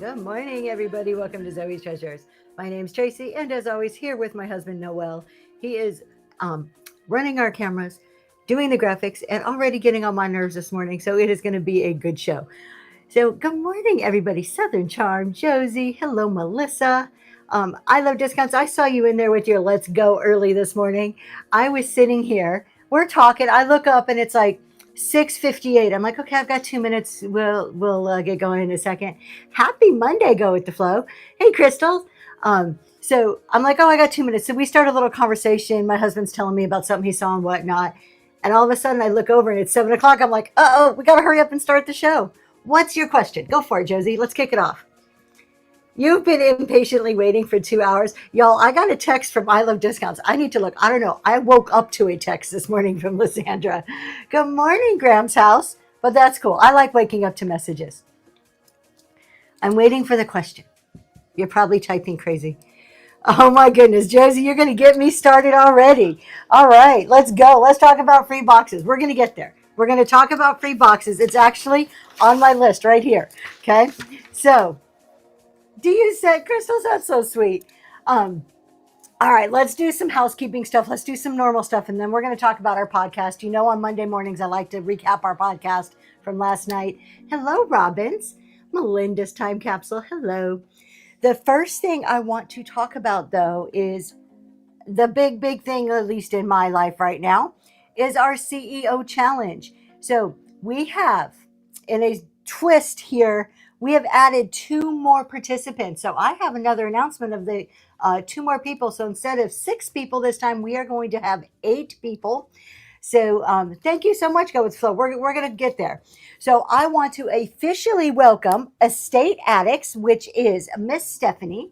Good morning, everybody. Welcome to Zoe's Treasures. My name's Tracy, and as always, here with my husband Noel. He is um, running our cameras, doing the graphics, and already getting on my nerves this morning. So it is going to be a good show. So, good morning, everybody. Southern Charm, Josie. Hello, Melissa. I love discounts. I saw you in there with your Let's Go early this morning. I was sitting here. We're talking. I look up and it's like 6:58. I'm like, okay, I've got 2 minutes. We'll get going in a second. Happy Monday, go with the flow. Hey, Crystal. So I'm like, oh, I got 2 minutes. So we start a little conversation. My husband's telling me about something he saw and whatnot. And all of a sudden I look over and it's 7 o'clock. I'm like, oh, we got to hurry up and start the show. What's your question? Go for it, Josie. Let's kick it off. You've been impatiently waiting for 2 hours. Y'all, I got a text from I Love Discounts. I need to look. I don't know. I woke up to a text this morning from Lysandra. Good morning, Graham's house. But that's cool. I like waking up to messages. I'm waiting for the question. You're probably typing crazy. Oh my goodness, Josie, you're going to get me started already. All right, let's go. Let's talk about free boxes. We're going to get there. We're going to talk about free boxes. It's actually on my list right here. Okay. So, do you say, Crystal, that's so sweet. All right, let's do some housekeeping stuff. Let's do some normal stuff. And then we're going to talk about our podcast. You know, on Monday mornings, I like to recap our podcast from last night. Hello, Robbins. Melinda's time capsule. Hello. The first thing I want to talk about, though, is the big thing, at least in my life right now, is our CEO challenge. So we have, in a twist here, we have added two more participants. So I have another announcement of the two more people. So instead of 6 people this time, we are going to have 8 people. So thank you so much, Go With Flow. We're going to get there. So I want to officially welcome Estate Addicts, which is Miss Stephanie.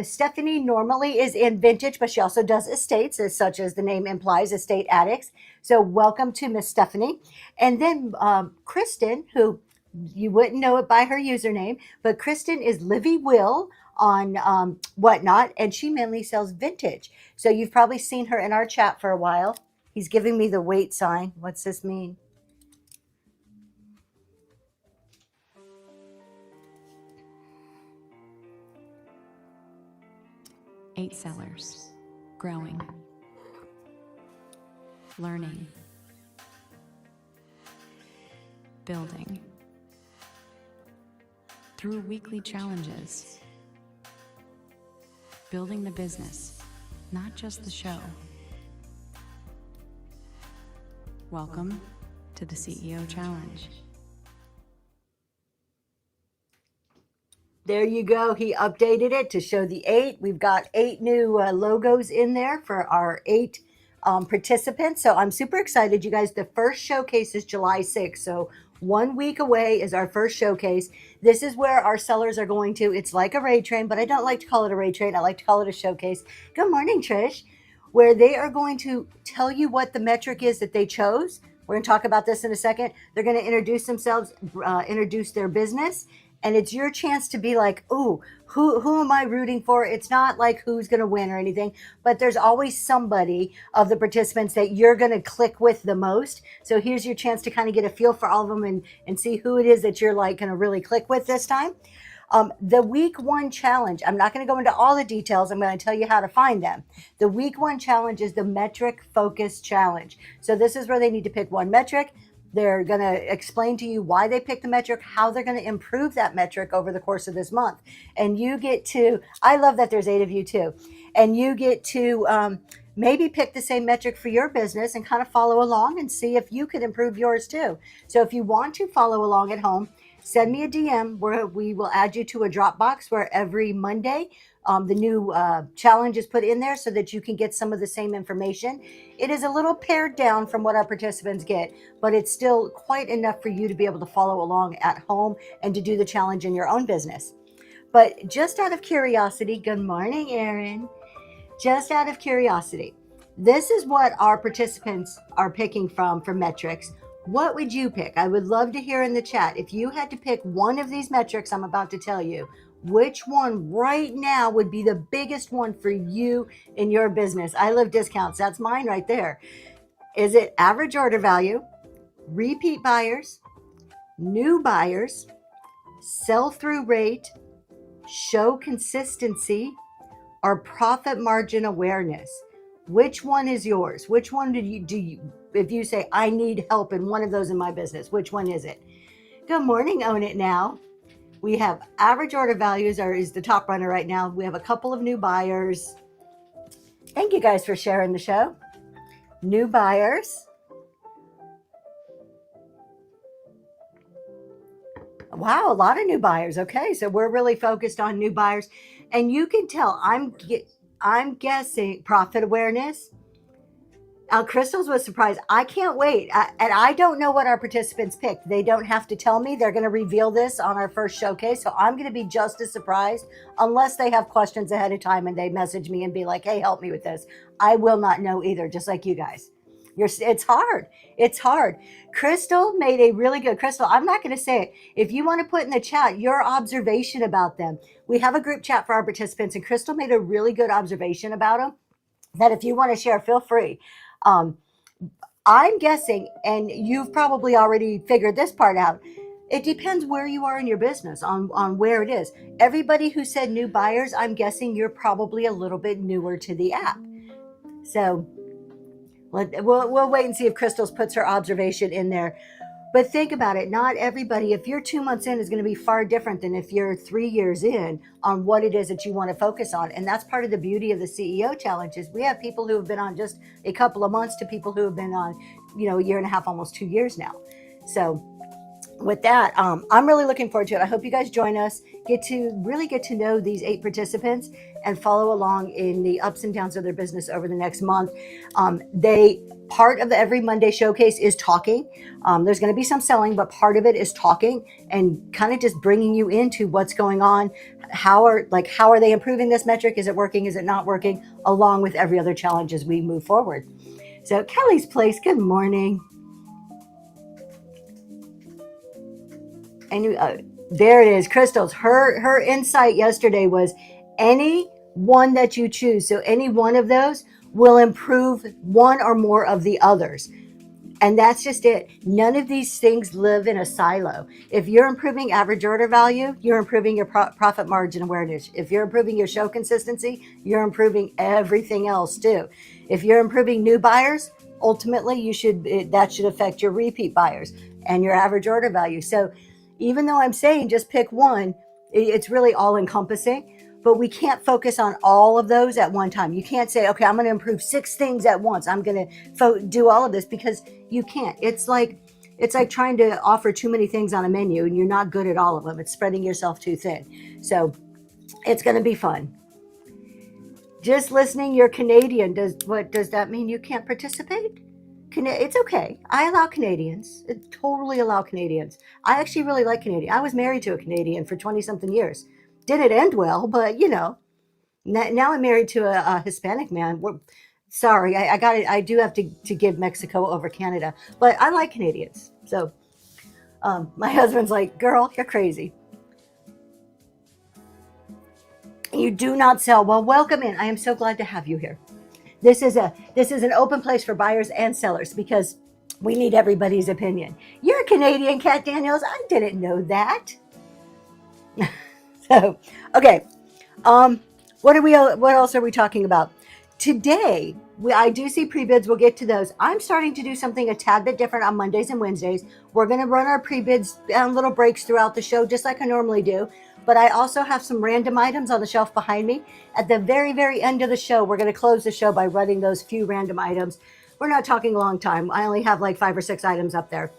Stephanie normally is in vintage, but she also does estates, as such as the name implies, Estate Addicts. So welcome to Miss Stephanie. And then Kristen, who you wouldn't know it by her username, but Kristen is Livy Will on Whatnot, and she mainly sells vintage. So you've probably seen her in our chat for a while. He's giving me the wait sign. What's this mean? Eight sellers, growing, learning, building. Through weekly challenges, building the business, not just the show. Welcome to the CEO Challenge. There you go. He updated it to show the 8. We've got 8 new logos in there for our 8 participants. So I'm super excited, you guys. The first showcase is July 6th. So 1 week away is our first showcase. This is where our sellers are going to. It's like a raid train, but I don't like to call it a raid train. I like to call it a showcase. Good morning, Trish. Where they are going to tell you what the metric is that they chose. We're going to talk about this in a second. They're going to introduce themselves, introduce their business, and it's your chance to be like, ooh, who am I rooting for? It's not like who's going to win or anything, but there's always somebody of the participants that you're going to click with the most. So here's your chance to kind of get a feel for all of them and see who it is that you're like going to really click with this time. The week 1 challenge, I'm not going to go into all the details. I'm going to tell you how to find them. The week 1 challenge is the metric focus challenge. So this is where they need to pick one metric. They're going to explain to you why they picked the metric, how they're going to improve that metric over the course of this month. And you get to, I love that there's 8 of you too. And you get to maybe pick the same metric for your business and kind of follow along and see if you could improve yours too. So if you want to follow along at home, send me a DM where we will add you to a Dropbox where every Monday the new challenge is put in there so that you can get some of the same information. It is a little pared down from what our participants get, but it's still quite enough for you to be able to follow along at home and to do the challenge in your own business. But just out of curiosity, good morning, Erin. Just out of curiosity, this is what our participants are picking from for metrics. What would you pick? I would love to hear in the chat. If you had to pick one of these metrics I'm about to tell you, which one right now would be the biggest one for you in your business? I Love Discounts. That's mine right there. Is it average order value, repeat buyers, new buyers, sell-through rate, show consistency, or profit margin awareness? Which one is yours? Which one do you, if you say, I need help in one of those in my business, which one is it? Good morning, Own It Now. We have average order values is the top runner right now. We have a couple of new buyers. Thank you guys for sharing the show. New buyers. Wow, a lot of new buyers. Okay, so we're really focused on new buyers. And you can tell I'm guessing profit awareness. Crystals was surprised. I can't wait. And I don't know what our participants picked. They don't have to tell me. They're going to reveal this on our first showcase. So I'm going to be just as surprised unless they have questions ahead of time and they message me and be like, hey, help me with this. I will not know either, just like you guys. It's hard. It's hard. Crystal made a really good, Crystal, I'm not going to say it. If you want to put in the chat your observation about them, we have a group chat for our participants, and Crystal made a really good observation about them that if you want to share, feel free. I'm guessing, and you've probably already figured this part out, it depends where you are in your business on where it is. Everybody who said new buyers, I'm guessing you're probably a little bit newer to the app. So we'll wait and see if Crystals puts her observation in there. But think about it. Not everybody, if you're 2 months in, is going to be far different than if you're 3 years in on what it is that you want to focus on. And that's part of the beauty of the CEO Challenge is we have people who have been on just a couple of months to people who have been on, a year and a half, almost 2 years now. So with that, I'm really looking forward to it. I hope you guys join us, get to know these 8 participants and follow along in the ups and downs of their business over the next month. Part of the every Monday showcase is talking. There's going to be some selling, but part of it is talking and kind of just bringing you into what's going on. How are they improving this metric? Is it working? Is it not working? Along with every other challenge as we move forward. So Kelly's Place, good morning. And there it is, Crystals. Her insight yesterday was any one that you choose. So any one of those will improve one or more of the others. And that's just it. None of these things live in a silo. If you're improving average order value, you're improving your profit margin awareness. If you're improving your show consistency, you're improving everything else too. If you're improving new buyers, ultimately that should affect your repeat buyers and your average order value. So even though I'm saying just pick one, it's really all encompassing. But we can't focus on all of those at one time. You can't say, okay, I'm going to improve 6 things at once. I'm going to do all of this because you can't. It's like trying to offer too many things on a menu and you're not good at all of them. It's spreading yourself too thin. So it's going to be fun. Just listening, you're Canadian. What does that mean? You can't participate? It's okay. I allow Canadians. I totally allow Canadians. I actually really like Canadian. I was married to a Canadian for 20 something years. Didn't end well, but now I'm married to a Hispanic man. Sorry, I do have to give Mexico over Canada, but I like Canadians. So my husband's like, girl, you're crazy. You do not sell. Well, welcome in. I am so glad to have you here. This is an open place for buyers and sellers because we need everybody's opinion. You're a Canadian, Kat Daniels. I didn't know that. So, okay. What else are we talking about? Today, I do see pre-bids. We'll get to those. I'm starting to do something a tad bit different on Mondays and Wednesdays. We're going to run our pre-bids on little breaks throughout the show, just like I normally do. But I also have some random items on the shelf behind me. At the very, very end of the show, we're going to close the show by running those few random items. We're not talking a long time. I only have like 5 or 6 items up there.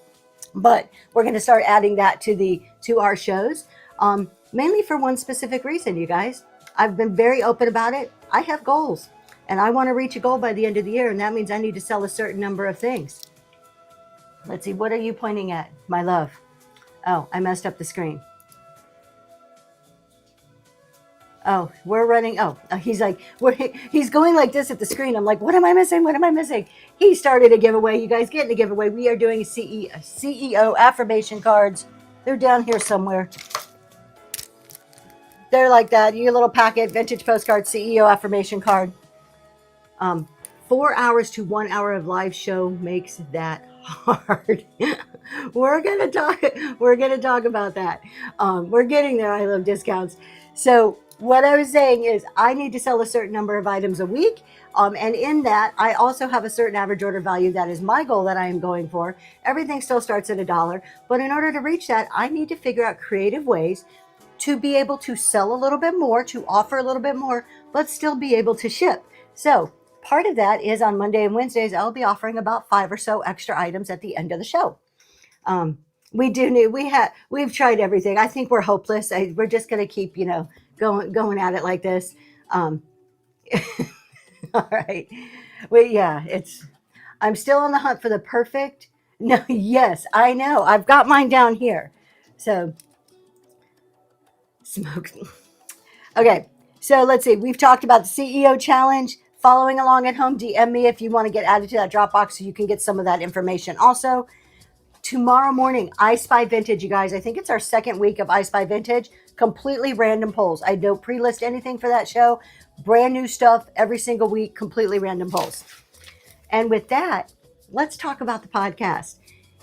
But we're going to start adding that to our shows. Mainly for one specific reason, you guys. I've been very open about it. I have goals, and I want to reach a goal by the end of the year, and that means I need to sell a certain number of things. Let's see, what are you pointing at, my love? Oh, I messed up the screen. Oh, we're running. Oh, he's like, he's going like this at the screen. I'm like, what am I missing? What am I missing? He started a giveaway. You guys get in a giveaway. We are doing CEO affirmation cards. They're down here somewhere. They're like that. Your little packet, vintage postcard, CEO affirmation card. 4 hours to 1 hour of live show makes that hard. We're gonna talk about that. We're getting there. I love discounts. So what I was saying is I need to sell a certain number of items a week. And in that, I also have a certain average order value. That is my goal that I am going for. Everything still starts at $1. But in order to reach that, I need to figure out creative ways to be able to sell a little bit more, to offer a little bit more, but still be able to ship. So part of that is on Monday and Wednesdays, I'll be offering about 5 or so extra items at the end of the show. We've tried everything. I think we're hopeless. We're just going to keep, going at it like this. All right. I'm still on the hunt for the perfect. No, yes, I know. I've got mine down here. So smoke. Okay. So let's see. We've talked about the CEO challenge. Following along at home, DM me if you want to get added to that Dropbox so you can get some of that information. Also, tomorrow morning, I Spy Vintage, you guys. I think it's our second week of I Spy Vintage. Completely random polls. I don't pre-list anything for that show. Brand new stuff every single week, completely random polls. And with that, let's talk about the podcast.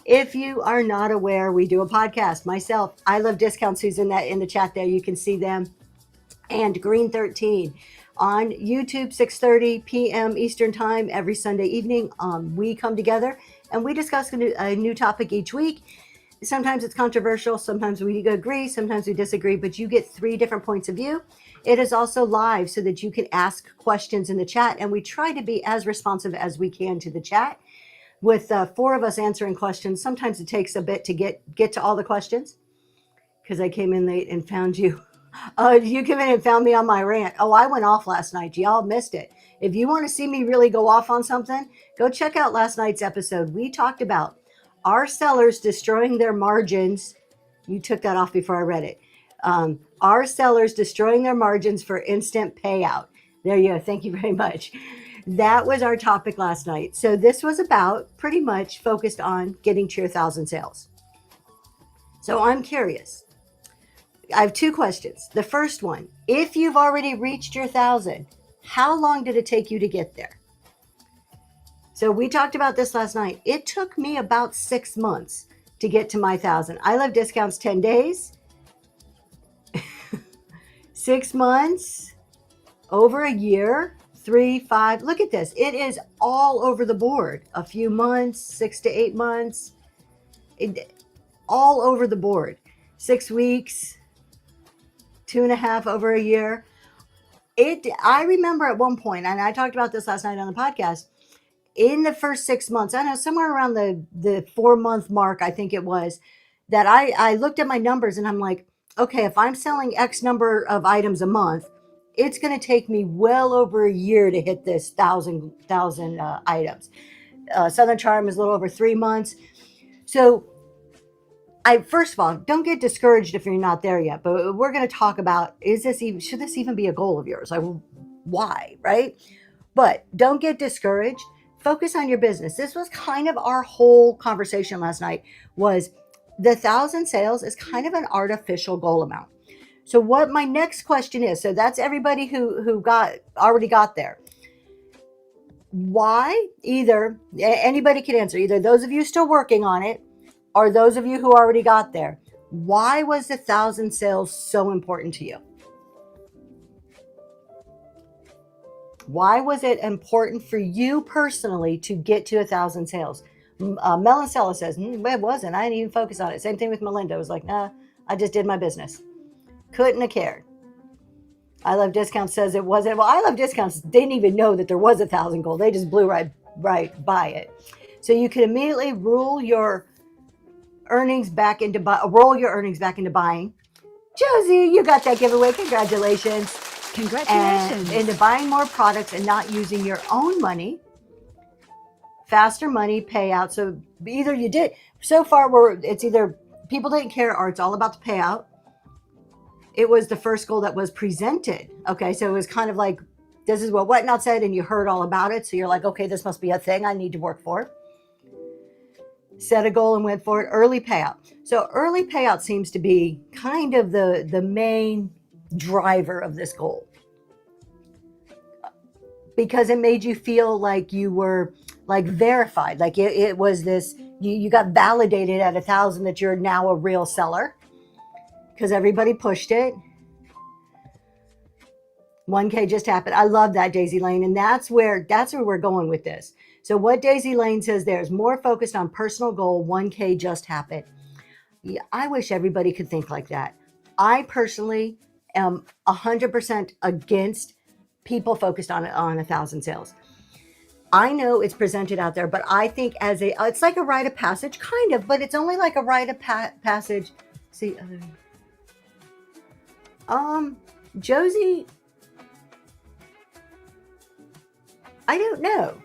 If you are not aware, we do a podcast. Myself, I Love Discounts, who's in the chat there. You can see them. And Green 13 on YouTube, 6:30 p.m. Eastern Time every Sunday evening. We come together and we discuss a new topic each week. Sometimes it's controversial. Sometimes we agree. Sometimes we disagree. But you get 3 different points of view. It is also live so that you can ask questions in the chat. And we try to be as responsive as we can to the chat. With 4 of us answering questions, sometimes it takes a bit to get to all the questions. Because I came in late and found you. You came in and found me on my rant. Oh, I went off last night. Y'all missed it. If you want to see me really go off on something, go check out last night's episode. We talked about our sellers destroying their margins. You took that off before I read it. Our sellers destroying their margins for instant payout. There you go. Thank you very much. That was our topic last night. So this was about pretty much focused on getting to your 1,000 sales. So I'm curious. I have 2 questions. The first one, if you've already reached your 1,000, how long did it take you to get there? So we talked about this last night. It took me about 6 months to get to my 1,000. I Love Discounts 10 days, 6 months, over a year, 3, 5. Look at this. It is all over the board. A few months, 6 to 8 months, all over the board. 6 weeks. 2.5 over a year. I remember at one point, and I talked about this last night on the podcast, in the first 6 months, I know somewhere around the 4-month mark, I think it was, that I looked at my numbers and I'm like, okay, if I'm selling X number of items a month, it's going to take me well over a year to hit this 1,000 items. Southern Charm is a little over 3 months. So first of all, don't get discouraged if you're not there yet, but we're going to talk about, should this even be a goal of yours? Like, why, right? But don't get discouraged. Focus on your business. This was kind of our whole conversation last night, was the 1,000 sales is kind of an artificial goal amount. So what my next question is, so that's everybody who already got there. Why? Either, anybody can answer, either those of you still working on it, or those of you who already got there. Why was the 1,000 sales so important to you? Why was it important for you personally to get to 1,000 sales? Melancella says, it wasn't. I didn't even focus on it. Same thing with Melinda. It was like, nah, I just did my business. Couldn't have cared. I Love Discounts says it wasn't. Well, I Love Discounts didn't even know that there was 1,000 goal. They just blew right by it. So you can immediately roll your earnings back into buying. Josie, you got that giveaway. Congratulations. And into buying more products and not using your own money. Faster money payout. So either you did. So far, it's either people didn't care or it's all about the payout. It was the first goal that was presented. Okay, so it was kind of like, this is what Whatnot said, and you heard all about it. So you're like, okay, this must be a thing I need to work for. Set a goal and went for it. Early payout. So early payout seems to be kind of the main driver of this goal. because it made you feel like you were like verified, like it was this, you got validated at 1,000 that you're now a real seller because everybody pushed it. 1K just happened. I love that, Daisy Lane. And that's where we're going with this. So what Daisy Lane says there is more focused on personal goal. 1K just happened. Yeah, I wish everybody could think like that. I personally am 100% against people focused on 1,000 sales. I know it's presented out there, but I think it's like a rite of passage, kind of, but it's only like a rite of passage. See, Josie, I don't know.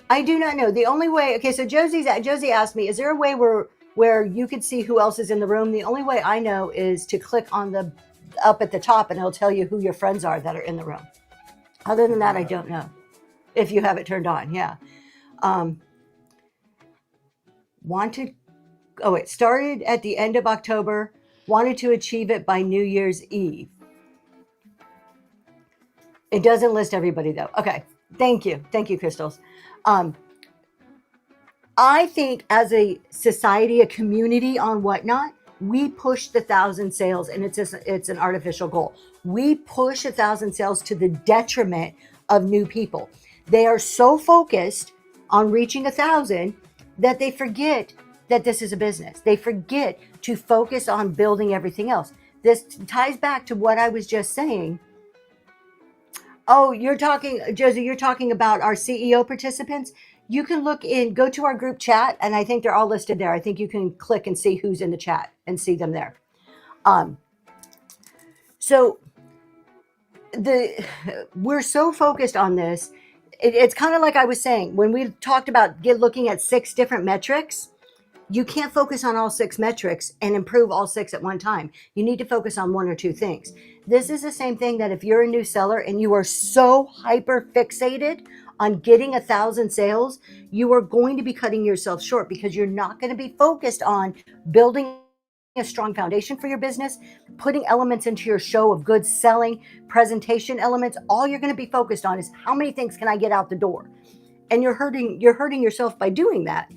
I do not know. The only way, okay, so Josie asked me, is there a way where you could see who else is in the room? The only way I know is to click on the up at the top and it'll tell you who your friends are that are in the room. Other than that, I don't know. If you have it turned on, yeah. It started at the end of October, wanted to achieve it by New Year's Eve. It doesn't list everybody though. Okay, thank you, Crystals. I think as a society, a community on Whatnot, we push the 1,000 sales, and it's an artificial goal. We push 1,000 sales to the detriment of new people. They are so focused on reaching 1,000 that they forget that this is a business. They forget to focus on building everything else. This ties back to what I was just saying. Oh, Josie, you're talking about our CEO participants. You can go to our group chat, and I think they're all listed there. I think you can click and see who's in the chat and see them there. So we're so focused on this. It's kind of like I was saying, when we talked about looking at 6 different metrics, you can't focus on all 6 metrics and improve all 6 at one time. You need to focus on 1 or 2 things. This is the same thing that if you're a new seller and you are so hyper fixated on getting 1,000 sales, you are going to be cutting yourself short because you're not going to be focused on building a strong foundation for your business, putting elements into your show of good selling, presentation elements. All you're going to be focused on is how many things can I get out the door? And you're hurting yourself by doing that.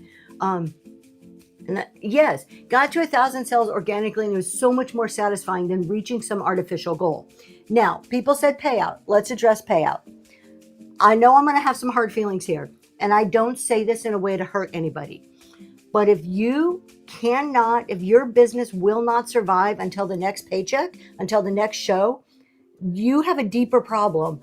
Yes, got to 1,000 sales organically, and it was so much more satisfying than reaching some artificial goal. Now, people said payout. Let's address payout. I know I'm going to have some hard feelings here, and I don't say this in a way to hurt anybody. But if your business will not survive until the next paycheck, until the next show, you have a deeper problem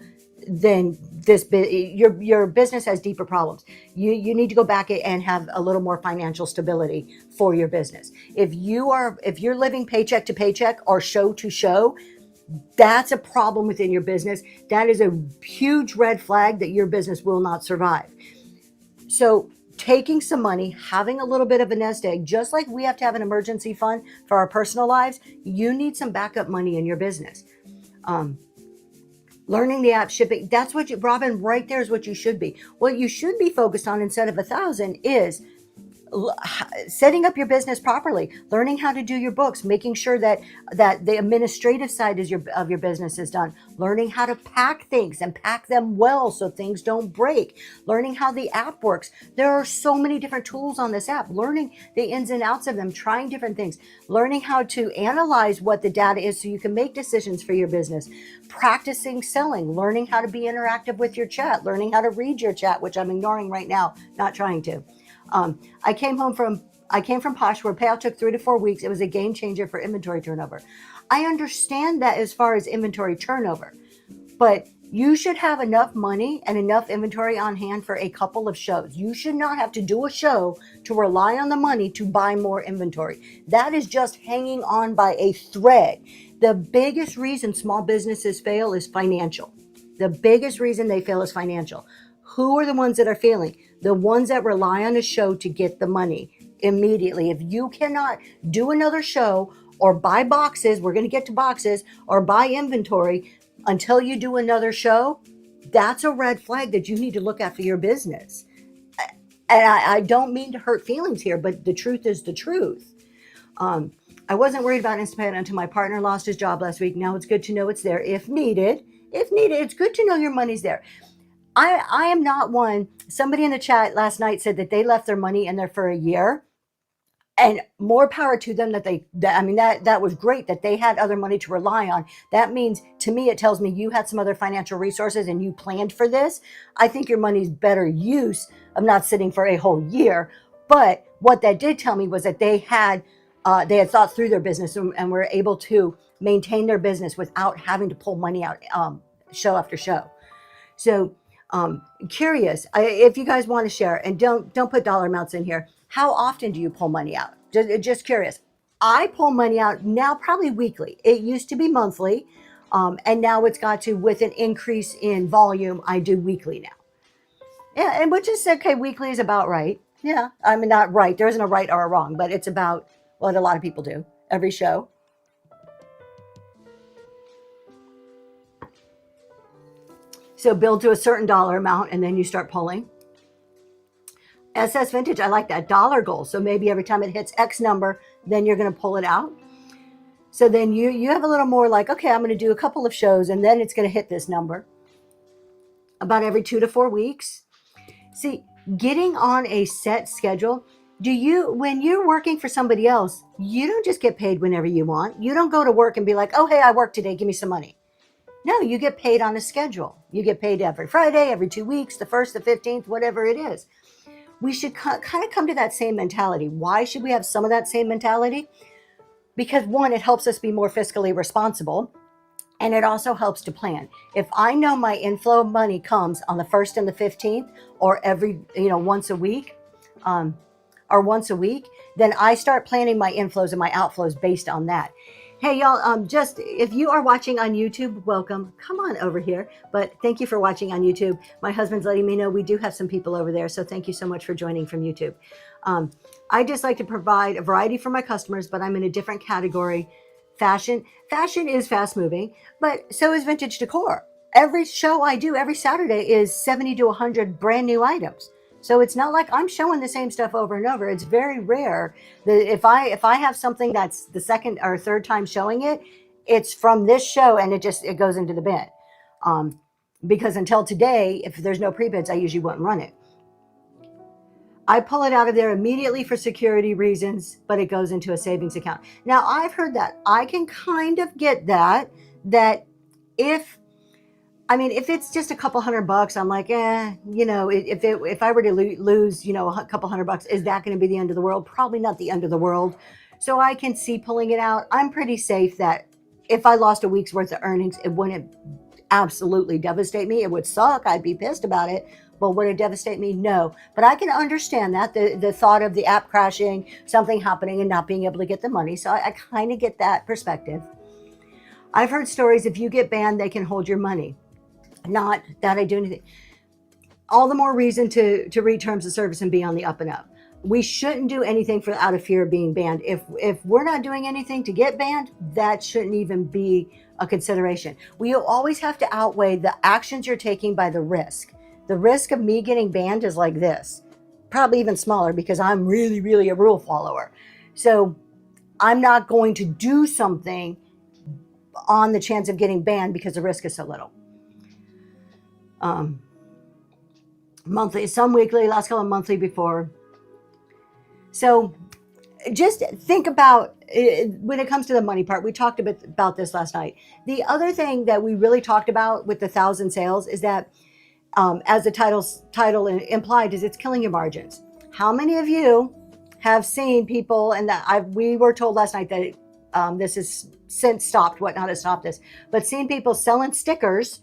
than this. Your business has deeper problems. You need to go back and have a little more financial stability for your business. If you're living paycheck to paycheck or show to show, that's a problem within your business. That is a huge red flag that your business will not survive. So taking some money, having a little bit of a nest egg, just like we have to have an emergency fund for our personal lives, you need some backup money in your business. Learning the app, shipping, that's what Robin, right there is what you should be. What you should be focused on instead of 1,000 is setting up your business properly, learning how to do your books, making sure that the administrative side of your business is done, learning how to pack things and pack them well so things don't break, learning how the app works. There are so many different tools on this app, learning the ins and outs of them, trying different things, learning how to analyze what the data is so you can make decisions for your business, practicing selling, learning how to be interactive with your chat, learning how to read your chat, which I'm ignoring right now, not trying to. I came from Posh where payout took 3 to 4 weeks. It was a game changer for inventory turnover. I understand that as far as inventory turnover, but you should have enough money and enough inventory on hand for a couple of shows. You should not have to do a show to rely on the money to buy more inventory. That is just hanging on by a thread. The biggest reason small businesses fail is financial. The biggest reason they fail is financial. Who are the ones that are failing? The ones that rely on a show to get the money immediately. If you cannot do another show or buy boxes, we're going to get to boxes, or buy inventory until you do another show, that's a red flag that you need to look at for your business. And I don't mean to hurt feelings here, but the truth is the truth. I wasn't worried about Instapay until my partner lost his job last week. Now it's good to know it's there if needed. if needed. It's good to know your money's there. I am not one. Somebody in the chat last night said that they left their money in there for a year, and more power to them that was great that they had other money to rely on. That means, to me, it tells me you had some other financial resources and you planned for this. I think your money's better use of not sitting for a whole year. But what that did tell me was that they had thought through their business and were able to maintain their business without having to pull money out show after show. So curious if you guys want to share, and don't put dollar amounts in here. How often do you pull money out? Just curious. I pull money out now probably weekly. It used to be monthly, and now it's got to, with an increase in volume, I do weekly now. Yeah, and which is okay. Weekly is about right. Yeah, I mean, not right. There isn't a right or a wrong, but it's about what a lot of people do every show. So build to a certain dollar amount, and then you start pulling. SS Vintage, I like that dollar goal. So maybe every time it hits X number, then you're going to pull it out. So then you have a little more like, okay, I'm going to do a couple of shows, and then it's going to hit this number about every 2 to 4 weeks. See, getting on a set schedule. When you're working for somebody else, you don't just get paid whenever you want. You don't go to work and be like, oh, hey, I worked today, give me some money. No, you get paid on a schedule. You get paid every Friday, every 2 weeks, the 1st, the 15th, whatever it is. We should kind of come to that same mentality. Why should we have some of that same mentality? Because one, it helps us be more fiscally responsible, and it also helps to plan. If I know my inflow of money comes on the 1st and the 15th, or every, once a week, then I start planning my inflows and my outflows based on that. Hey, y'all, just if you are watching on YouTube, welcome. Come on over here. But thank you for watching on YouTube. My husband's letting me know we do have some people over there. So thank you so much for joining from YouTube. I just like to provide a variety for my customers, but I'm in a different category. Fashion is fast moving, but so is vintage decor. Every show I do every Saturday is 70 to 100 brand new items. So it's not like I'm showing the same stuff over and over. It's very rare that if I have something that's the second or third time showing it, it's from this show and it goes into the bin. Because until today, if there's no pre-bids, I usually wouldn't run it. I pull it out of there immediately for security reasons, but it goes into a savings account. Now, I've heard that. I can kind of get that if it's just a couple $100, I'm like, if I were to lose, a couple $100, is that going to be the end of the world? Probably not the end of the world. So I can see pulling it out. I'm pretty safe that if I lost a week's worth of earnings, it wouldn't absolutely devastate me. It would suck. I'd be pissed about it. But would it devastate me? No. But I can understand that, the thought of the app crashing, something happening and not being able to get the money. So I kind of get that perspective. I've heard stories, if you get banned, they can hold your money. Not that I do anything. All the more reason to read terms of service and be on the up and up. We shouldn't do anything out of fear of being banned. If we're not doing anything to get banned, that shouldn't even be a consideration. We always have to outweigh the actions you're taking by the risk. The risk of me getting banned is like this, probably even smaller because I'm really, really a rule follower. So I'm not going to do something on the chance of getting banned because the risk is so little. Monthly, some weekly, last couple of monthly before. So just think about when it comes to the money part. We talked a bit about this last night. The other thing that we really talked about with the 1,000 sales is that, as the title implied, is it's killing your margins. How many of you have seen people, and we were told last night that this has since stopped, Whatnot has stopped this, but seeing people selling stickers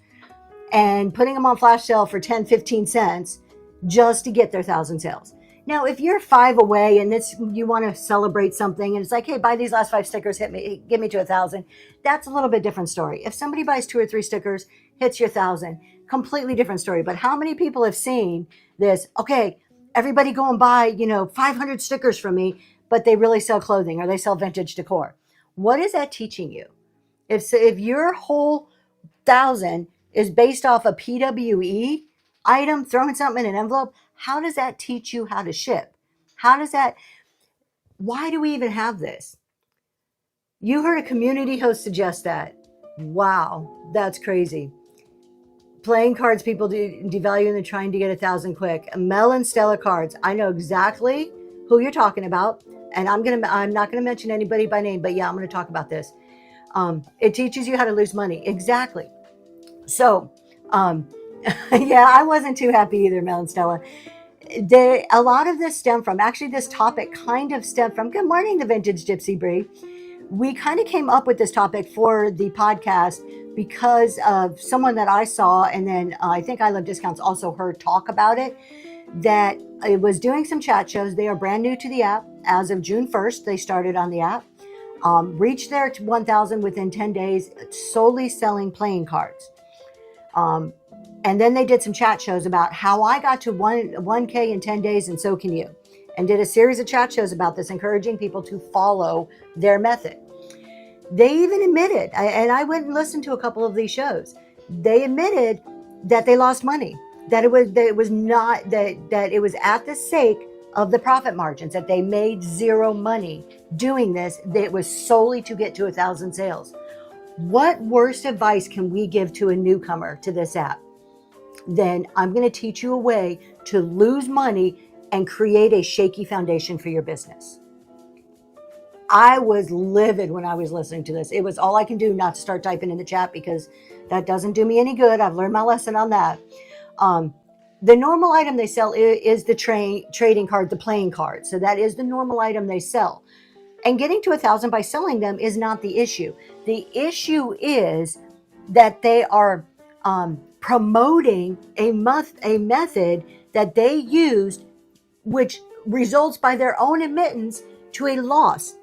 and putting them on flash sale for 10, 15 cents just to get their 1,000 sales. Now, if you're 5 away and you want to celebrate something and it's like, hey, buy these last 5 stickers, get me to 1,000. That's a little bit different story. If somebody buys 2 or 3 stickers, hits your 1,000, completely different story. But how many people have seen this? Okay, everybody go and buy, 500 stickers from me, but they really sell clothing or they sell vintage decor. What is that teaching you? If your whole 1,000 is based off a PWE item, throwing something in an envelope, how does that teach you how to ship? Why do we even have this? You heard a community host suggest that. Wow, that's crazy. playing cards, people devalue and trying to get 1,000 quick. Mel and Stella cards. I know exactly who you're talking about, and I'm not gonna mention anybody by name, but yeah, I'm gonna talk about this. It teaches you how to lose money. Exactly. So, yeah, I wasn't too happy either, Mel and Stella. A lot of this stemmed from, actually, this topic kind of stemmed from, good morning, the Vintage Gypsy Brie. We kind of came up with this topic for the podcast because of someone that I saw, and then I think I Love Discounts also heard talk about it, that it was doing some chat shows. They are brand new to the app. As of June 1st, they started on the app. Reached their 1,000 within 10 days, solely selling playing cards. And then they did some chat shows about how I got to 1K in 10 days, and so can you. And did a series of chat shows about this, encouraging people to follow their method. They even admitted, and I went and listened to a couple of these shows, they admitted that they lost money, that it was at the sake of the profit margins, that they made zero money doing this. That it was solely to get to 1,000 sales. What worse advice can we give to a newcomer to this app? Then I'm going to teach you a way to lose money and create a shaky foundation for your business. I was livid when I was listening to this. It was all I can do not to start typing in the chat, because that doesn't do me any good. I've learned my lesson on that. The normal item they sell is the trading card, the playing card. So that is the normal item they sell. And getting to 1,000 by selling them is not the issue. The issue is that they are promoting a method that they used, which results by their own admittance to a loss.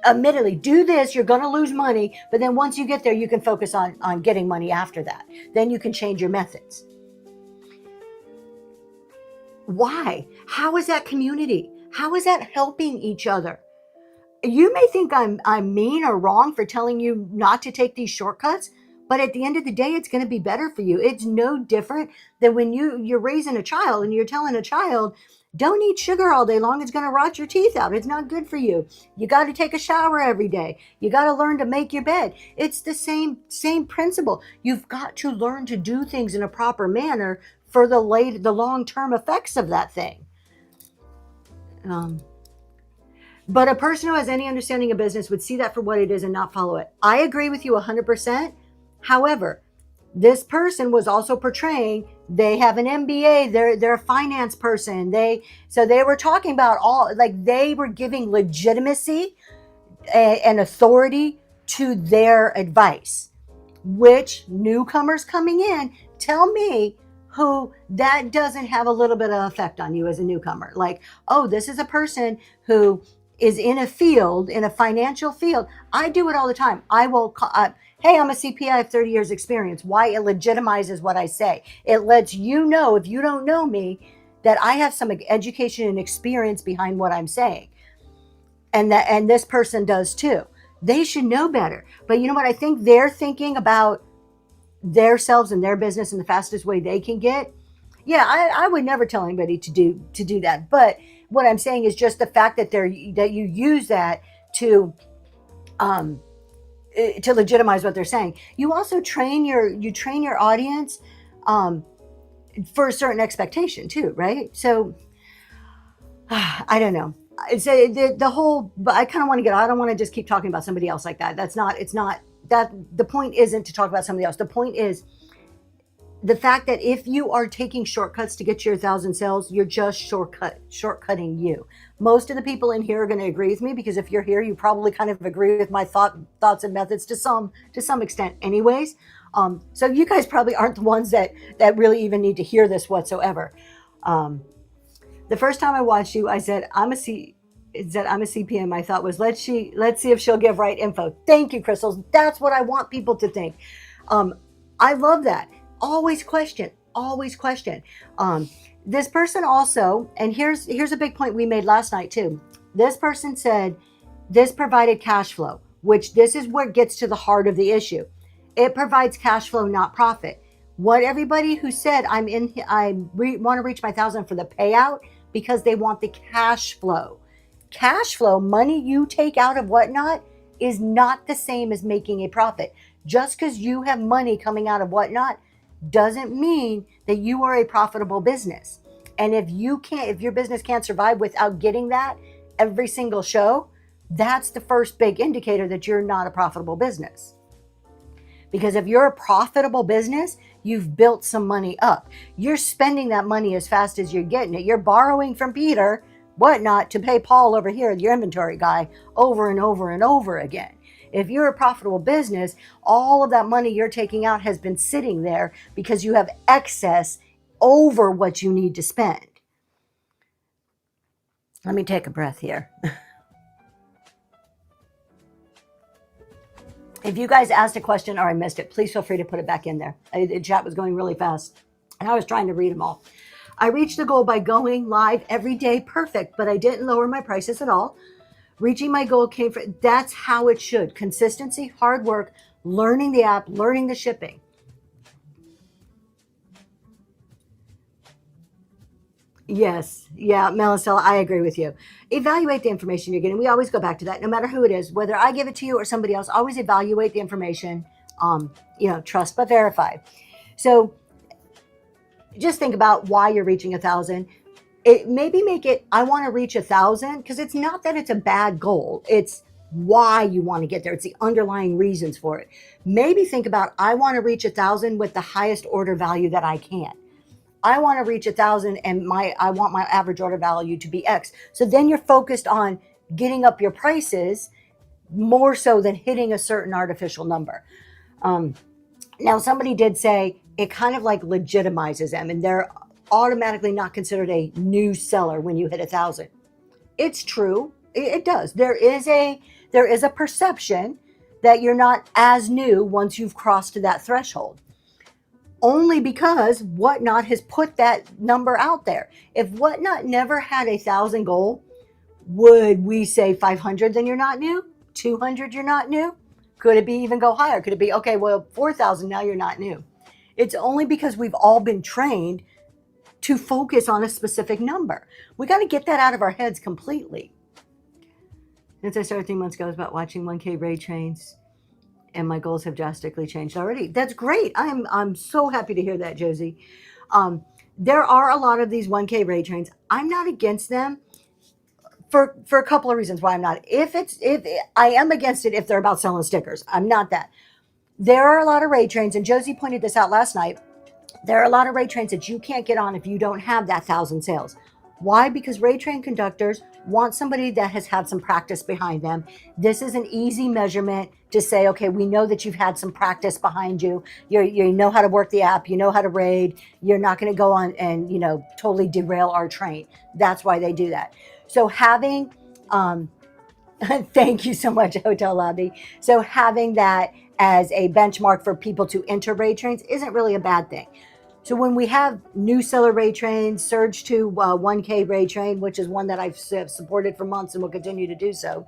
Admittedly, do this, you're going to lose money, but then once you get there, you can focus on getting money after that. Then you can change your methods. Why? How is that community? How is that helping each other? You may think I'm mean or wrong for telling you not to take these shortcuts, but at the end of the day, it's going to be better for you. It's no different than when you're raising a child and you're telling a child, don't eat sugar all day long. It's going to rot your teeth out. It's not good for you. You got to take a shower every day. You got to learn to make your bed. It's the same principle. You've got to learn to do things in a proper manner for the long-term effects of that thing. But a person who has any understanding of business would see that for what it is and not follow it. I agree with you 100%. However, this person was also portraying they have an MBA, they're a finance person. So they were talking about they were giving legitimacy and authority to their advice, which newcomers coming in, tell me who that doesn't have a little bit of effect on you as a newcomer. Like, oh, this is a person who is in a financial field. I do it all the time. I will hey, I'm a CPA, I have 30 years experience. Why? It legitimizes what I say. It lets you know, if you don't know me, that I have some education and experience behind what I'm saying. And this person does too. They should know better. But you know what? I think they're thinking about themselves and their business in the fastest way they can get. Yeah, I would never tell anybody to do that. But what I'm saying is just the fact that you use that to legitimize what they're saying. You also train your audience for a certain expectation too, right? So I don't know. It's the whole. But I kind of want to get. I don't want to just keep talking about somebody else like that. It's not that. The point isn't to talk about somebody else. The point is the fact that if you are taking shortcuts to get to your 1,000 sales, you're just shortcutting you. Most of the people in here are going to agree with me, because if you're here, you probably kind of agree with my thoughts and methods to some extent anyways. So you guys probably aren't the ones that really even need to hear this whatsoever. The first time I watched you, I said, I'm a CPM. I thought was, let's see if she'll give right info. Thank you, Crystals. That's what I want people to think. I love that. Always question. This person also, and here's a big point we made last night too. This person said this provided cash flow, which this is where it gets to the heart of the issue. It provides cash flow, not profit. What everybody who said I want to reach my 1,000 for the payout, because they want the cash flow. Cash flow, money you take out of whatnot, is not the same as making a profit. Just because you have money coming out of whatnot doesn't mean that you are a profitable business. And if your business can't survive without getting that every single show, that's the first big indicator that you're not a profitable business. Because if you're a profitable business, you've built some money up. You're spending that money as fast as you're getting it. You're borrowing from Peter, whatnot, to pay Paul over here, your inventory guy, over and over and over again. If you're a profitable business, all of that money you're taking out has been sitting there because you have excess over what you need to spend. Let me take a breath here. If you guys asked a question or I missed it, please feel free to put it back in there. The chat was going really fast, and I was trying to read them all. I reached the goal by going live every day, perfect, but I didn't lower my prices at all. Reaching my goal came from, that's how it should. Consistency, hard work, learning the app, learning the shipping. Yes. Yeah, Melisella, I agree with you. Evaluate the information you're getting. We always go back to that, no matter who it is, whether I give it to you or somebody else, always evaluate the information, trust but verify. So just think about why you're reaching 1,000. Maybe make it, I want to reach 1,000, because it's not that it's a bad goal. It's why you want to get there. It's the underlying reasons for it. Maybe think about, I want to reach 1,000 with the highest order value that I can. I want to reach 1,000 and I want my average order value to be X. So then you're focused on getting up your prices more so than hitting a certain artificial number. Now, somebody did say it kind of like legitimizes them, and they're automatically not considered a new seller when you hit 1,000. It's true. It does. There is a perception that you're not as new once you've crossed that threshold. Only because Whatnot has put that number out there. If Whatnot never had 1,000 goal, would we say 500, then you're not new? 200, you're not new? Could it be even go higher? Could it be, okay, well, 4,000, now you're not new? It's only because we've all been trained to focus on a specific number. We got to get that out of our heads completely. Since I started 3 months ago, I was about watching 1K raid trains, and my goals have drastically changed already. That's great. I'm so happy to hear that, Josie. There are a lot of these 1K raid trains. I'm not against them for a couple of reasons why I'm not. If I am against it if they're about selling stickers. I'm not that. There are a lot of raid trains, and Josie pointed this out last night. There are a lot of raid trains that you can't get on if you don't have that 1,000 sales. Why? Because raid train conductors want somebody that has had some practice behind them. This is an easy measurement to say, okay, we know that you've had some practice behind you. You know how to work the app. You know how to raid. You're not going to go on and, totally derail our train. That's why they do that. So having, thank you so much, Hotel Lobby. So having that as a benchmark for people to enter raid trains isn't really a bad thing. So when we have new seller raid trains, Surge to 1K raid train, which is one that I've supported for months and will continue to do so,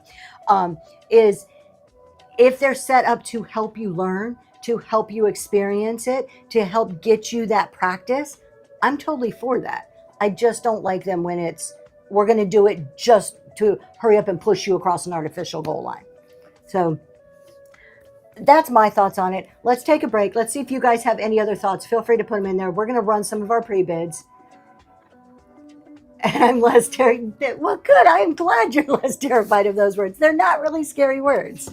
is if they're set up to help you learn, to help you experience it, to help get you that practice, I'm totally for that. I just don't like them when we're going to do it just to hurry up and push you across an artificial goal line. So that's my thoughts on it. Let's take a break. Let's see if you guys have any other thoughts. Feel free to put them in there. We're going to run some of our pre-bids. And I'm less terrified. Well, good. I am glad you're less terrified of those words. They're not really scary words.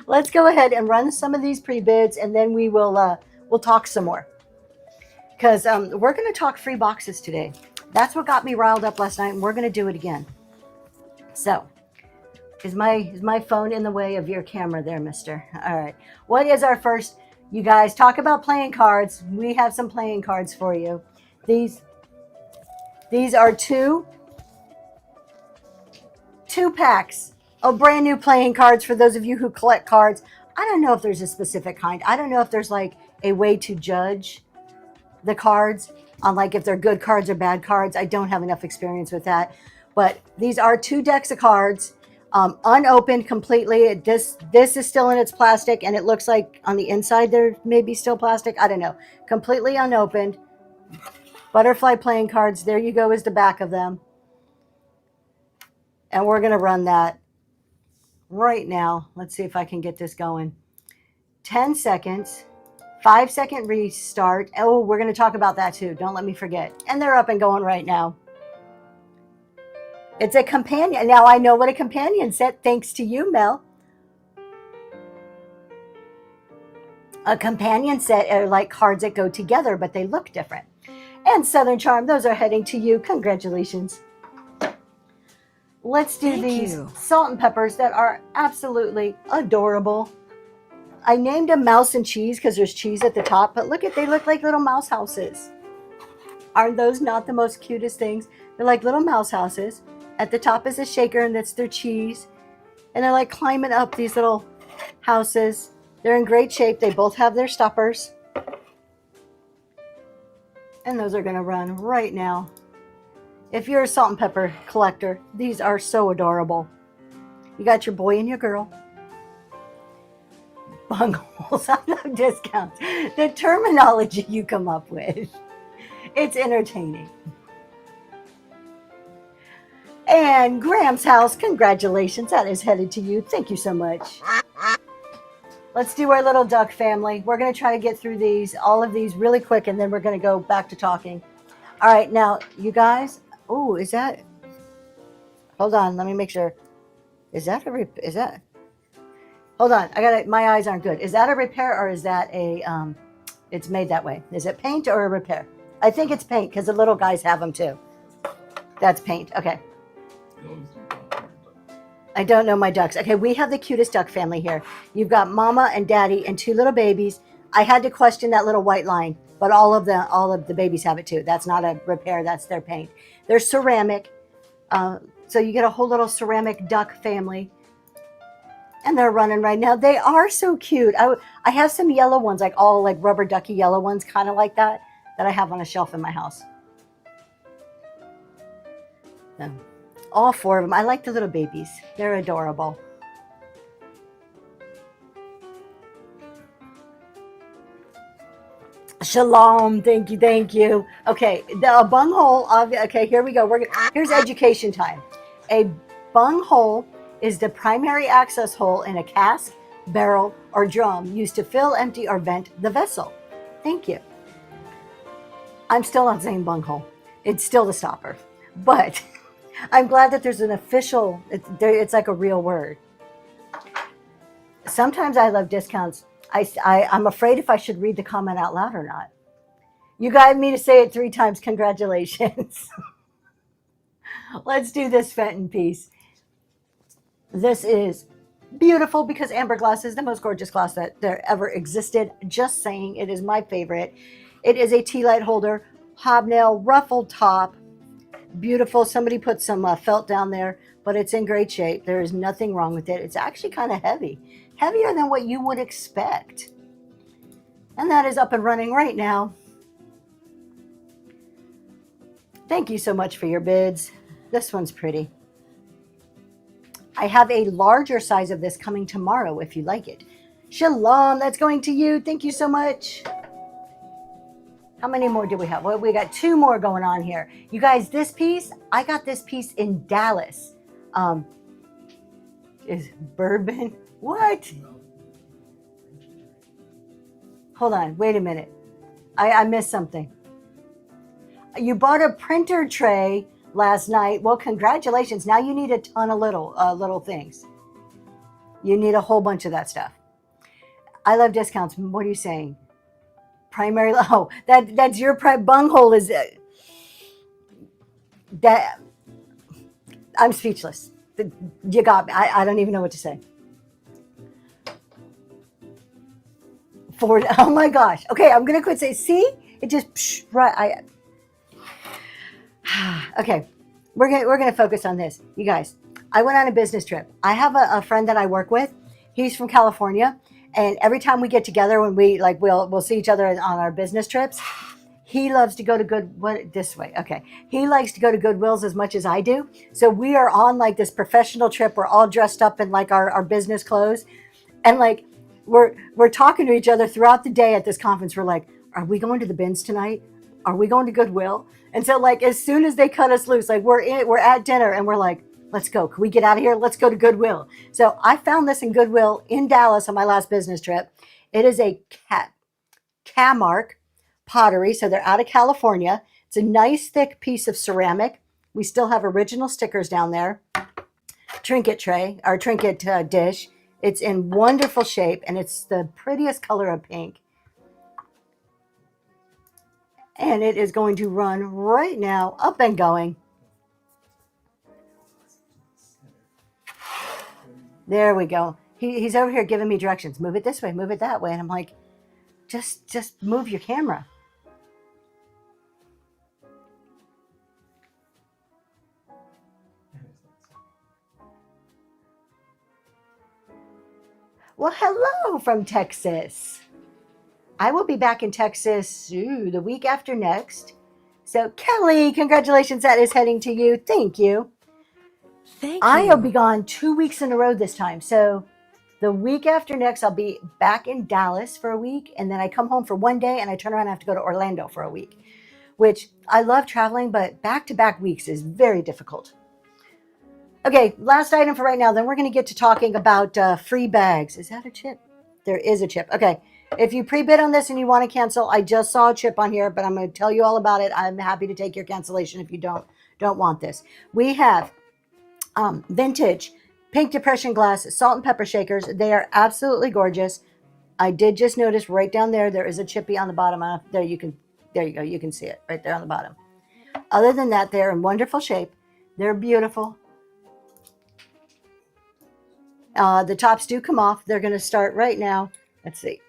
Let's go ahead and run some of these pre-bids, and then we'll talk some more. Because we're going to talk free boxes today. That's what got me riled up last night, and we're going to do it again. So, is my phone in the way of your camera there, mister? All right. What is our first? You guys talk about playing cards. We have some playing cards for you. These are two packs of brand new playing cards for those of you who collect cards. I don't know if there's a specific kind. I don't know if there's like a way to judge the cards on like if they're good cards or bad cards. I don't have enough experience with that. But these are 2 decks of cards. Unopened completely. This is still in its plastic, and it looks like on the inside there may be still plastic. I don't know. Completely unopened. Butterfly playing cards. There you go, is the back of them. And we're going to run that right now. Let's see if I can get this going. 10 seconds. 5-second restart. Oh, we're going to talk about that too. Don't let me forget. And they're up and going right now. It's a companion. Now I know what a companion set, thanks to you, Mel. A companion set are like cards that go together, but they look different. And Southern Charm, those are heading to you. Congratulations. Let's do these salt and peppers that are absolutely adorable. I named them mouse and cheese because there's cheese at the top, but look at, they look like little mouse houses. Aren't those not the most cutest things? They're like little mouse houses. At the top is a shaker, and that's their cheese. And they're like climbing up these little houses. They're in great shape. They both have their stoppers. And those are going to run right now. If you're a salt and pepper collector, these are so adorable. You got your boy and your girl. Bungholes, I love discounts. The terminology you come up with. It's entertaining. And Graham's house, congratulations. That is headed to you. Thank you so much. Let's do our little duck family. We're going to try to get through these, all of these really quick, and then we're going to go back to talking. All right, now, you guys. Oh, is that? Hold on, let me make sure. Is that hold on, I got it. My eyes aren't good. Is that a repair or is that a, it's made that way? Is it paint or a repair? I think it's paint because the little guys have them too. That's paint, okay. I don't know my ducks. Okay, we have the cutest duck family here. You've got mama and daddy and two little babies. I had to question that little white line, but all of the babies have it too. That's not a repair, that's their paint. They're ceramic. So you get a whole little ceramic duck family. And they're running right now. They are so cute. I have some yellow ones, like all like rubber ducky yellow ones, kind of like that I have on a shelf in my house. So, all four of them. I like the little babies. They're adorable. Shalom. Thank you. Thank you. Okay. The bunghole. Okay. Here we go. Here's education time. A bunghole is the primary access hole in a cask, barrel, or drum used to fill, empty, or vent the vessel. Thank you. I'm still not saying bunghole. It's still the stopper. But I'm glad that there's an official, it's like a real word. Sometimes I love discounts. I'm afraid if I should read the comment out loud or not. You got me to say it 3 times. Congratulations. Let's do this Fenton piece. This is beautiful because amber glass is the most gorgeous glass that there ever existed. Just saying, it is my favorite. It is a tea light holder, hobnail, ruffled top. Beautiful. Somebody put some felt down there, but it's in great shape. There is nothing wrong with it. It's actually kind of heavy. Heavier than what you would expect. And that is up and running right now. Thank you so much for your bids. This one's pretty. I have a larger size of this coming tomorrow if you like it. Shalom, that's going to you. Thank you so much. How many more do we have? Well, we got 2 more going on here. You guys, this piece, I got this piece in Dallas. Is bourbon? What? Hold on, wait a minute. I missed something. You bought a printer tray last night. Well, congratulations. Now you need a ton of little things. You need a whole bunch of that stuff. I love discounts. What are you saying? Primary. Oh, that's your bunghole is that. I'm speechless. You got me. I don't even know what to say. Oh my gosh. Okay, I'm gonna quit saying. See, it just right. Okay, we're gonna focus on this, you guys. I went on a business trip. I have a friend that I work with. He's from California, and every time we get together, when we'll see each other on our business trips. He loves to go to He likes to go to Goodwills as much as I do. So we are on like this professional trip. We're all dressed up in like our business clothes, and like we're talking to each other throughout the day at this conference. We're like, are we going to the bins tonight? Are we going to Goodwill? And so like as soon as they cut us loose, like we're at dinner and we're like, let's go. Can we get out of here? Let's go to Goodwill. So I found this in Goodwill in Dallas on my last business trip. It is a Camark pottery. So they're out of California. It's a nice thick piece of ceramic. We still have original stickers down there. Trinket tray, or trinket dish. It's in wonderful shape, and it's the prettiest color of pink. And it is going to run right now, up and going. There we go. He's over here giving me directions. Move it this way, move it that way. And I'm like, just move your camera. Well, hello from Texas. I will be back in Texas the week after next. So, Kelly, congratulations. That is heading to you. Thank you. Thank you. I will be gone 2 weeks in a row this time. So, the week after next, I'll be back in Dallas for a week. And then I come home for one day and I turn around and have to go to Orlando for a week, which I love traveling, but back-to-back weeks is very difficult. Okay, last item for right now. Then we're going to get to talking about free bags. Is that a chip? There is a chip. Okay. If you pre-bid on this and you want to cancel, I just saw a chip on here, but I'm going to tell you all about it. I'm happy to take your cancellation if you don't want this. We have vintage pink depression glass salt and pepper shakers. They are absolutely gorgeous. I did just notice right down there is a chippy on the bottom. There you go. You can see it right there on the bottom. Other than that, they're in wonderful shape. They're beautiful. The tops do come off. They're going to start right now. Let's see.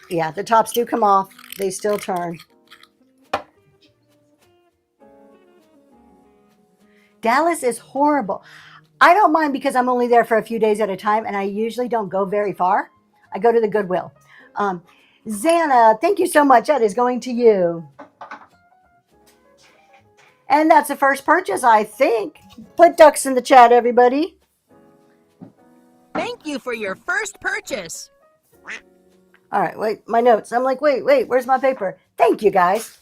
Yeah, the tops do come off. They still turn. Dallas is horrible. I don't mind because I'm only there for a few days at a time, and I usually don't go very far. I go to the Goodwill. Xana, thank you so much. That is going to you. And that's the first purchase, I think. Put ducks in the chat, everybody. Thank you for your first purchase. All right, wait, my notes. I'm like, wait, where's my paper? Thank you, guys.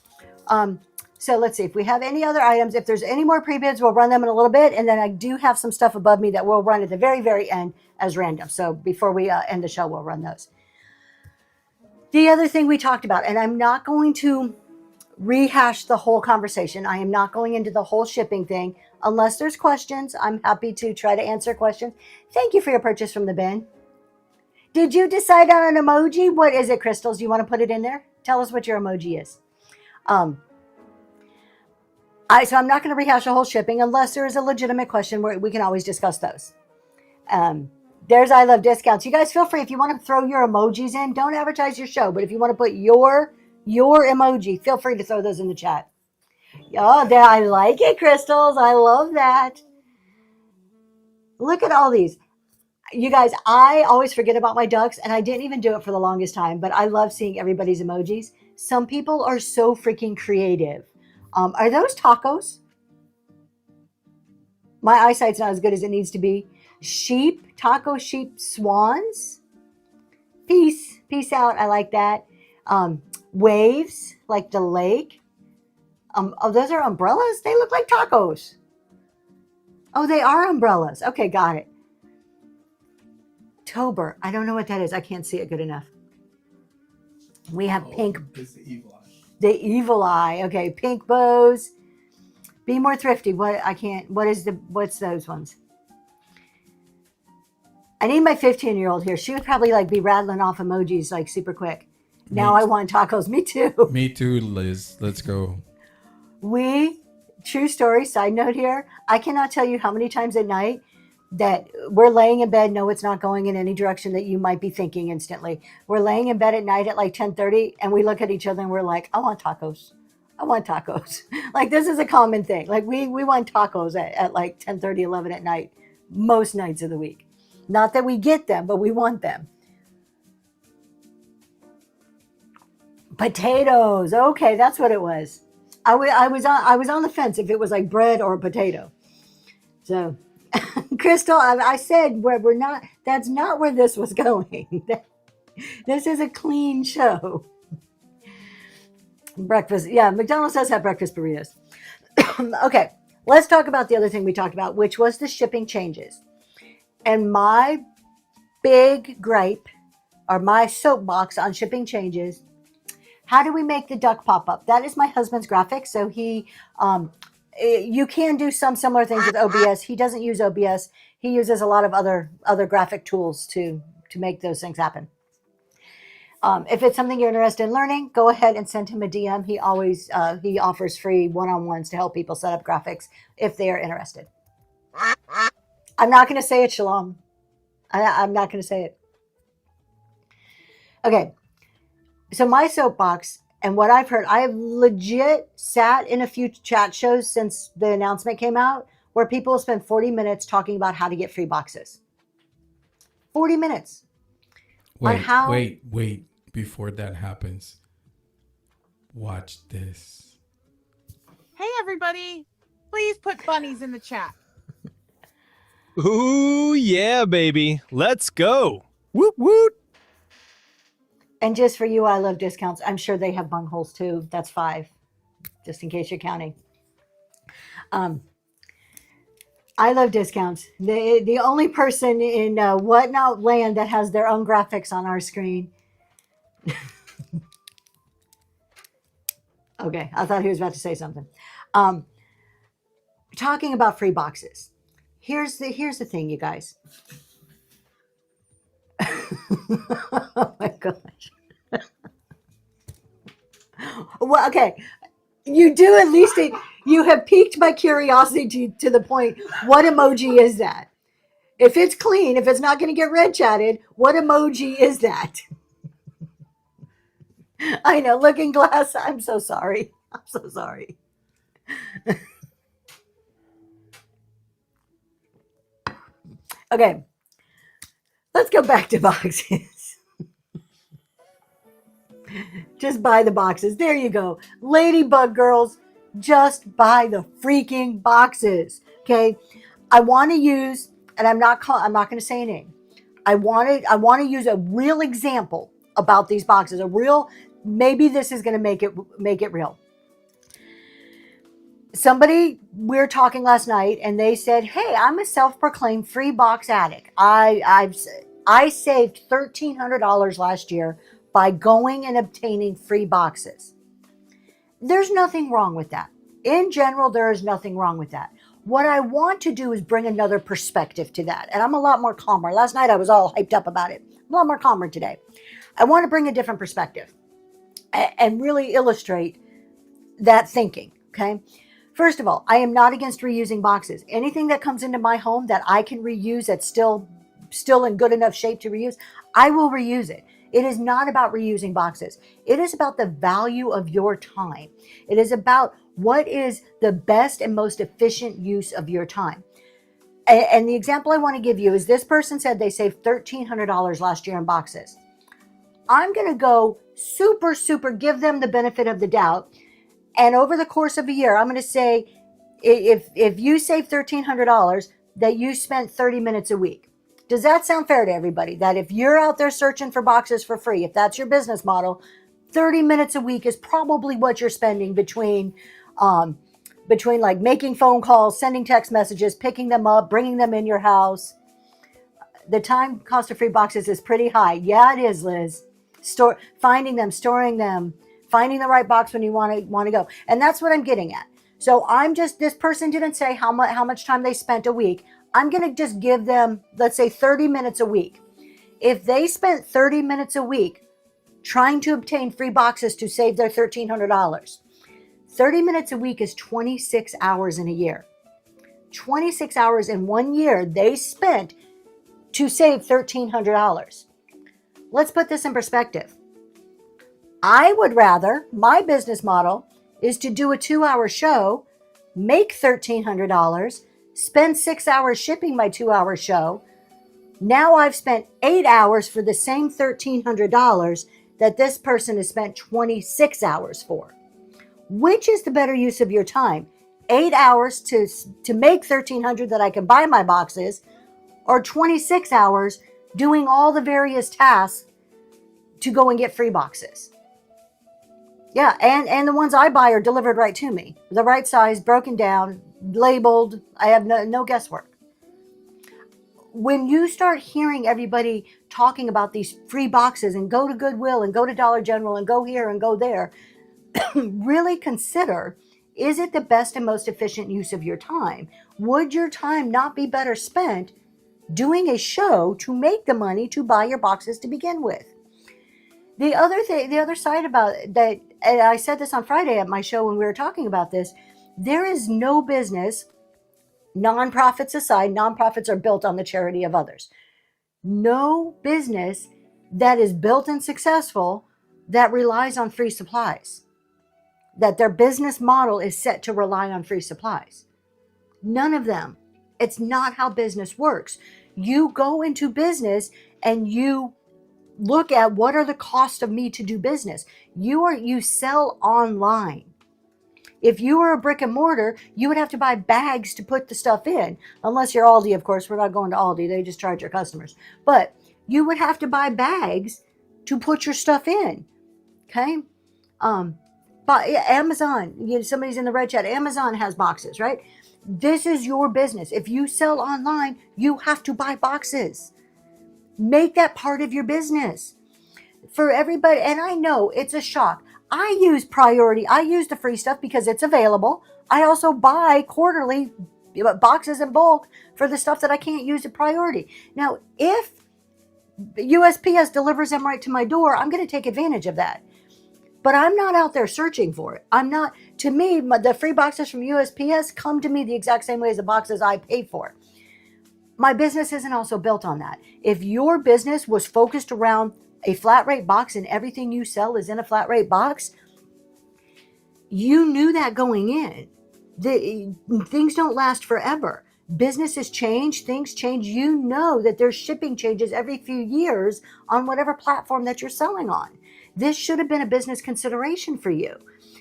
So let's see if we have any other items. If there's any more pre-bids, we'll run them in a little bit. And then I do have some stuff above me that we'll run at the very, very end as random. So before we end the show, we'll run those. The other thing we talked about, and I'm not going to rehash the whole conversation. I am not going into the whole shipping thing. Unless there's questions, I'm happy to try to answer questions. Thank you for your purchase from the bin. Did you decide on an emoji? What is it, Crystals? Do you want to put it in there? Tell us what your emoji is. So I'm not going to rehash the whole shipping unless there is a legitimate question where we can always discuss those. There's I Love Discounts. You guys feel free if you want to throw your emojis in. Don't advertise your show, but if you want to put your emoji, feel free to throw those in the chat. Oh, I like it, Crystals. I love that. Look at all these. You guys, I always forget about my ducks, and I didn't even do it for the longest time, but I love seeing everybody's emojis. Some people are so freaking creative. Are those tacos? My eyesight's not as good as it needs to be. Sheep, taco sheep, swans. Peace out. I like that. Waves, like the lake. Oh, those are umbrellas? They look like tacos. Oh, they are umbrellas. Okay, got it. Tober. I don't know what that is. I can't see it good enough. We have pink. It's the evil eye. The evil eye. Okay, pink bows. Be more thrifty. What's those ones? I need my 15-year-old here. She would probably be rattling off emojis super quick. Now I want tacos. Me too. Me too, Liz. Let's go. True story, side note here. I cannot tell you how many times at night that we're laying in bed. No, it's not going in any direction that you might be thinking instantly. We're laying in bed at night at 10:30 and we look at each other and we're like, I want tacos. I want tacos. This is a common thing. We want tacos at 10:30, 11 at night, most nights of the week. Not that we get them, but we want them. Potatoes. Okay, that's what it was. I was on the fence if it was bread or a potato. So, Crystal, I said we're not. That's not where this was going. This is a clean show. Breakfast. Yeah, McDonald's does have breakfast burritos. Okay, let's talk about the other thing we talked about, which was the shipping changes. And my big gripe, or my soapbox on shipping changes, How do we make the duck pop up? That is my husband's graphic. So you can do some similar things with OBS. He doesn't use OBS. He uses a lot of other graphic tools to make those things happen. If it's something you're interested in learning, go ahead and send him a DM. He always he offers free one-on-ones to help people set up graphics if they are interested. I'm not going to say it, Shalom. I'm not going to say it. Okay. So my soapbox and what I've heard, I have legit sat in a few chat shows since the announcement came out where people spend 40 minutes talking about how to get free boxes. 40 minutes. Wait. Before that happens, watch this. Hey, everybody. Please put bunnies in the chat. Ooh, yeah, baby. Let's go. Woot, woot. And just for you, I love discounts. I'm sure they have bungholes too. That's 5, just in case you're counting. I love discounts. The only person in Whatnot land that has their own graphics on our screen. Okay, I thought he was about to say something. Talking about free boxes. Here's the thing, you guys. Oh my gosh. Well, okay. You do at least you have piqued my curiosity to the point. What emoji is that? If it's clean, if it's not going to get red chatted, what emoji is that? I know, Looking Glass. I'm so sorry. I'm so sorry. Okay. Let's go back to boxes. Just buy the boxes. There you go. Ladybug girls, just buy the freaking boxes. Okay. I want to use, and I'm not going to say a name. I want to use a real example about these boxes. Maybe this is going to make it real. Somebody, we were talking last night and they said, hey, I'm a self-proclaimed free box addict. I saved $1,300 last year by going and obtaining free boxes. There's nothing wrong with that. In general, there is nothing wrong with that. What I want to do is bring another perspective to that. And I'm a lot more calmer. Last night I was all hyped up about it. I'm a lot more calmer today. I want to bring a different perspective and really illustrate that thinking. Okay. First of all, I am not against reusing boxes. Anything that comes into my home that I can reuse that's still in good enough shape to reuse, I will reuse it. It is not about reusing boxes. It is about the value of your time. It is about what is the best and most efficient use of your time. And the example I want to give you is this person said they saved $1,300 last year in boxes. I'm going to go super, give them the benefit of the doubt. And over the course of a year, I'm going to say, if you save $1,300, that you spent 30 minutes a week. Does that sound fair to everybody? That if you're out there searching for boxes for free, if that's your business model, 30 minutes a week is probably what you're spending between like making phone calls, sending text messages, picking them up, bringing them in your house. The time cost of free boxes is pretty high. Yeah, it is, Liz. Finding them, storing them, finding the right box when you want to go. And that's what I'm getting at. So this person didn't say how much time they spent a week. I'm going to just give them, let's say 30 minutes a week. If they spent 30 minutes a week trying to obtain free boxes to save their $1,300, 30 minutes a week is 26 hours in a year. 26 hours in 1 year they spent to save $1,300. Let's put this in perspective. I would rather, my business model is to do a 2-hour show, make $1,300, spend 6 hours shipping my 2-hour show. Now I've spent 8 hours for the same $1,300 that this person has spent 26 hours for. Which is the better use of your time? 8 hours to make $1,300 that I can buy my boxes, or 26 hours doing all the various tasks to go and get free boxes. Yeah, and the ones I buy are delivered right to me. The right size, broken down, labeled. I have no guesswork. when you start hearing everybody talking about these free boxes and go to Goodwill and go to Dollar General and go here and go there, really consider, is it the best and most efficient use of your time? Would your time not be better spent doing a show to make the money to buy your boxes to begin with? The other side about that, and I said this on Friday at my show when we were talking about this, there is no business, nonprofits aside, nonprofits are built on the charity of others. No business that is built and successful that relies on free supplies, that their business model is set to rely on free supplies. None of them. It's not how business works. You go into business and you look at what are the costs of me to do business. You sell online. If you were a brick and mortar, you would have to buy bags to put the stuff in. Unless you're Aldi, of course. We're not going to Aldi. They just charge your customers. But you would have to buy bags to put your stuff in. Okay? But Amazon, somebody's in the red chat. Amazon has boxes, right? This is your business. If you sell online, you have to buy boxes. Make that part of your business. For everybody, and I know it's a shock. I use Priority. I use the free stuff because it's available. I also buy quarterly boxes in bulk for the stuff that I can't use at Priority. Now, if USPS delivers them right to my door, I'm going to take advantage of that. But I'm not out there searching for it. To me, the free boxes from USPS come to me the exact same way as the boxes I pay for. My business isn't also built on that. If your business was focused around a flat rate box and everything you sell is in a flat rate box, you knew that going in. Things don't last forever. Businesses change, things change. You know that there's shipping changes every few years on whatever platform that you're selling on. This should have been a business consideration for you.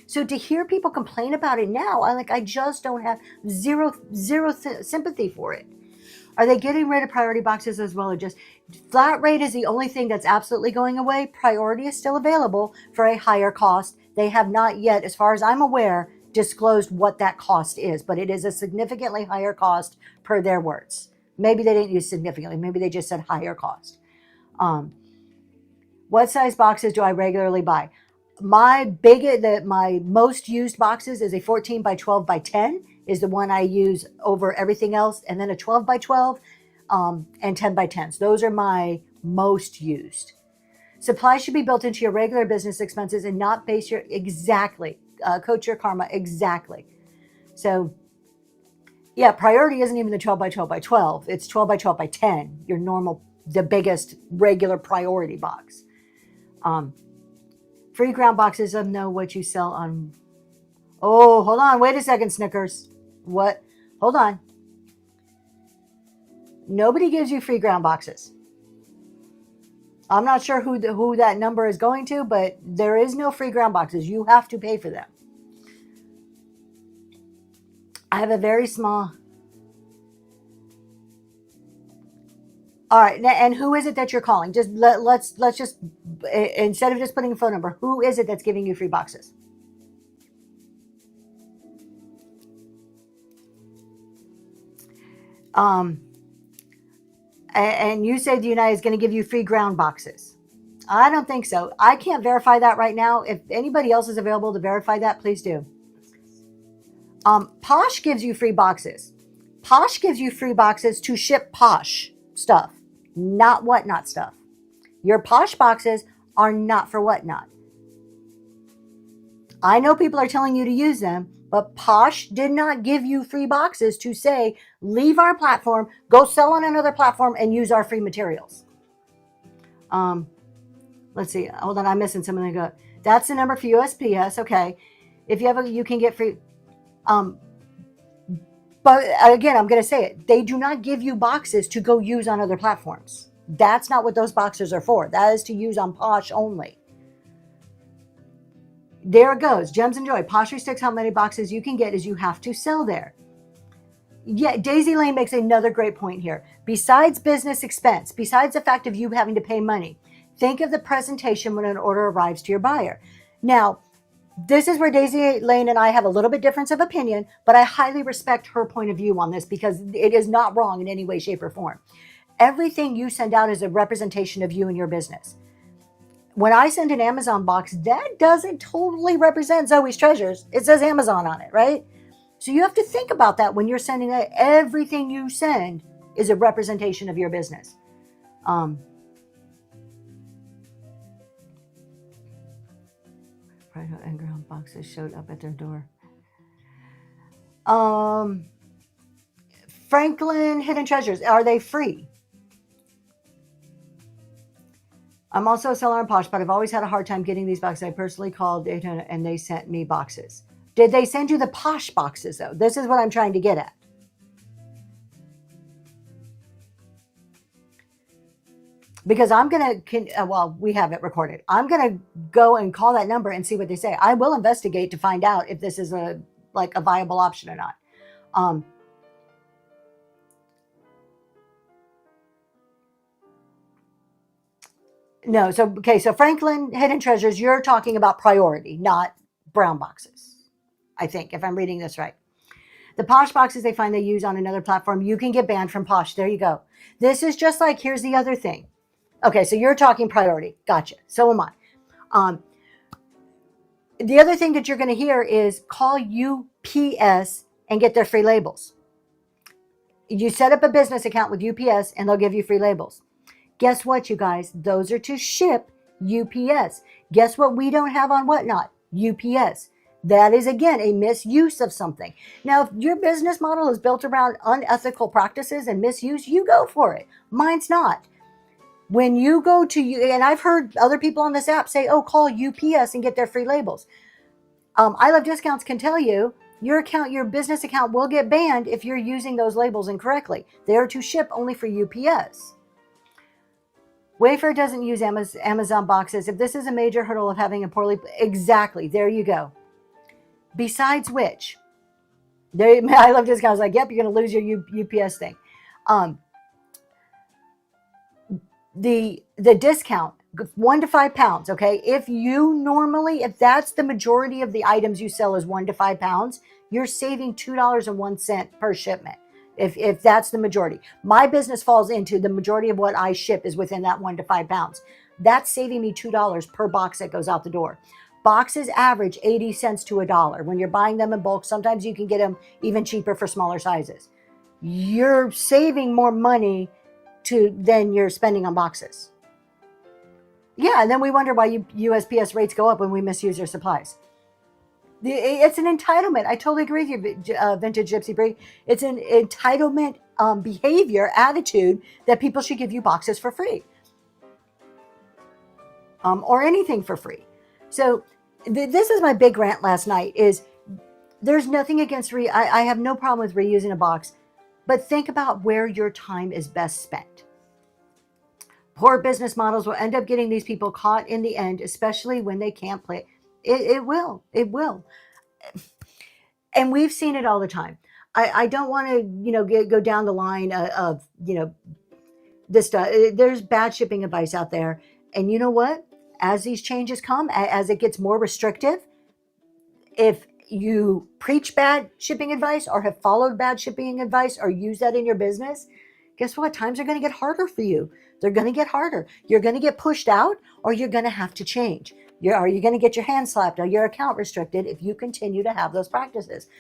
So to hear people complain about it now, I just don't have zero sympathy for it. Are they getting rid of priority boxes as well, or just flat rate is the only thing that's absolutely going away? Priority is still available for a higher cost. They have not yet, as far as I'm aware, disclosed what that cost is, but it is a significantly higher cost per their words. Maybe they didn't use significantly. Maybe they just said higher cost. What size boxes do I regularly buy? My most used boxes is a 14 by 12 by 10 is the one I use over everything else. And then a 12 by 12 and 10 by 10s. Those are my most used. Supply should be built into your regular business expenses and not base your, exactly. Coach Your Karma, exactly. So yeah, priority isn't even the 12 by 12 by 12. It's 12 by 12 by 10, your normal, the biggest regular priority box. Free ground boxes of know what you sell on. Oh, hold on. Wait a second, Snickers. What? Hold on. Nobody gives you free ground boxes. I'm not sure who that number is going to, but there is no free ground boxes. You have to pay for them. I have a very small. All right, and who is it that you're calling? Just let's just, instead of just putting a phone number, who is it that's giving you free boxes? And you said United is going to give you free ground boxes. I don't think so. I can't verify that right now. If anybody else is available to verify that, please do. Posh gives you free boxes. Posh gives you free boxes to ship Posh stuff, not Whatnot stuff. Your Posh boxes are not for Whatnot. I know people are telling you to use them, but Posh did not give you free boxes to say, leave our platform, go sell on another platform and use our free materials. Let's see. Hold on. I'm missing something. That's the number for USPS. Okay. If you have you can get free. But again, I'm going to say it. They do not give you boxes to go use on other platforms. That's not what those boxes are for. That is to use on Posh only. There it goes. Gems and Joy. Posh restricts how many boxes you can get as you have to sell there. Yeah, Daisy Lane makes another great point here. Besides business expense, besides the fact of you having to pay money, think of the presentation when an order arrives to your buyer. Now, this is where Daisy Lane and I have a little bit difference of opinion, but I highly respect her point of view on this because it is not wrong in any way, shape, or form. Everything you send out is a representation of you and your business. When I send an Amazon box, that doesn't totally represent Zoe's Treasures. It says Amazon on it, right? So you have to think about that when you're sending it. Everything you send is a representation of your business. Private and ground boxes showed up at their door. Franklin Hidden Treasures, are they free? I'm also a seller on Posh, but I've always had a hard time getting these boxes. I personally called Daytona and they sent me boxes. Did they send you the Posh boxes though? This is what I'm trying to get at. Because I'm going to, well, we have it recorded. I'm going to go and call that number and see what they say. I will investigate to find out if this is a viable option or not. No, so, okay, so Franklin Hidden Treasures, you're talking about priority, not brown boxes, I think, if I'm reading this right. The Posh boxes they find they use on another platform, you can get banned from Posh. There you go. This is just like, here's the other thing. Okay, so you're talking priority. Gotcha. So am I. The other thing that you're going to hear is call UPS and get their free labels. You set up a business account with UPS and they'll give you free labels. Guess what, you guys? Those are to ship UPS. Guess what we don't have on Whatnot? UPS. That is, again, a misuse of something. Now, if your business model is built around unethical practices and misuse, you go for it. Mine's not. When you go to, and I've heard other people on this app say, oh, call UPS and get their free labels. I Love Discounts can tell you, your business account will get banned if you're using those labels incorrectly. They are to ship only for UPS. Wayfair doesn't use Amazon boxes. If this is a major hurdle of having a poorly, exactly, there you go. Besides which, I Love Discounts like, yep, you're going to lose your UPS thing. The discount, 1 to 5 pounds, okay? If that's the majority of the items you sell is 1 to 5 pounds, you're saving $2.01 per shipment. If that's the majority. My business falls into the majority of what I ship is within that 1 to 5 pounds. That's saving me $2 per box that goes out the door. Boxes average 80 cents to $1. When you're buying them in bulk, sometimes you can get them even cheaper for smaller sizes. You're saving more money than you're spending on boxes. Yeah, and then we wonder why USPS rates go up when we misuse your supplies. It's an entitlement. I totally agree with you, Vintage Gypsy Brie. It's an entitlement behavior, attitude that people should give you boxes for free. Or anything for free. So this is my big rant last night is there's nothing against I have no problem with reusing a box, but think about where your time is best spent. Poor business models will end up getting these people caught in the end, especially when they can't play. It will. And we've seen it all the time. I don't want to, go down the line of this stuff. There's bad shipping advice out there. And you know what? As these changes come, as it gets more restrictive, if you preach bad shipping advice or have followed bad shipping advice or use that in your business, guess what? Times are going to get harder for you. They're going to get harder. You're going to get pushed out or you're going to have to change. Are you going to get your hand slapped or your account restricted if you continue to have those practices?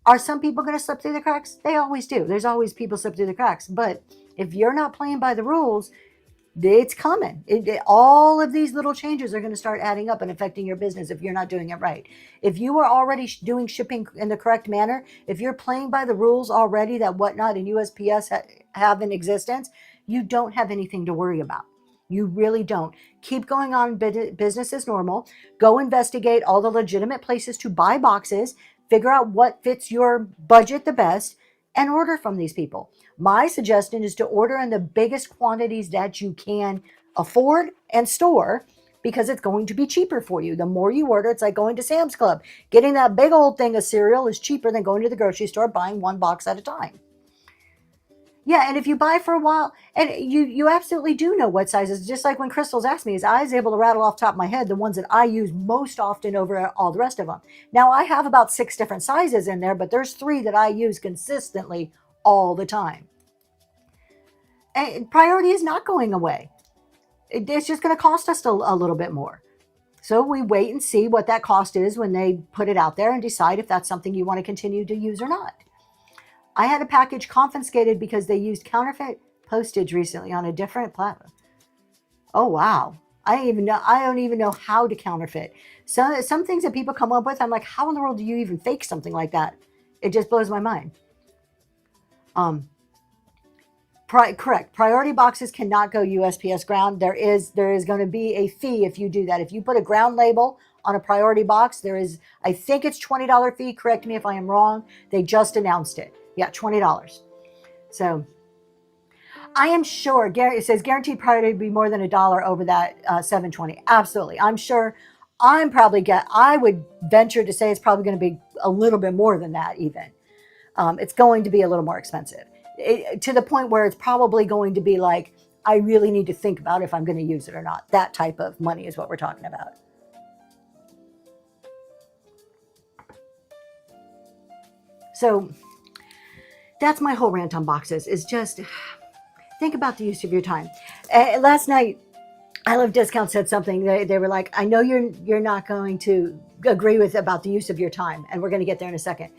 Are some people going to slip through the cracks? They always do. There's always people slip through the cracks. But if you're not playing by the rules, it's coming. All of these little changes are going to start adding up and affecting your business if you're not doing it right. If you are already doing shipping in the correct manner, if you're playing by the rules already that Whatnot and USPS have in existence, you don't have anything to worry about. You really don't. Keep going on business as normal. Go investigate all the legitimate places to buy boxes. Figure out what fits your budget the best and order from these people. My suggestion is to order in the biggest quantities that you can afford and store because it's going to be cheaper for you. The more you order, it's like going to Sam's Club. Getting that big old thing of cereal is cheaper than going to the grocery store buying 1 box at a time. Yeah, and if you buy for a while, and you absolutely do know what sizes, just like when Crystal's asked me, I was able to rattle off the top of my head the ones that I use most often over all the rest of them. Now, I have about 6 different sizes in there, but there's 3 that I use consistently all the time. And priority is not going away. It's just going to cost us a little bit more. So we wait and see what that cost is when they put it out there and decide if that's something you want to continue to use or not. I had a package confiscated because they used counterfeit postage recently on a different platform. Oh, wow. I don't even know how to counterfeit. Some things that people come up with, I'm like, how in the world do you even fake something like that? It just blows my mind. Correct. Priority boxes cannot go USPS ground. There is going to be a fee if you do that. If you put a ground label on a priority box, I think it's $20 fee. Correct me if I am wrong. They just announced it. Yeah, $20. So I am sure, it says guaranteed priority to be more than $1 over that $7.20. Absolutely. I'm sure I would venture to say it's probably going to be a little bit more than that even. It's going to be a little more expensive. To the point where it's probably going to be like, I really need to think about if I'm going to use it or not. That type of money is what we're talking about. So that's my whole rant on boxes, is just think about the use of your time. Last night, I Love Discount said something. They were like, I know you're not going to agree with about the use of your time, and we're going to get there in a second.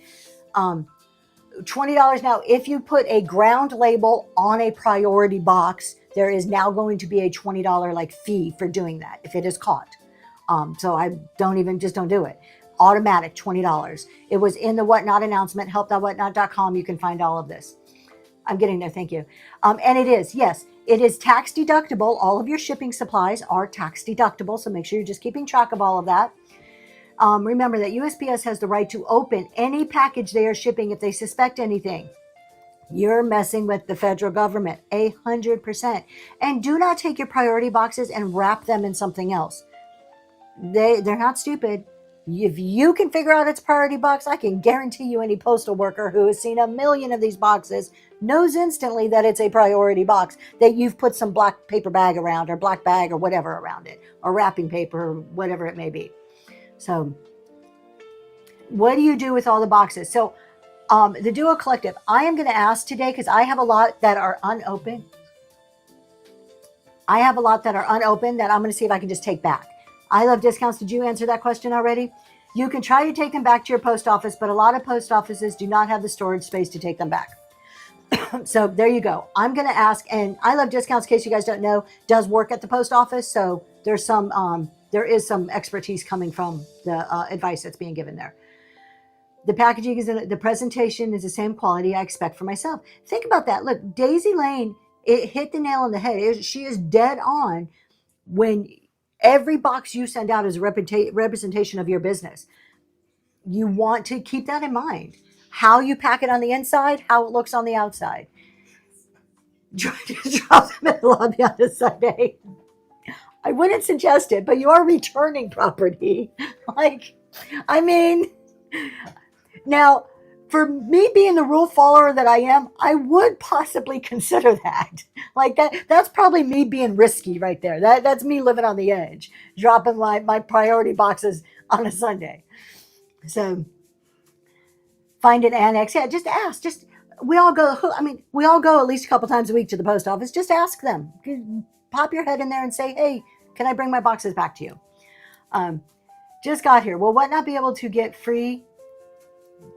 $20 now. If you put a ground label on a priority box, there is now going to be a $20 fee for doing that if it is caught. So I don't do it. Automatic $20. It was in the Whatnot announcement, help.whatnot.com. You can find all of this. I'm getting there. Thank you. And it is tax deductible. All of your shipping supplies are tax deductible. So make sure you're just keeping track of all of that. Remember that USPS has the right to open any package they are shipping if they suspect anything. You're messing with the federal government 100%. And do not take your priority boxes and wrap them in something else. They're not stupid. If you can figure out its priority box, I can guarantee you any postal worker who has seen a million of these boxes knows instantly that it's a priority box, that you've put some black paper bag around or black bag or whatever around it, or wrapping paper or whatever it may be. So what do you do with all the boxes? So the Duo Collective, I am going to ask today, because I have a lot that are unopened. That I'm going to see if I can just take back. I Love Discounts. Did you answer that question already? You can try to take them back to your post office, but a lot of post offices do not have the storage space to take them back. So there you go. I'm going to ask, and I Love Discounts, in case you guys don't know, does work at the post office. So there is some expertise coming from the advice that's being given there. The packaging the presentation is the same quality I expect for myself. Think about that. Look, Daisy Lane, it hit the nail on the head. She is dead on when every box you send out is a representation of your business. You want to keep that in mind. How you pack it on the inside, how it looks on the outside. Drop them in the lobby on a Sunday. I wouldn't suggest it, but you are returning property. Now, for me being the rule follower that I am, I would possibly consider that. That's probably me being risky right there. That's me living on the edge, dropping my priority boxes on a Sunday. So find an annex. Yeah, just ask. We all go at least a couple times a week to the post office. Just ask them. Pop your head in there and say, hey, can I bring my boxes back to you? Just got here. Will Whatnot be able to get free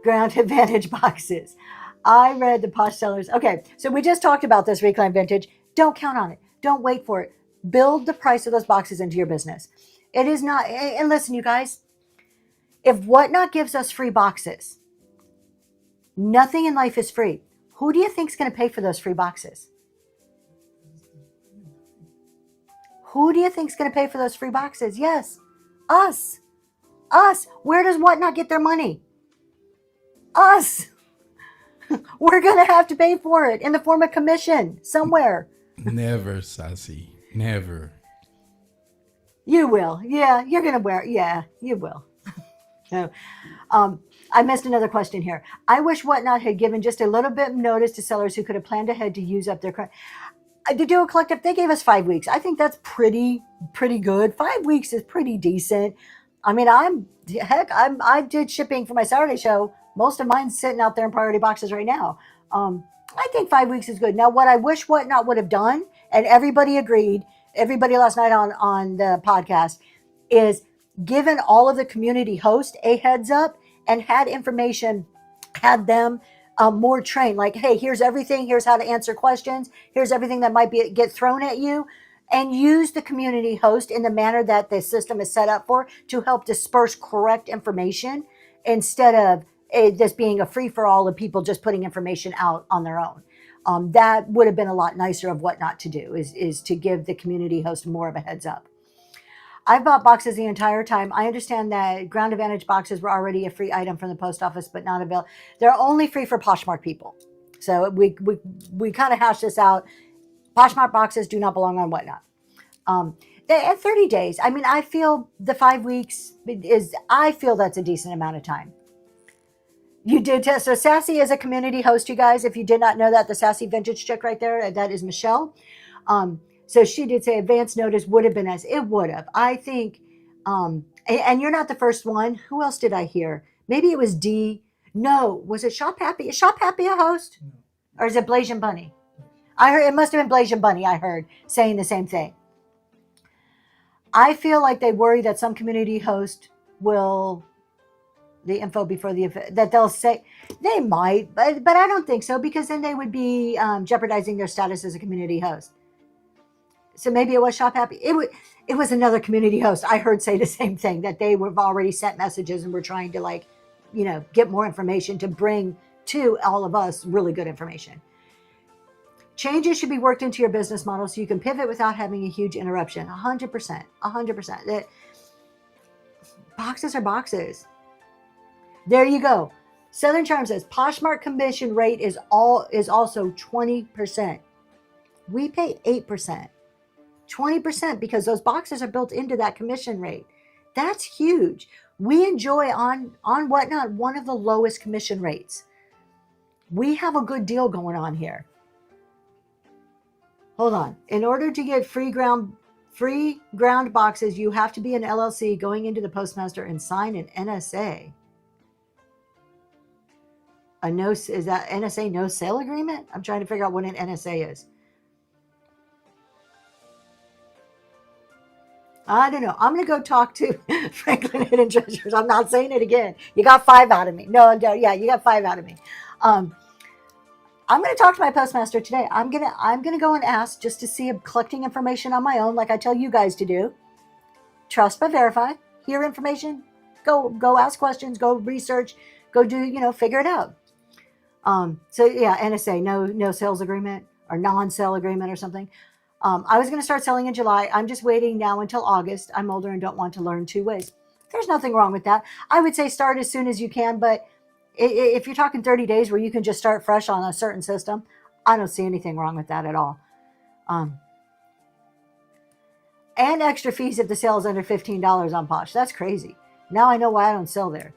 Ground Advantage boxes? I read the Posh Sellers. Okay, so we just talked about this Reclaim Vintage. Don't count on it. Don't wait for it. Build the price of those boxes into your business. It is not, and listen, you guys, if Whatnot gives us free boxes, nothing in life is free. Who do you think is going to pay for those free boxes? Who do you think is going to pay for those free boxes? Yes, us. Where does Whatnot get their money? Us. We're going to have to pay for it in the form of commission somewhere. Never, Sassy. Never. You will. Yeah, you're going to wear it. Yeah, you will. So, I missed another question here. I wish Whatnot had given just a little bit of notice to sellers who could have planned ahead to use up their credit. The Duo Collective, they gave us 5 weeks. I think that's pretty good. 5 weeks is pretty decent. I mean, I did shipping for my Saturday show. Most of mine's sitting out there in priority boxes right now. I think 5 weeks is good. Now, what I wish Whatnot would have done, and everybody agreed, everybody last night on the podcast, is given all of the community hosts a heads up and had information, had them more trained. Like, hey, here's everything. Here's how to answer questions. Here's everything that might get thrown at you. And use the community host in the manner that the system is set up for to help disperse correct information instead of this being a free-for-all of people just putting information out on their own. That would have been a lot nicer of what not to do, is to give the community host more of a heads up. I've bought boxes the entire time. I understand that Ground Advantage boxes were already a free item from the post office, but not available. They're only free for Poshmark people. So we kind of hashed this out. Poshmark boxes do not belong on Whatnot. At 30 days, I mean, I feel the 5 weeks I feel that's a decent amount of time. You did test. So Sassy is a community host, you guys. If you did not know that, the Sassy Vintage chick right there, that is Michelle. So she did say advance notice would have been nice. It would have. I think, and you're not the first one. Who else did I hear? Maybe it was D. No, was it Shop Happy? Is Shop Happy a host? Or is it Blasian Bunny? I heard it must have been Blasian Bunny, I heard, saying the same thing. I feel like they worry that some community host will, the info before the event, that they'll say, they might, but I don't think so, because then they would be jeopardizing their status as a community host. So maybe it was Shop Happy. It was another community host. I heard say the same thing, that they have already sent messages and were trying to get more information to bring to all of us really good information. Changes should be worked into your business model so you can pivot without having a huge interruption. 100%. 100%. Boxes are boxes. There you go. Southern Charm says Poshmark commission rate is also 20%. We pay 8%. 20% because those boxes are built into that commission rate. That's huge. We enjoy on Whatnot one of the lowest commission rates. We have a good deal going on here. Hold on. In order to get free ground boxes, you have to be an LLC going into the postmaster and sign an NSA. Is that NSA no sale agreement? I'm trying to figure out what an NSA is. I don't know. I'm going to go talk to Franklin Hidden Treasures. I'm not saying it again. You got 5 out of me. No, yeah, you got 5 out of me. I'm going to talk to my postmaster today. I'm going to go and ask just to see, collecting information on my own, like I tell you guys to do. Trust but verify. Hear information. Go ask questions. Go research. Go do, figure it out. So yeah, NSA, no sales agreement or non-sale agreement or something. I was going to start selling in July. I'm just waiting now until August. I'm older and don't want to learn 2 ways. There's nothing wrong with that. I would say start as soon as you can, but if you're talking 30 days where you can just start fresh on a certain system, I don't see anything wrong with that at all. And extra fees if the sale is under $15 on Posh. That's crazy. Now I know why I don't sell there.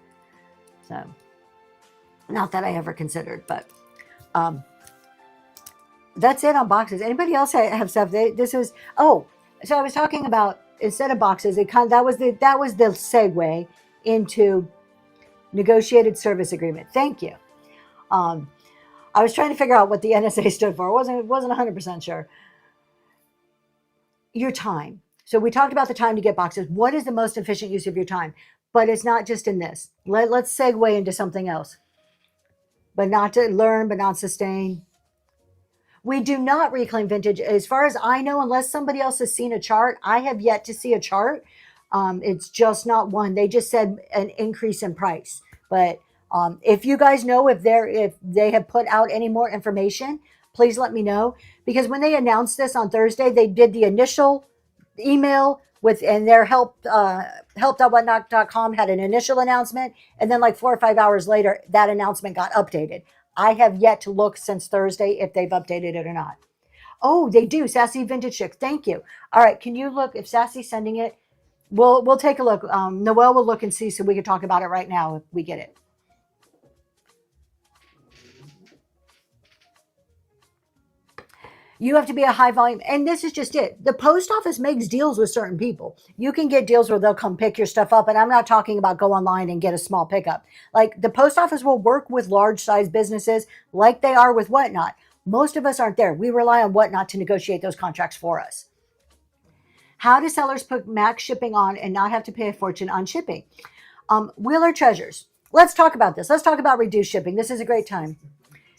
So, not that I ever considered, but that's it on boxes. Anybody else have stuff? So I was talking about, instead of boxes, that was the segue into negotiated service agreement. Thank you. I was trying to figure out what the NSA stood for. I wasn't 100% sure. Your time. So we talked about the time to get boxes. What is the most efficient use of your time? But it's not just in this. Let's segue into something else. But not to learn, but not sustain. We do not reclaim vintage. As far as I know, unless somebody else has seen a chart, I have yet to see a chart. It's just not one. They just said an increase in price. But if you guys know if they have put out any more information, please let me know. Because when they announced this on Thursday, they did the initial email and their help.whatnot.com had an initial announcement. And then like 4 or 5 hours later, that announcement got updated. I have yet to look since Thursday if they've updated it or not. Oh, they do. Sassy Vintage Chick. Thank you. All right. Can you look if Sassy's sending it? We'll take a look. Noelle will look and see so we can talk about it right now if we get it. You have to be a high volume. And this is just it. The post office makes deals with certain people. You can get deals where they'll come pick your stuff up. And I'm not talking about go online and get a small pickup. Like the post office will work with large size businesses like they are with Whatnot. Most of us aren't there. We rely on Whatnot to negotiate those contracts for us. How do sellers put max shipping on and not have to pay a fortune on shipping? Wheeler Treasures. Let's talk about this. Let's talk about reduced shipping. This is a great time.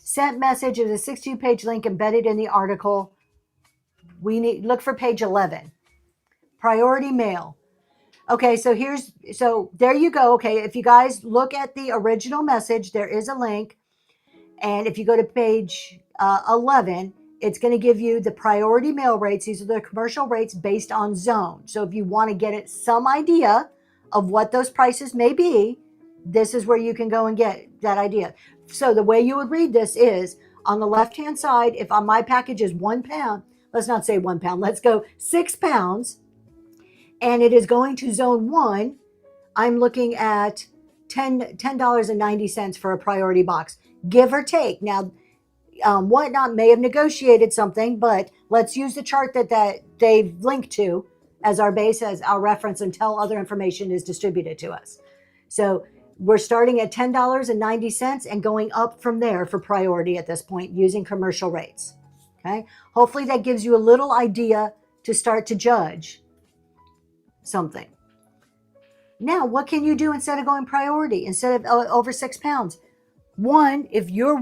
Sent message is a 62-page link embedded in the article. Look for page 11. Priority mail. Okay, so there you go. Okay, if you guys look at the original message, there is a link. And if you go to page 11, it's going to give you the priority mail rates. These are the commercial rates based on zone. So if you want to get some idea of what those prices may be, this is where you can go and get that idea. So the way you would read this is on the left-hand side, if on my package is 1 pound, let's not say 1 pound, let's go 6 pounds, and it is going to zone 1, I'm looking at $10.90 for a priority box, give or take. Now, Whatnot may have negotiated something, but let's use the chart that they've linked to as our base, as our reference until other information is distributed to us. So we're starting at $10.90 and going up from there for priority at this point using commercial rates. Okay. Hopefully that gives you a little idea to start to judge something. Now, what can you do instead of going priority, instead of over 6 pounds? One, if your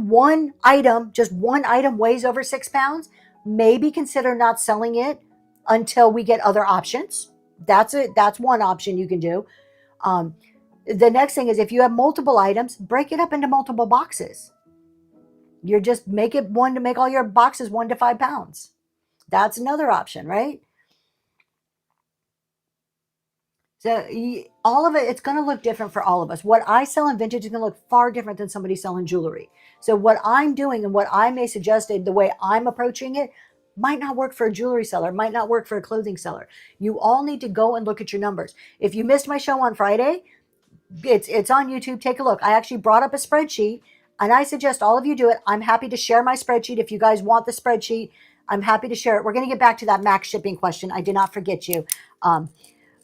just one item weighs over 6 pounds, maybe consider not selling it until we get other options. That's it. That's one option you can do. The next thing is if you have multiple items, break it up into multiple boxes. You're just make all your boxes 1 to 5 pounds. That's another option, right? So all of it, it's going to look different for all of us. What I sell in vintage is going to look far different than somebody selling jewelry. So what I'm doing and what I may suggest, the way I'm approaching it, might not work for a jewelry seller, might not work for a clothing seller. You all need to go and look at your numbers. If you missed my show on Friday, it's on YouTube. Take a look. I actually brought up a spreadsheet, and I suggest all of you do it. I'm happy to share my spreadsheet. If you guys want the spreadsheet, I'm happy to share it. We're going to get back to that max shipping question. I did not forget you.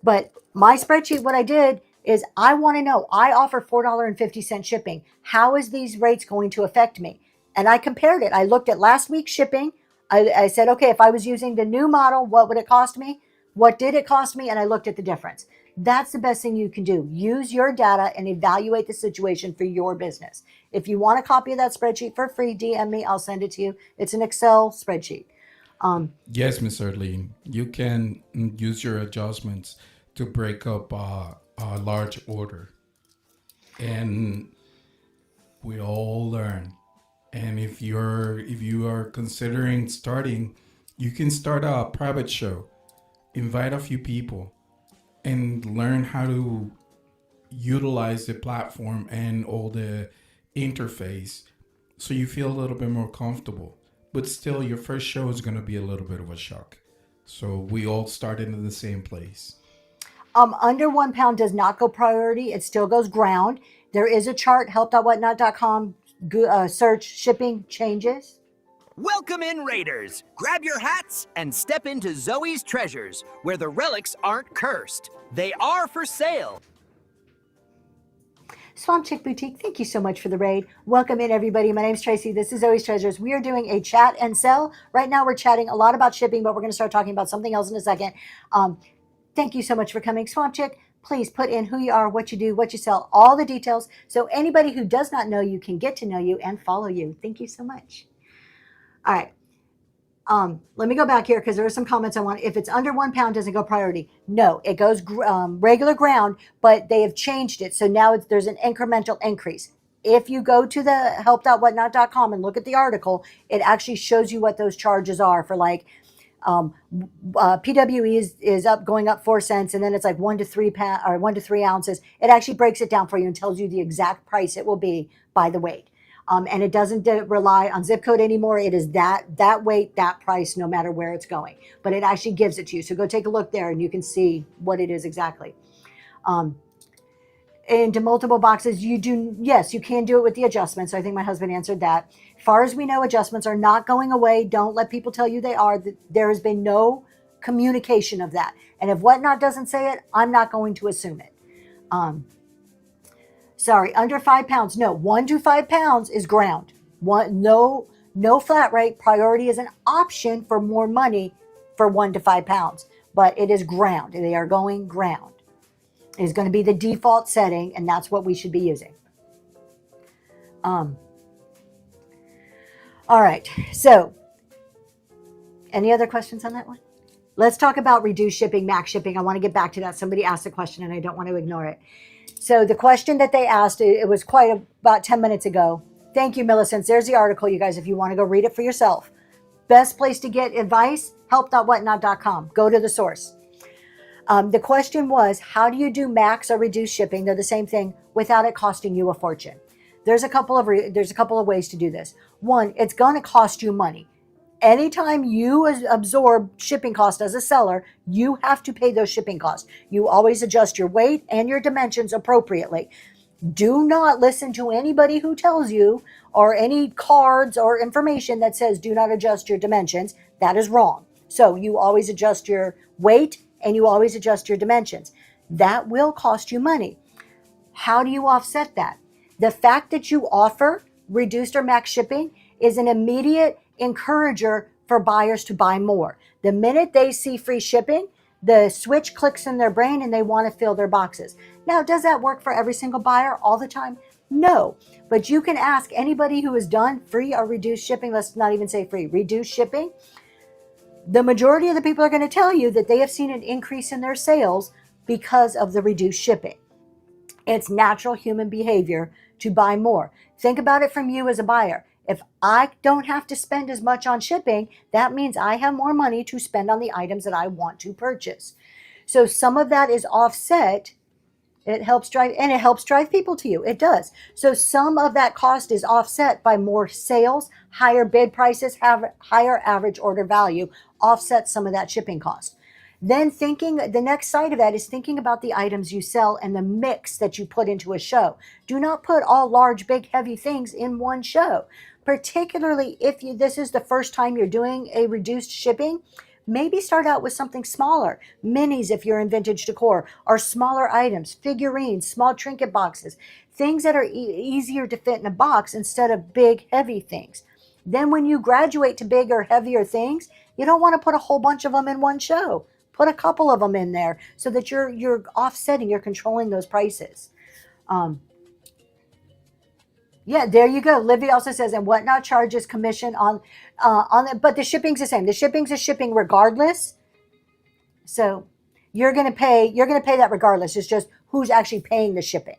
But my spreadsheet, what I did is I want to know, I offer $4.50 shipping. How is these rates going to affect me? And I compared it. I looked at last week's shipping. I said, okay, if I was using the new model, what would it cost me? What did it cost me? And I looked at the difference. That's the best thing you can do. Use your data and evaluate the situation for your business. If you want a copy of that spreadsheet for free, DM me. I'll send it to you. It's an Excel spreadsheet. Yes, Ms. Erlene, you can use your adjustments to break up a large order. And we all learn. And if you are considering starting, you can start a private show, invite a few people, and learn how to utilize the platform and all the interface so you feel a little bit more comfortable. But still, your first show is going to be a little bit of a shock. So we all started in the same place. Under 1 pound does not go priority. It still goes ground. There is a chart, help.whatnot.com, search shipping changes. Welcome in, Raiders. Grab your hats and step into Zoe's Treasures, where the relics aren't cursed. They are for sale. Swamp Chick Boutique, thank you so much for the raid. Welcome in, everybody. My name's Tracy. This is Zoe's Treasures. We are doing a chat and sell. Right now, we're chatting a lot about shipping, but we're going to start talking about something else in a second. Thank you so much for coming. Swamp Chick, please put in who you are, what you do, what you sell, all the details, so anybody who does not know you can get to know you and follow you. Thank you so much. All right. Let me go back here because there are some comments I want. If it's under 1 pound, does it go priority? No, it goes regular ground, but they have changed it. So now there's an incremental increase. If you go to the help.whatnot.com and look at the article, it actually shows you what those charges are for, like, PWE is going up 4 cents, and then it's like 1 to 3 ounces. It actually breaks it down for you and tells you the exact price it will be by the weight. And it doesn't rely on zip code anymore. It is that weight, that price, no matter where it's going. But it actually gives it to you. So go take a look there and you can see what it is exactly. into multiple boxes, you can do it with the adjustments. I think my husband answered that. As far as we know, adjustments are not going away. Don't let people tell you they are. There has been no communication of that. And if Whatnot doesn't say it, I'm not going to assume it. Sorry, under 5 pounds. No, 1 to 5 pounds is ground. No flat rate. Priority is an option for more money for 1 to 5 pounds, but it is ground. They are going ground. It is going to be the default setting, and that's what we should be using. All right. So, any other questions on that one? Let's talk about reduced shipping, max shipping. I want to get back to that. Somebody asked a question, and I don't want to ignore it. So the question that they asked, it was about 10 minutes ago. Thank you, Millicent. There's the article, you guys, if you want to go read it for yourself. Best place to get advice, help.whatnot.com. Go to the source. The question was, how do you do max or reduced shipping? They're the same thing without it costing you a fortune. There's a couple of ways to do this. One, it's going to cost you money. Anytime you absorb shipping costs as a seller, you have to pay those shipping costs. You always adjust your weight and your dimensions appropriately. Do not listen to anybody who tells you, or any cards or information that says do not adjust your dimensions. That is wrong. So you always adjust your weight and you always adjust your dimensions. That will cost you money. How do you offset that? The fact that you offer reduced or max shipping is an immediate encourager for buyers to buy more. The minute they see free shipping, the switch clicks in their brain and they want to fill their boxes. Now, does that work for every single buyer all the time? No, but you can ask anybody who has done free or reduced shipping. Let's not even say free, reduced shipping. The majority of the people are going to tell you that they have seen an increase in their sales because of the reduced shipping. It's natural human behavior to buy more. Think about it from you as a buyer. If I don't have to spend as much on shipping, that means I have more money to spend on the items that I want to purchase. So some of that is offset. It helps drive people to you. It does. So some of that cost is offset by more sales, higher bid prices, higher average order value, offset some of that shipping cost. Then the next side of that is thinking about the items you sell and the mix that you put into a show. Do not put all large, big, heavy things in one show. Particularly if this is the first time you're doing a reduced shipping, maybe start out with something smaller. Minis if you're in vintage decor, or smaller items, figurines, small trinket boxes, things that are easier to fit in a box instead of big, heavy things. Then when you graduate to bigger, heavier things, you don't want to put a whole bunch of them in one show. Put a couple of them in there so that you're offsetting, you're controlling those prices. Yeah, there you go. Livy also says, and Whatnot charges commission on it, but the shipping's the same. The shipping's a shipping regardless. So you're gonna pay that regardless. It's just who's actually paying the shipping.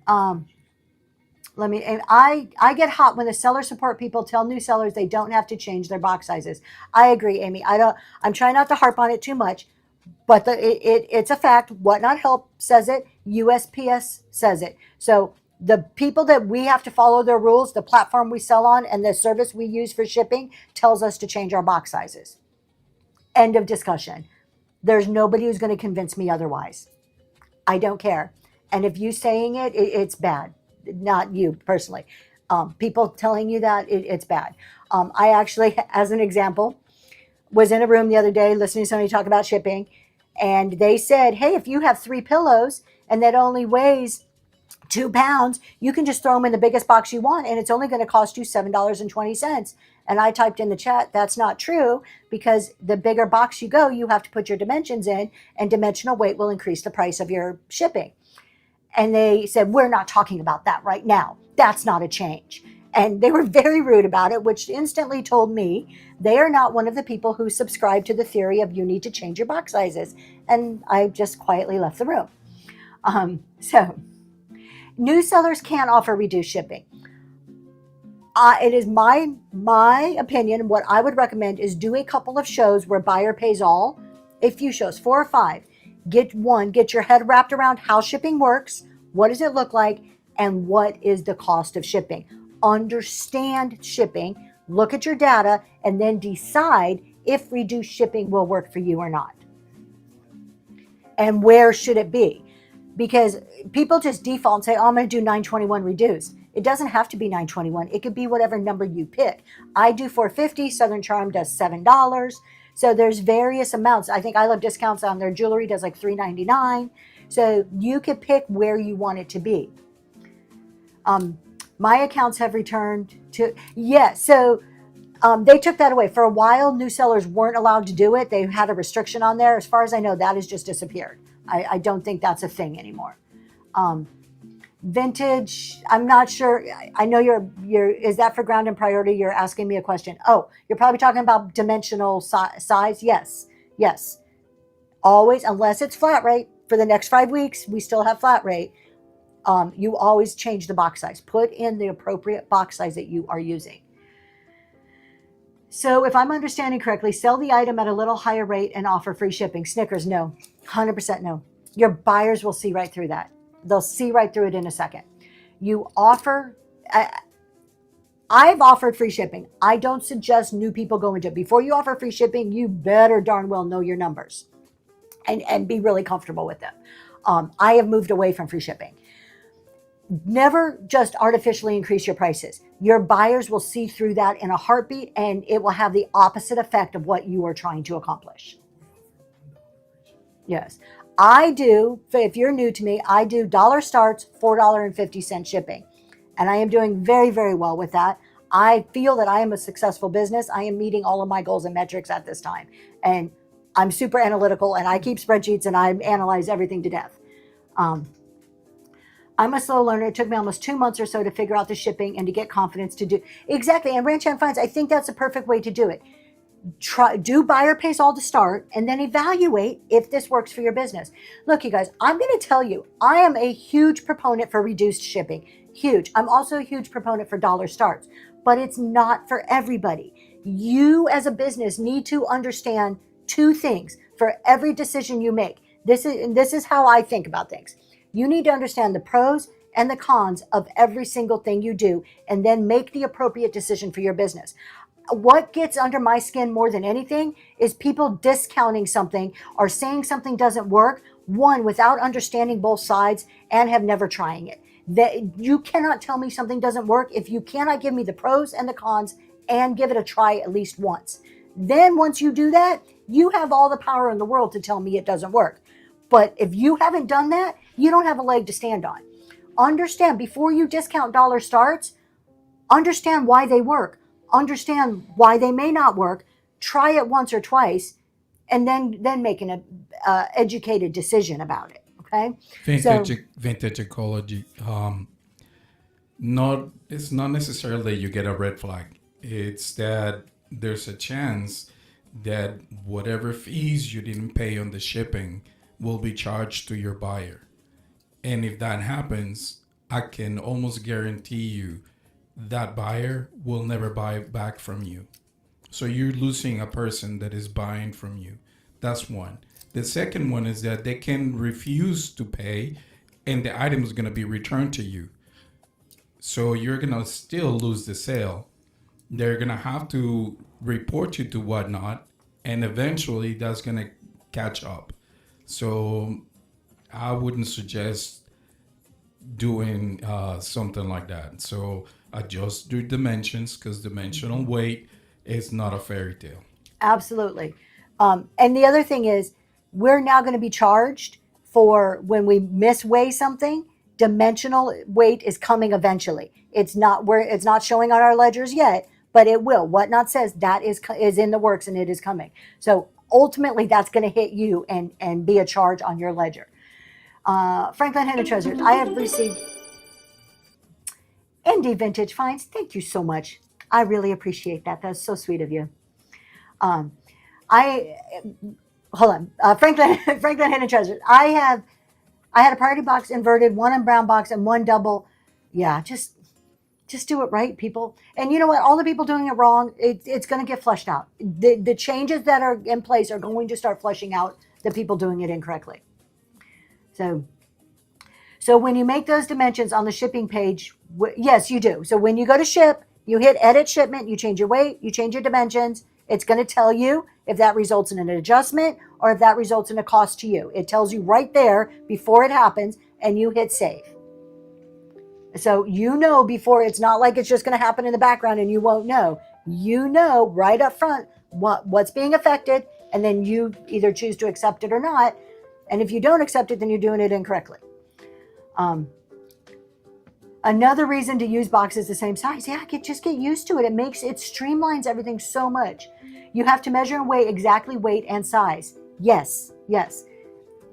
And I get hot when the seller support people tell new sellers they don't have to change their box sizes. I agree, Amy. I'm trying not to harp on it too much, but it's a fact. Whatnot Help says it. USPS says it. So the people that we have to follow their rules, the platform we sell on, and the service we use for shipping tells us to change our box sizes. End of discussion. There's nobody who's going to convince me otherwise. I don't care. And if you saying it's bad. Not you personally. People telling you that, it's bad. I actually, as an example, was in a room the other day listening to somebody talk about shipping, and they said, hey, if you have 3 pillows and that only weighs 2 pounds, you can just throw them in the biggest box you want, and it's only going to cost you $7.20. And I typed in the chat, that's not true, because the bigger box you go, you have to put your dimensions in, and dimensional weight will increase the price of your shipping. And they said, we're not talking about that right now. That's not a change. And they were very rude about it, which instantly told me they are not one of the people who subscribe to the theory of you need to change your box sizes. And I just quietly left the room. So new sellers can offer reduced shipping. It is my opinion. What I would recommend is do a couple of shows where buyer pays all, a few shows, 4 or 5. Get your head wrapped around how shipping works, what does it look like, and what is the cost of shipping. Understand shipping, look at your data, and then decide if reduced shipping will work for you or not. And where should it be? because people just default and say, oh, I'm going to do 921 reduced. It doesn't have to be 921. It could be whatever number you pick. I do $4.50. Southern Charm does $7. So there's various amounts. I think I Love Discounts on their jewelry does like $3.99. So you could pick where you want it to be. My accounts have returned to, so they took that away. For a while, new sellers weren't allowed to do it. They had a restriction on there. As far as I know, that has just disappeared. I don't think that's a thing anymore. Vintage, I'm not sure. I know is that for ground and priority? You're asking me a question. Oh, you're probably talking about dimensional size. Yes. Always, unless it's flat rate for the next 5 weeks, we still have flat rate. You always change the box size. Put in the appropriate box size that you are using. So if I'm understanding correctly, sell the item at a little higher rate and offer free shipping. Snickers, no. 100% no. Your buyers will see right through that. They'll see right through it in a second. You offer, I've offered free shipping. I don't suggest new people go into it. Before you offer free shipping, you better darn well know your numbers and be really comfortable with them. I have moved away from free shipping. Never just artificially increase your prices. Your buyers will see through that in a heartbeat, and it will have the opposite effect of what you are trying to accomplish. Yes. I do, if you're new to me, I do dollar starts, $4.50 shipping. And I am doing very, very well with that. I feel that I am a successful business. I am meeting all of my goals and metrics at this time. And I'm super analytical, and I keep spreadsheets, and I analyze everything to death. I'm a slow learner. It took me almost 2 months or so to figure out the shipping and to get confidence to do. Exactly. And Ranch and Finds, I think that's a perfect way to do it. Do buyer pays all to start, and then evaluate if this works for your business. Look, you guys, I'm going to tell you, I am a huge proponent for reduced shipping. Huge. I'm also a huge proponent for dollar starts, but it's not for everybody. You as a business need to understand 2 things for every decision you make. This is how I think about things. You need to understand the pros and the cons of every single thing you do, and then make the appropriate decision for your business. What gets under my skin more than anything is people discounting something or saying something doesn't work, one, without understanding both sides and have never trying it. That you cannot tell me something doesn't work if you cannot give me the pros and the cons and give it a try at least once. Then once you do that, you have all the power in the world to tell me it doesn't work. But if you haven't done that, you don't have a leg to stand on. Understand, before you discount dollar starts, understand why they work. Understand why they may not work. Try it once or twice, and then make an educated decision about it. Okay. Vintage ecology. It's not necessarily you get a red flag. It's that there's a chance that whatever fees you didn't pay on the shipping will be charged to your buyer. And if that happens, I can almost guarantee you that buyer will never buy back from you. So you're losing a person that is buying from you. That's one. The second one is that they can refuse to pay and the item is going to be returned to you. So you're going to still lose the sale. They're going to have to report you to whatnot, and eventually that's going to catch up. So I wouldn't suggest doing something like that. So adjust your dimensions, because dimensional weight is not a fairy tale. Absolutely. And the other thing is, we're now going to be charged for when we misweigh something. Dimensional weight is coming eventually. It's not showing on our ledgers yet, but it will. Whatnot says that is in the works, and it is coming. So ultimately, that's going to hit you and be a charge on your ledger. Franklin Henry Treasures, I have received Indie Vintage Finds. Thank you so much. I really appreciate that. That's so sweet of you. Franklin Henry Treasures. I had a priority box inverted, one in brown box, and one double. Yeah, just do it right, people. And you know what? All the people doing it wrong, it's going to get flushed out. The changes that are in place are going to start flushing out the people doing it incorrectly. So when you make those dimensions on the shipping page, yes, you do. So when you go to ship, you hit edit shipment, you change your weight, you change your dimensions. It's going to tell you if that results in an adjustment or if that results in a cost to you. It tells you right there before it happens, and you hit save. So you know before, it's not like it's just going to happen in the background and you won't know. You know right up front what's being affected, and then you either choose to accept it or not. And if you don't accept it, then you're doing it incorrectly. Another reason to use boxes the same size, just get used to it. It streamlines everything so much. You have to measure and weigh exactly weight and size. Yes.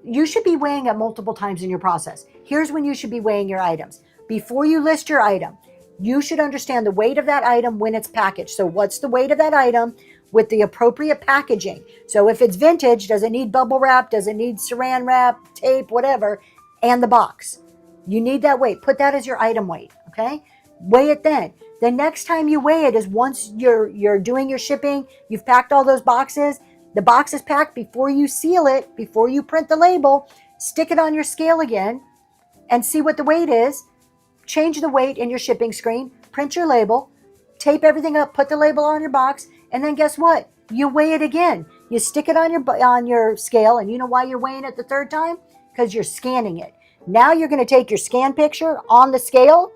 You should be weighing it multiple times in your process. Here's when you should be weighing your items. Before you list your item, you should understand the weight of that item when it's packaged. So what's the weight of that item with the appropriate packaging? So if it's vintage, does it need bubble wrap? Does it need saran wrap, tape, whatever? And the box. You need that weight. Put that as your item weight, okay? Weigh it then. The next time you weigh it is once you're doing your shipping, you've packed all those boxes, the box is packed, before you seal it, before you print the label, stick it on your scale again and see what the weight is. Change the weight in your shipping screen, print your label, tape everything up, put the label on your box, and then guess what? You weigh it again. You stick it on your scale, and you know why you're weighing it the third time? Because you're scanning it. Now you're going to take your scan picture on the scale.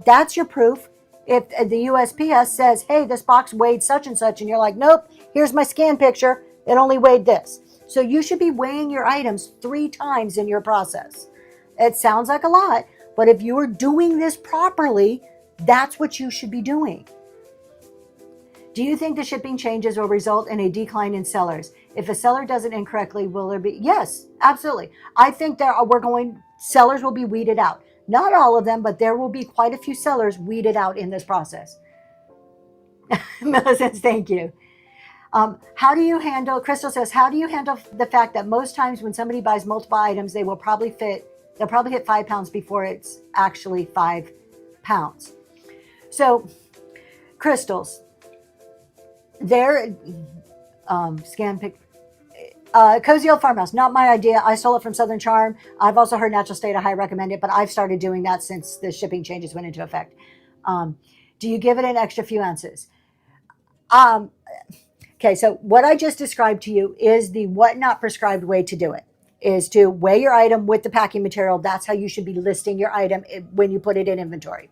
That's your proof. If the USPS says, hey, this box weighed such and such, and you're like, nope, here's my scan picture. It only weighed this. So you should be weighing your items 3 times in your process. It sounds like a lot, but if you are doing this properly, that's what you should be doing. Do you think the shipping changes will result in a decline in sellers? If a seller does it incorrectly, will there be? Yes, absolutely. I think sellers will be weeded out. Not all of them, but there will be quite a few sellers weeded out in this process. Millicent, thank you. Crystal says, how do you handle the fact that most times when somebody buys multiple items, they'll probably hit 5 pounds before it's actually 5 pounds. So crystals, they're scan pick. Cozy Old Farmhouse, not my idea. I stole it from Southern Charm. I've also heard Natural State. I highly recommend it, but I've started doing that since the shipping changes went into effect. Do you give it an extra few ounces? Okay, so what I just described to you is the Whatnot prescribed way to do it, is to weigh your item with the packing material. That's how you should be listing your item when you put it in inventory.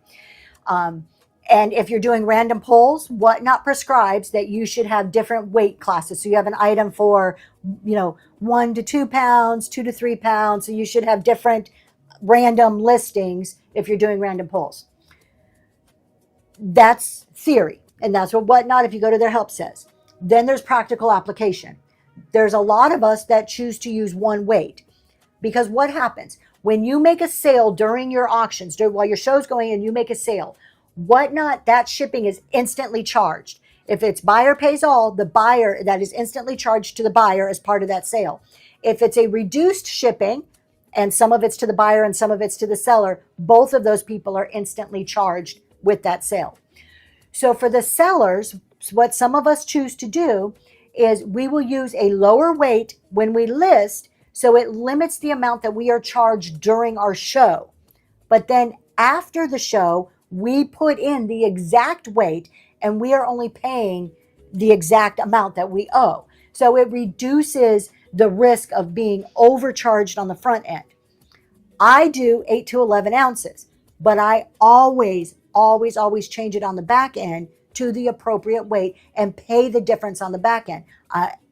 And if you're doing random pulls, Whatnot prescribes that you should have different weight classes. So you have an item for, 1 to 2 pounds, 2 to 3 pounds. So you should have different random listings if you're doing random pulls. That's theory. And that's what Whatnot, if you go to their help, says. Then there's practical application. There's a lot of us that choose to use one weight, because what happens when you make a sale during your auctions, while your show's going and you make a sale, Whatnot, that shipping is instantly charged. If it's buyer pays all, the buyer, that is instantly charged to the buyer as part of that sale. If it's a reduced shipping, and some of it's to the buyer and some of it's to the seller, both of those people are instantly charged with that sale. So for the sellers, what some of us choose to do is we will use a lower weight when we list, so it limits the amount that we are charged during our show. But then after the show, we put in the exact weight and we are only paying the exact amount that we owe. So it reduces the risk of being overcharged on the front end. I do 8 to 11 ounces, but I always change it on the back end to the appropriate weight and pay the difference on the back end.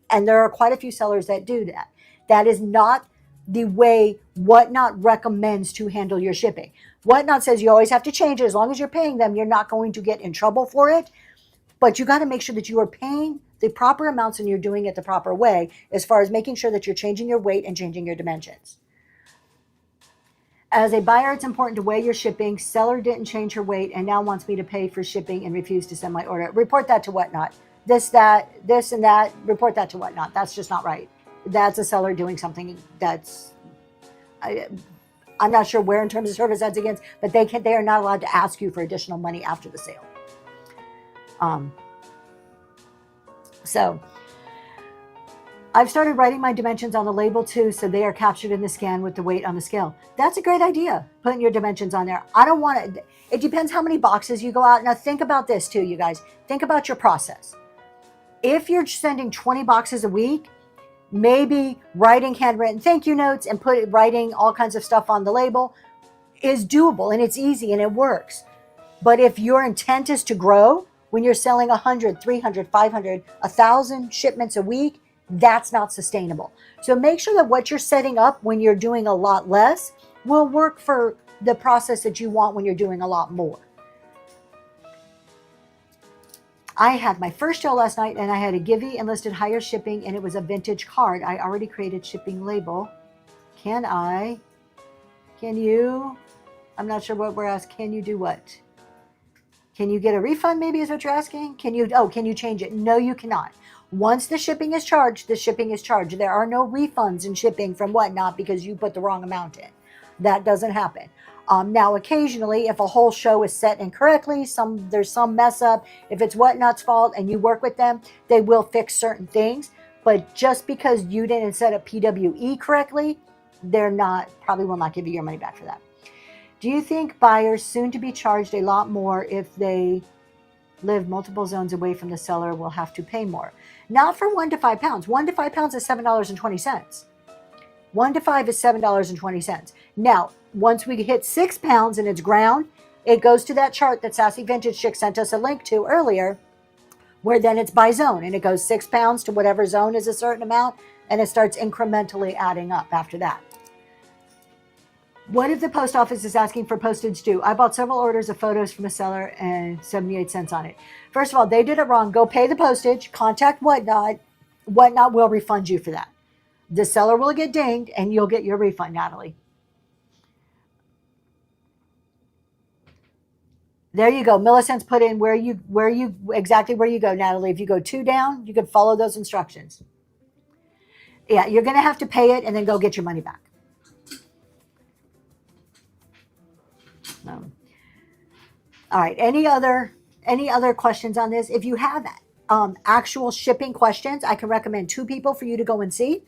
And there are quite a few sellers that do that. That is not the way Whatnot recommends to handle your shipping. Whatnot says you always have to change it. As long as you're paying them, you're not going to get in trouble for it. But you got to make sure that you are paying the proper amounts and you're doing it the proper way, as far as making sure that you're changing your weight and changing your dimensions. As a buyer, it's important to weigh your shipping. Seller didn't change her weight and now wants me to pay for shipping and refused to send my order. Report that to Whatnot. This and that, report that to Whatnot. That's just not right. That's a seller doing something that's, I'm not sure where in terms of service that's against, but they are not allowed to ask you for additional money after the sale. So I've started writing my dimensions on the label too, so they are captured in the scan with the weight on the scale. That's a great idea, putting your dimensions on there. I don't want it. It depends how many boxes you go out. Now think about this too, you guys. Think about your process. If you're sending 20 boxes a week, maybe writing handwritten thank you notes and writing all kinds of stuff on the label is doable, and it's easy and it works. But if your intent is to grow, when you're selling 100, 300, 500, 1,000 shipments a week, that's not sustainable. So make sure that what you're setting up when you're doing a lot less will work for the process that you want when you're doing a lot more. I had my first show last night, and I had a Givey enlisted higher shipping, and it was a vintage card. I already created shipping label. Can you? I'm not sure what we're asking. Can you do what? Can you get a refund, maybe is what you're asking? Can you change it? No, you cannot. Once the shipping is charged, the shipping is charged. There are no refunds in shipping from Whatnot because you put the wrong amount in. That doesn't happen. Now, occasionally, if a whole show is set incorrectly, there's some mess up. If it's Whatnot's fault and you work with them, they will fix certain things. But just because you didn't set up PWE correctly, probably will not give you your money back for that. Do you think buyers soon to be charged a lot more if they live multiple zones away from the seller will have to pay more? Not for 1 to 5 pounds. 1 to 5 pounds is $7.20. 1 to 5 is $7.20. Now, once we hit 6 pounds and it's ground, it goes to that chart that Sassy Vintage Chick sent us a link to earlier, where then it's by zone, and it goes 6 pounds to whatever zone is a certain amount, and it starts incrementally adding up after that. What if the post office is asking for postage due? I bought several orders of photos from a seller and 78 cents on it. First of all, they did it wrong. Go pay the postage, contact Whatnot. Whatnot will refund you for that. The seller will get dinged and you'll get your refund, Natalie. There you go. Millicent's put in exactly where you go, Natalie. If you go 2 down, you can follow those instructions. Yeah, you're going to have to pay it and then go get your money back. All right. Any other questions on this? If you have actual shipping questions, I can recommend 2 people for you to go and see.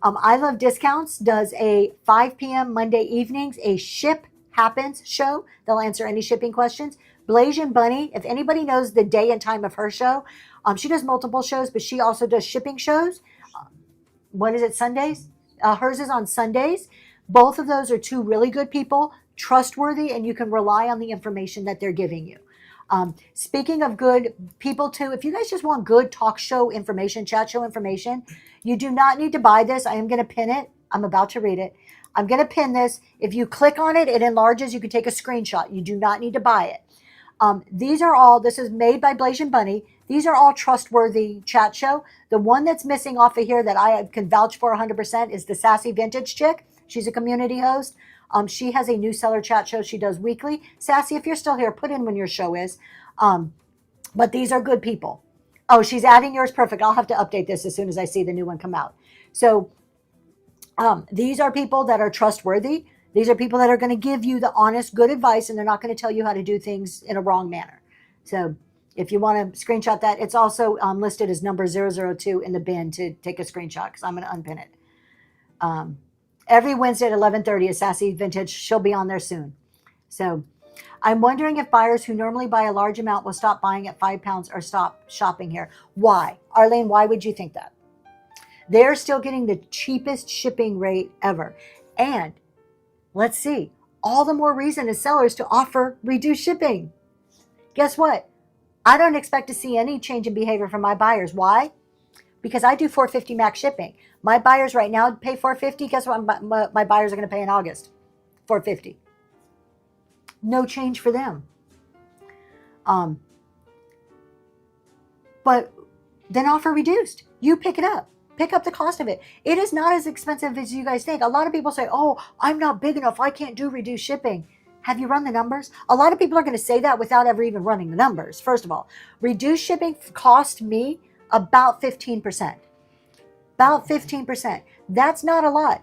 I Love Discounts does a 5 p.m. Monday evenings, a Ship Happens show. They'll answer any shipping questions. Blasian Bunny, if anybody knows the day and time of her show, she does multiple shows, but she also does shipping shows. What is it, Sundays? Hers is on Sundays. Both of those are 2 really good people, trustworthy, and you can rely on the information that they're giving you. Speaking of good people too, if you guys just want good talk show information, chat show information, you do not need to buy this. I am going to pin it. I'm about to read it. I'm going to pin this. If you click on it, it enlarges. You can take a screenshot. You do not need to buy it. This is made by Blasian Bunny. These are all trustworthy chat show. The one that's missing off of here that I can vouch for 100% is the Sassy Vintage Chick. She's a community host. She has a new seller chat show she does weekly. Sassy, if you're still here, put in when your show is. But these are good people. Oh, she's adding yours. Perfect. I'll have to update this as soon as I see the new one come out. So these are people that are trustworthy. These are people that are going to give you the honest, good advice, and they're not going to tell you how to do things in a wrong manner. So if you want to screenshot that, it's also listed as number 002 in the bin to take a screenshot because I'm going to unpin it. Every Wednesday at 11:30 is Sassy Vintage. She'll be on there soon. So I'm wondering if buyers who normally buy a large amount will stop buying at 5 pounds or stop shopping here. Why? Arlene, why would you think that? They're still getting the cheapest shipping rate ever. And let's see, all the more reason as sellers to offer reduced shipping. Guess what? I don't expect to see any change in behavior from my buyers. Why? Because I do $450 max shipping. My buyers right now pay $450. Guess what? My buyers are going to pay in August? $450. No change for them. But then offer reduced. You pick it up. Pick up the cost of it. It is not as expensive as you guys think. A lot of people say, oh, I'm not big enough. I can't do reduced shipping. Have you run the numbers? A lot of people are going to say that without ever even running the numbers. First of all, reduced shipping cost me about 15%. About 15%. That's not a lot.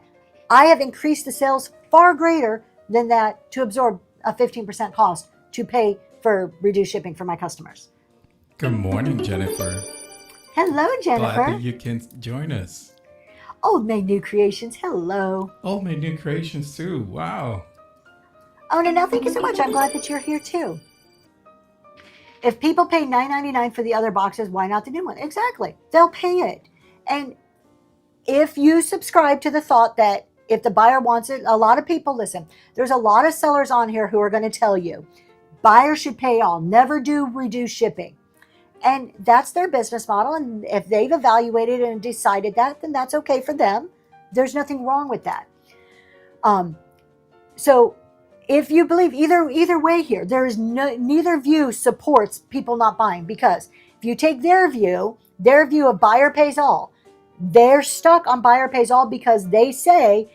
I have increased the sales far greater than that to absorb a 15% cost to pay for reduced shipping for my customers. Good morning, Jennifer. Hello, Jennifer. Glad that you can join us. Old May New Creations. Hello. Oh, my new creations too. Wow. Oh, no, thank you so much. I'm glad that you're here too. If people pay $9.99 for the other boxes, why not the new one? Exactly. They'll pay it. And if you subscribe to the thought that if the buyer wants it, a lot of people, listen, there's a lot of sellers on here who are going to tell you buyers should pay all, never do reduced shipping. And that's their business model. And if they've evaluated and decided that, then that's okay for them. There's nothing wrong with that. So if you believe either way here, there is neither view supports people not buying, because if you take their view of buyer pays all, they're stuck on buyer pays all because they say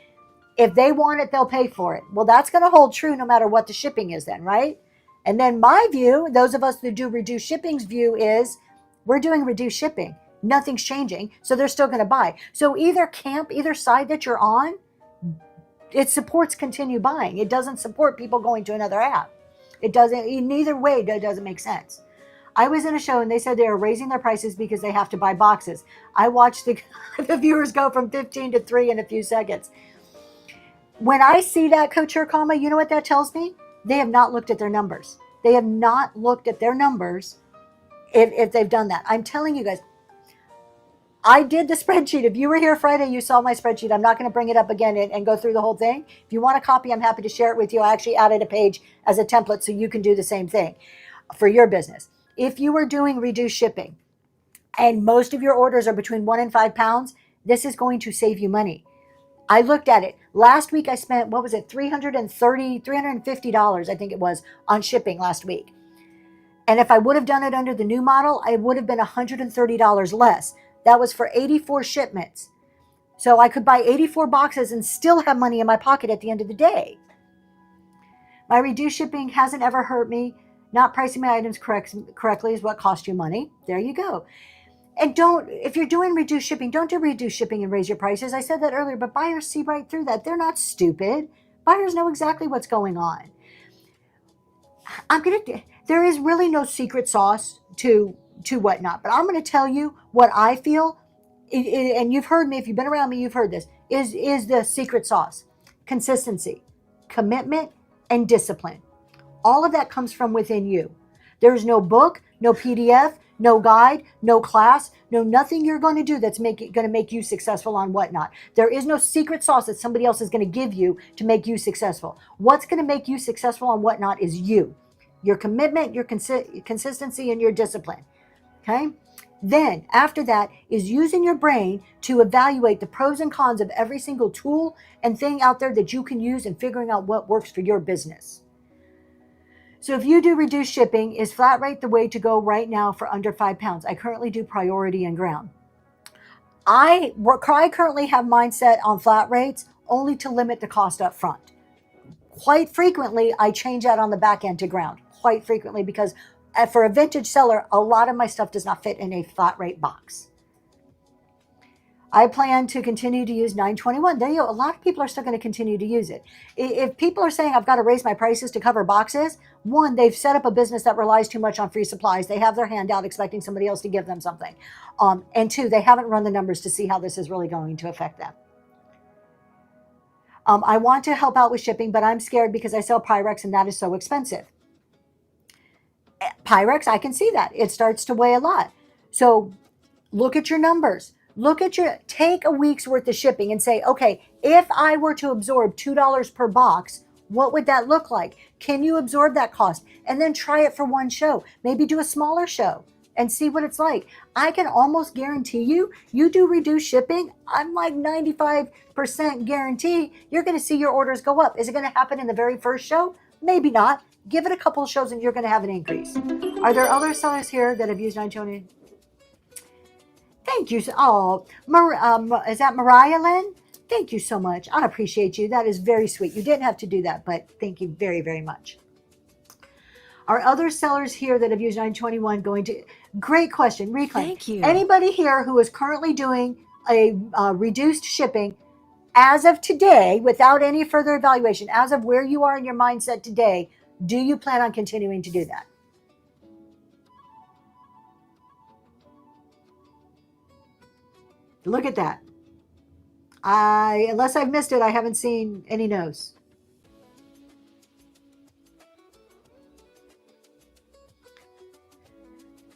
if they want it, they'll pay for it. Well, that's going to hold true no matter what the shipping is then, right? And then my view, those of us that do reduced shipping's view is we're doing reduced shipping. Nothing's changing. So they're still going to buy. So either camp, either side that you're on, it supports continue buying. It doesn't support people going to another app. It doesn't, in either way, it doesn't make sense. I was in a show and they said they are raising their prices because they have to buy boxes. I watched the viewers go from 15 to 3 in a few seconds. When I see that, Coach Urkama, you know what that tells me? They have not looked at their numbers. They have not looked at their numbers if they've done that. I'm telling you guys, I did the spreadsheet. If you were here Friday, you saw my spreadsheet. I'm not going to bring it up again and go through the whole thing. If you want a copy, I'm happy to share it with you. I actually added a page as a template so you can do the same thing for your business. If you are doing reduced shipping and most of your orders are between 1 and 5 pounds, this is going to save you money. I looked at it. Last week I spent, what was it, $350, I think it was, on shipping last week. And if I would have done it under the new model, it would have been $130 less. That was for 84 shipments. So I could buy 84 boxes and still have money in my pocket at the end of the day. My reduced shipping hasn't ever hurt me. Not pricing my items correctly is what cost you money. There you go. And if you're doing reduced shipping, don't do reduced shipping and raise your prices. I said that earlier, but buyers see right through that. They're not stupid. Buyers know exactly what's going on. There is really no secret sauce to whatnot, but I'm going to tell you what I feel, and you've heard me, if you've been around me, you've heard this, is the secret sauce. Consistency, commitment, and discipline. All of that comes from within you. There's no book, no PDF, no guide, no class, no nothing you're going to do that's going to make you successful on whatnot. There is no secret sauce that somebody else is going to give you to make you successful. What's going to make you successful on whatnot is you. Your commitment, your consistency, and your discipline. Okay? Then, after that, is using your brain to evaluate the pros and cons of every single tool and thing out there that you can use and figuring out what works for your business. So if you do reduced shipping, is flat rate the way to go right now for under 5 pounds? I currently do priority and ground. I currently have mindset on flat rates only to limit the cost up front. Quite frequently, I change that on the back end to ground. Quite frequently, because for a vintage seller, a lot of my stuff does not fit in a flat rate box. I plan to continue to use 921. There you go. A lot of people are still going to continue to use it. If people are saying I've got to raise my prices to cover boxes, one, they've set up a business that relies too much on free supplies. They have their hand out expecting somebody else to give them something. And two, they haven't run the numbers to see how this is really going to affect them. I want to help out with shipping, but I'm scared because I sell Pyrex and that is so expensive. Pyrex, I can see that. It starts to weigh a lot. So look at your numbers. Take a week's worth of shipping and say, okay, if I were to absorb $2 per box, what would that look like? Can you absorb that cost? And then try it for one show. Maybe do a smaller show and see what it's like. I can almost guarantee you do reduced shipping, I'm like 95% guarantee you're going to see your orders go up. Is it going to happen in the very first show? Maybe not. Give it a couple of shows and you're going to have an increase. Are there other sellers here that have used 920? Thank you. Oh, is that Mariah Lynn? Thank you so much. I appreciate you. That is very sweet. You didn't have to do that, but thank you very, very much. Are other sellers here that have used 921 going to? Great question. Reclaim. Thank you. Anybody here who is currently doing a reduced shipping as of today, without any further evaluation, as of where you are in your mindset today, do you plan on continuing to do that? Look at that. Unless I've missed it, I haven't seen any no's.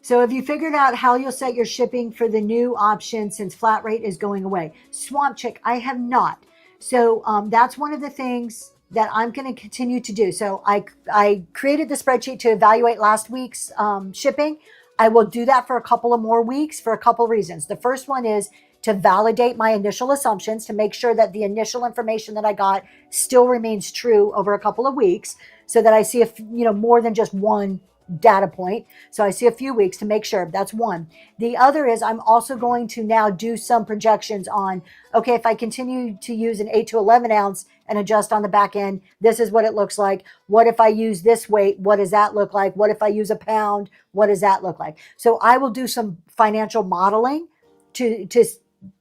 So have you figured out how you'll set your shipping for the new option since flat rate is going away? Swamp Chick, I have not. So that's one of the things that I'm going to continue to do. So I created the spreadsheet to evaluate last week's shipping. I will do that for a couple of more weeks for a couple of reasons. The first one is to validate my initial assumptions, to make sure that the initial information that I got still remains true over a couple of weeks, so that I see more than just one data point. So I see a few weeks to make sure. That's one. The other is I'm also going to now do some projections on, okay, if I continue to use an 8 to 11 ounce and adjust on the back end, this is what it looks like. What if I use this weight? What does that look like? What if I use a pound? What does that look like? So I will do some financial modeling to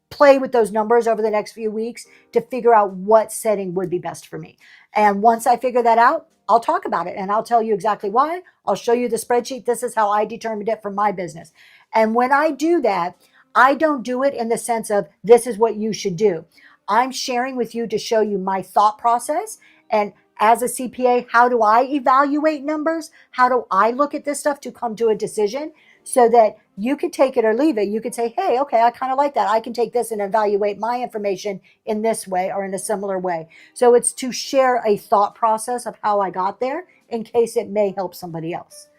play with those numbers over the next few weeks to figure out what setting would be best for me. And once I figure that out, I'll talk about it and I'll tell you exactly why. I'll show you the spreadsheet. This is how I determined it for my business. And when I do that, I don't do it in the sense of this is what you should do. I'm sharing with you to show you my thought process. And as a CPA, how do I evaluate numbers? How do I look at this stuff to come to a decision so that you could take it or leave it? You could say, hey, okay, I kind of like that. I can take this and evaluate my information in this way or in a similar way. So it's to share a thought process of how I got there in case it may help somebody else.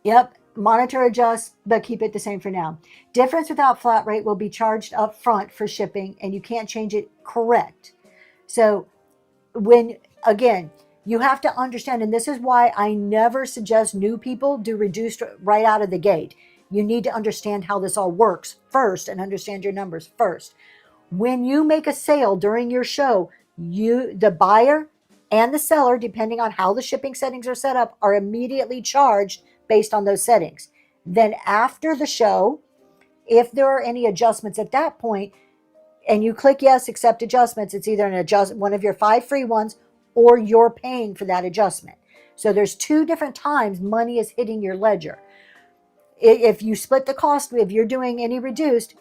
Yep. Monitor, adjust, but keep it the same for now. Difference without flat rate will be charged up front for shipping and you can't change it. Correct. So again, you have to understand, and this is why I never suggest new people do reduced right out of the gate. You need to understand how this all works first and understand your numbers first. When you make a sale during your show, the buyer and the seller, depending on how the shipping settings are set up, are immediately charged based on those settings. Then after the show, if there are any adjustments at that point, and you click yes, accept adjustments, it's either one of your 5 free ones or you're paying for that adjustment. So there's 2 different times money is hitting your ledger. If you split the cost, if you're doing any reduced,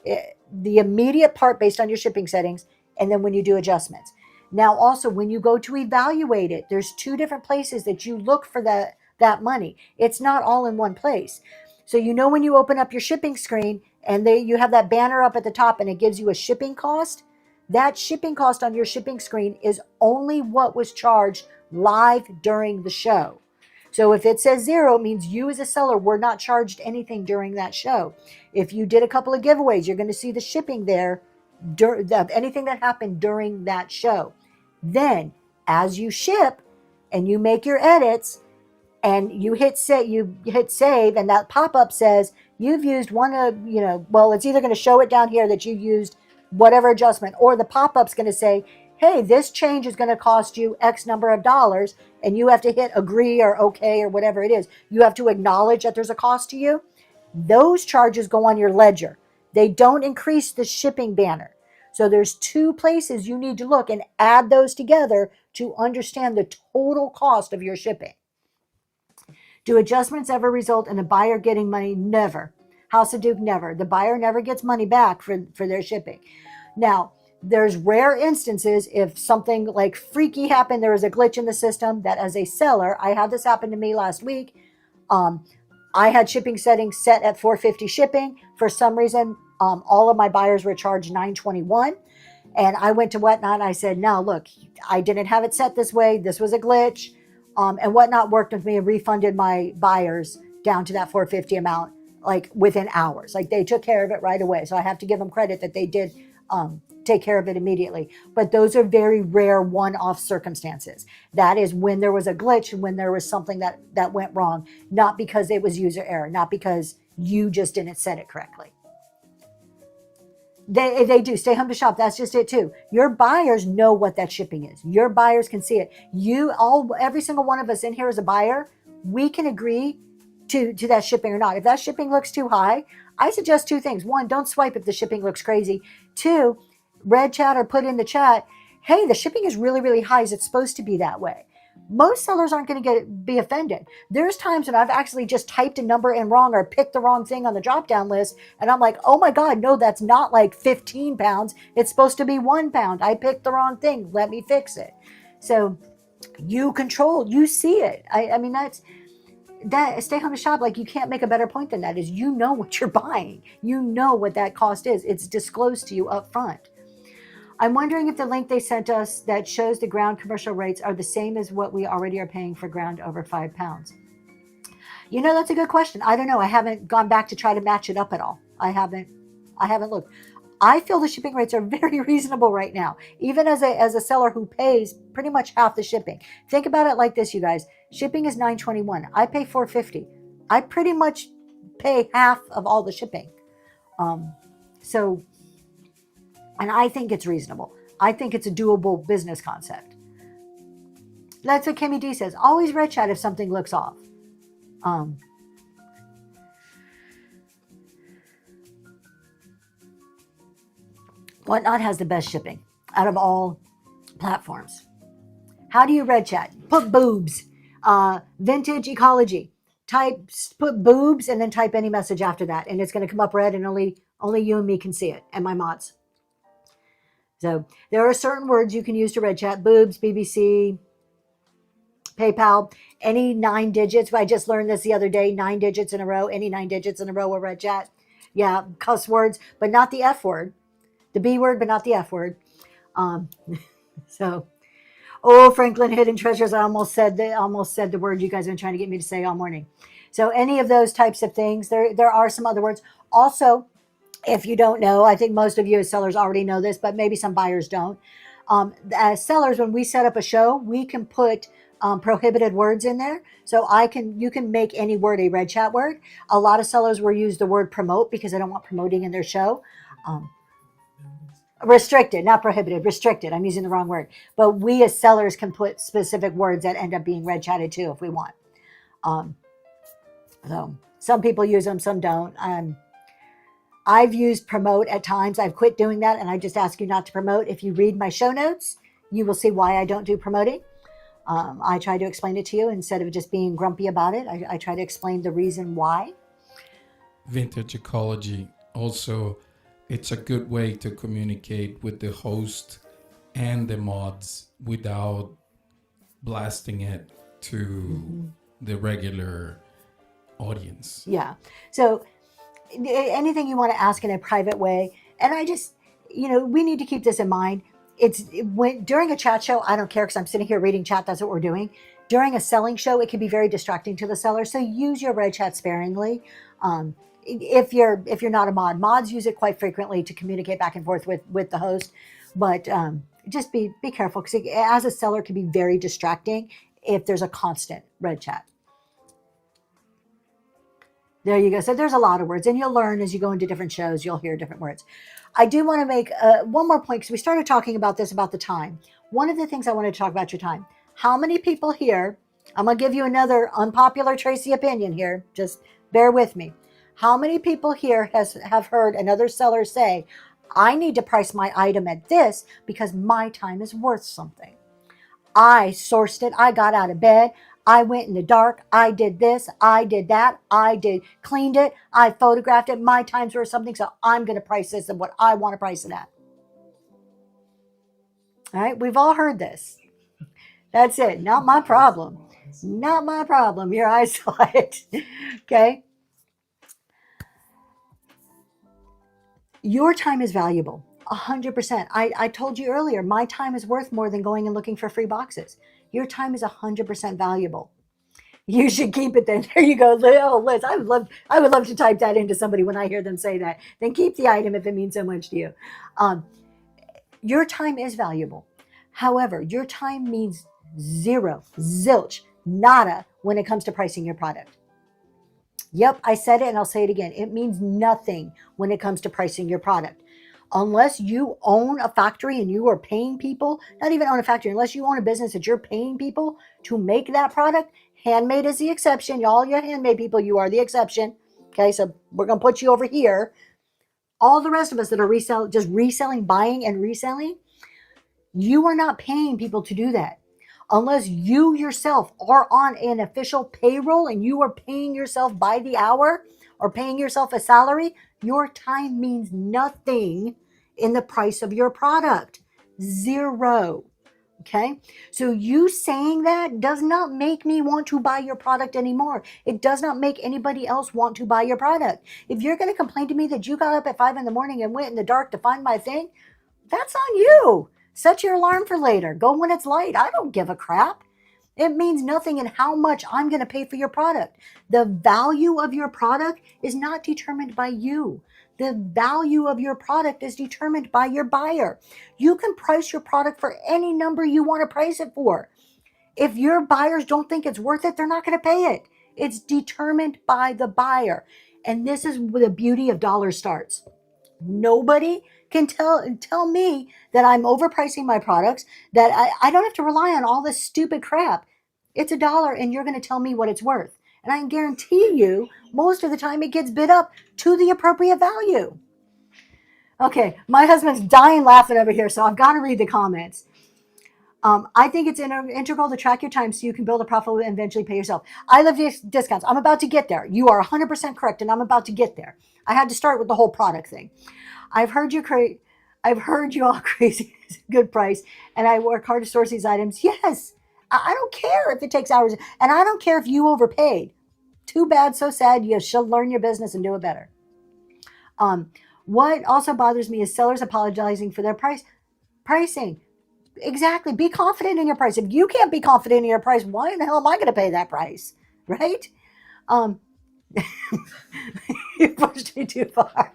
the immediate part based on your shipping settings, and then when you do adjustments. Now also, when you go to evaluate it, there's 2 different places that you look for that money. It's not all in one place. So when you open up your shipping screen and you have that banner up at the top and it gives you a shipping cost, that shipping cost on your shipping screen is only what was charged live during the show. So if it says 0, it means you as a seller were not charged anything during that show. If you did a couple of giveaways, you're going to see the shipping there, anything that happened during that show. Then as you ship and you make your edits and you hit save and that pop-up says you've used one of, it's either going to show it down here that you used whatever adjustment, or the pop-up's going to say, hey, this change is going to cost you X number of dollars, and you have to hit agree or okay or whatever it is. You have to acknowledge that there's a cost to you. Those charges go on your ledger. They don't increase the shipping banner. So there's 2 places you need to look and add those together to understand the total cost of your shipping. Do adjustments ever result in a buyer getting money? Never. House of Duke, never. The buyer never gets money back for their shipping. Now, there's rare instances if something like freaky happened, there was a glitch in the system that as a seller, I had this happen to me last week. I had shipping settings set at $4.50 shipping. For some reason, all of my buyers were charged $9.21. And I went to Whatnot and I said, no, look, I didn't have it set this way. This was a glitch. And Whatnot worked with me and refunded my buyers down to that $4.50 amount, like within hours. Like they took care of it right away. So I have to give them credit that they did take care of it immediately. But those are very rare one-off circumstances. That is when there was a glitch and when there was something that went wrong, not because it was user error, not because you just didn't set it correctly. They do. Stay home to shop. That's just it too. Your buyers know what that shipping is. Your buyers can see it. Every single one of us in here as a buyer, we can agree to that shipping or not. If that shipping looks too high, I suggest 2 things. 1, don't swipe if the shipping looks crazy. 2, red chat or put in the chat, hey, the shipping is really, really high. Is it supposed to be that way? Most sellers aren't going to be offended. There's times when I've actually just typed a number in wrong or picked the wrong thing on the drop-down list. And I'm like, oh my God, no, that's not like 15 pounds. It's supposed to be 1 pound. I picked the wrong thing. Let me fix it. So you see it. I mean, that stay home to shop, like you can't make a better point than that, is you know what you're buying. You know what that cost is. It's disclosed to you up front. I'm wondering if the link they sent us that shows the ground commercial rates are the same as what we already are paying for ground over 5 pounds. You know, that's a good question. I don't know. I haven't gone back to try to match it up at all. I haven't looked. I feel the shipping rates are very reasonable right now, even as a seller who pays pretty much half the shipping. Think about it like this, you guys. Shipping is $9.21. I pay $4.50. I pretty much pay half of all the shipping. And I think it's reasonable. I think it's a doable business concept. That's what Kimmy D says. Always red chat if something looks off. Whatnot has the best shipping out of all platforms. How do you red chat? Put boobs. Vintage ecology. Put boobs and then type any message after that, and it's going to come up red, and only you and me can see it, and my mods. So there are certain words you can use to red chat. Boobs, BBC, PayPal, any 9 digits. I just learned this the other day. 9 digits in a row. Any 9 digits in a row will red chat. Yeah, cuss words, but not the F word. The B word, but not the F word. Franklin Hidden Treasures. I almost said the word you guys have been trying to get me to say all morning. So any of those types of things. There are some other words. Also, if you don't know, I think most of you as sellers already know this, but maybe some buyers don't. As sellers, when we set up a show, we can put prohibited words in there. So you can make any word a red chat word. A lot of sellers will use the word promote because they don't want promoting in their show. Restricted, not prohibited, restricted. I'm using the wrong word. But we as sellers can put specific words that end up being red chatted too if we want. So some people use them, some don't. I've used promote at times. I've quit doing that, and I just ask you not to promote. If you read my show notes, you will see why I don't do promoting. I try to explain it to you instead of just being grumpy about it. I try to explain the reason why. Vintage ecology also, it's a good way to communicate with the host and the mods without blasting it to the regular audience. Yeah. So anything you want to ask in a private way. And I just, we need to keep this in mind. During a chat show, I don't care because I'm sitting here reading chat. That's what we're doing. During a selling show, it can be very distracting to the seller. So use your red chat sparingly. If you're not a mod, mods use it quite frequently to communicate back and forth with the host. But just be careful because as a seller, it can be very distracting if there's a constant red chat. There you go. So there's a lot of words, and you'll learn as you go into different shows, you'll hear different words. I do want to make one more point because we started talking about this, about the time. One of the things I wanted to talk about your time. How many people here, I'm going to give you another unpopular Tracy opinion here. Just bear with me. How many people here have heard another seller say, I need to price my item at this because my time is worth something. I sourced it. I got out of bed. I went in the dark. I did this. I did that. Cleaned it. I photographed it. My time's worth something. So I'm going to price this at what I want to price it at. All right. We've all heard this. That's it. Not my problem. Not my problem. Your eyes saw it. Okay. Your time is valuable. 100%. I told you earlier, my time is worth more than going and looking for free boxes. Your time is 100% valuable. You should keep it then. There you go. Oh, Liz, I would love to type that into somebody when I hear them say that. Then keep the item if it means so much to you. Your time is valuable. However, your time means zero, zilch, nada when it comes to pricing your product. Yep, I said it and I'll say it again. It means nothing when it comes to pricing your product. Unless you own a factory and you are paying people, not even own a factory, unless you own a business that you're paying people to make that product, handmade is the exception. Y'all, you handmade people, you are the exception. Okay, so we're going to put you over here. All the rest of us that are just reselling, buying and reselling, you are not paying people to do that. Unless you yourself are on an official payroll and you are paying yourself by the hour or paying yourself a salary, your time means nothing in the price of your product. Zero. Okay. So you saying that does not make me want to buy your product anymore. It does not make anybody else want to buy your product. If you're going to complain to me that you got up at 5 a.m. and went in the dark to find my thing, that's on you. Set your alarm for later. Go when it's light. I don't give a crap. It means nothing in how much I'm going to pay for your product. The value of your product is not determined by you. The value of your product is determined by your buyer. You can price your product for any number you want to price it for. If your buyers don't think it's worth it, they're not going to pay it. It's determined by the buyer. And this is where the beauty of dollar starts. Nobody can tell me that I'm overpricing my products, that I don't have to rely on all this stupid crap. It's $1 and you're going to tell me what it's worth. And I can guarantee you, most of the time it gets bid up to the appropriate value. Okay, my husband's dying laughing over here, so I've got to read the comments. I think it's integral to track your time so you can build a profit and eventually pay yourself. I love discounts. I'm about to get there. You are 100% correct, and I'm about to get there. I had to start with the whole product thing. I've heard you all crazy good price, and I work hard to source these items. Yes, I don't care if it takes hours, and I don't care if you overpaid. Too bad, so sad. You should learn your business and do it better. What also bothers me is sellers apologizing for their pricing. Exactly. Be confident in your price. If you can't be confident in your price, why in the hell am I going to pay that price? Right? You pushed me too far.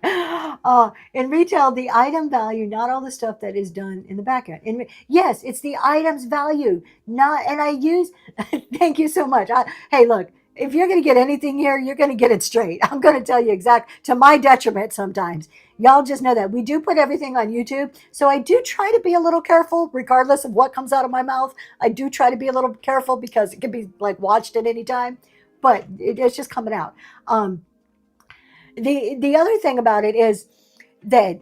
In retail, the item value, not all the stuff that is done in the back end. Yes, it's the item's value. Thank you so much. Hey, look, if you're going to get anything here, you're going to get it straight. I'm going to tell you to my detriment sometimes. Y'all just know that. We do put everything on YouTube. So I do try to be a little careful, regardless of what comes out of my mouth. I do try to be a little careful because it can be like watched at any time. But it's just coming out. The other thing about it is that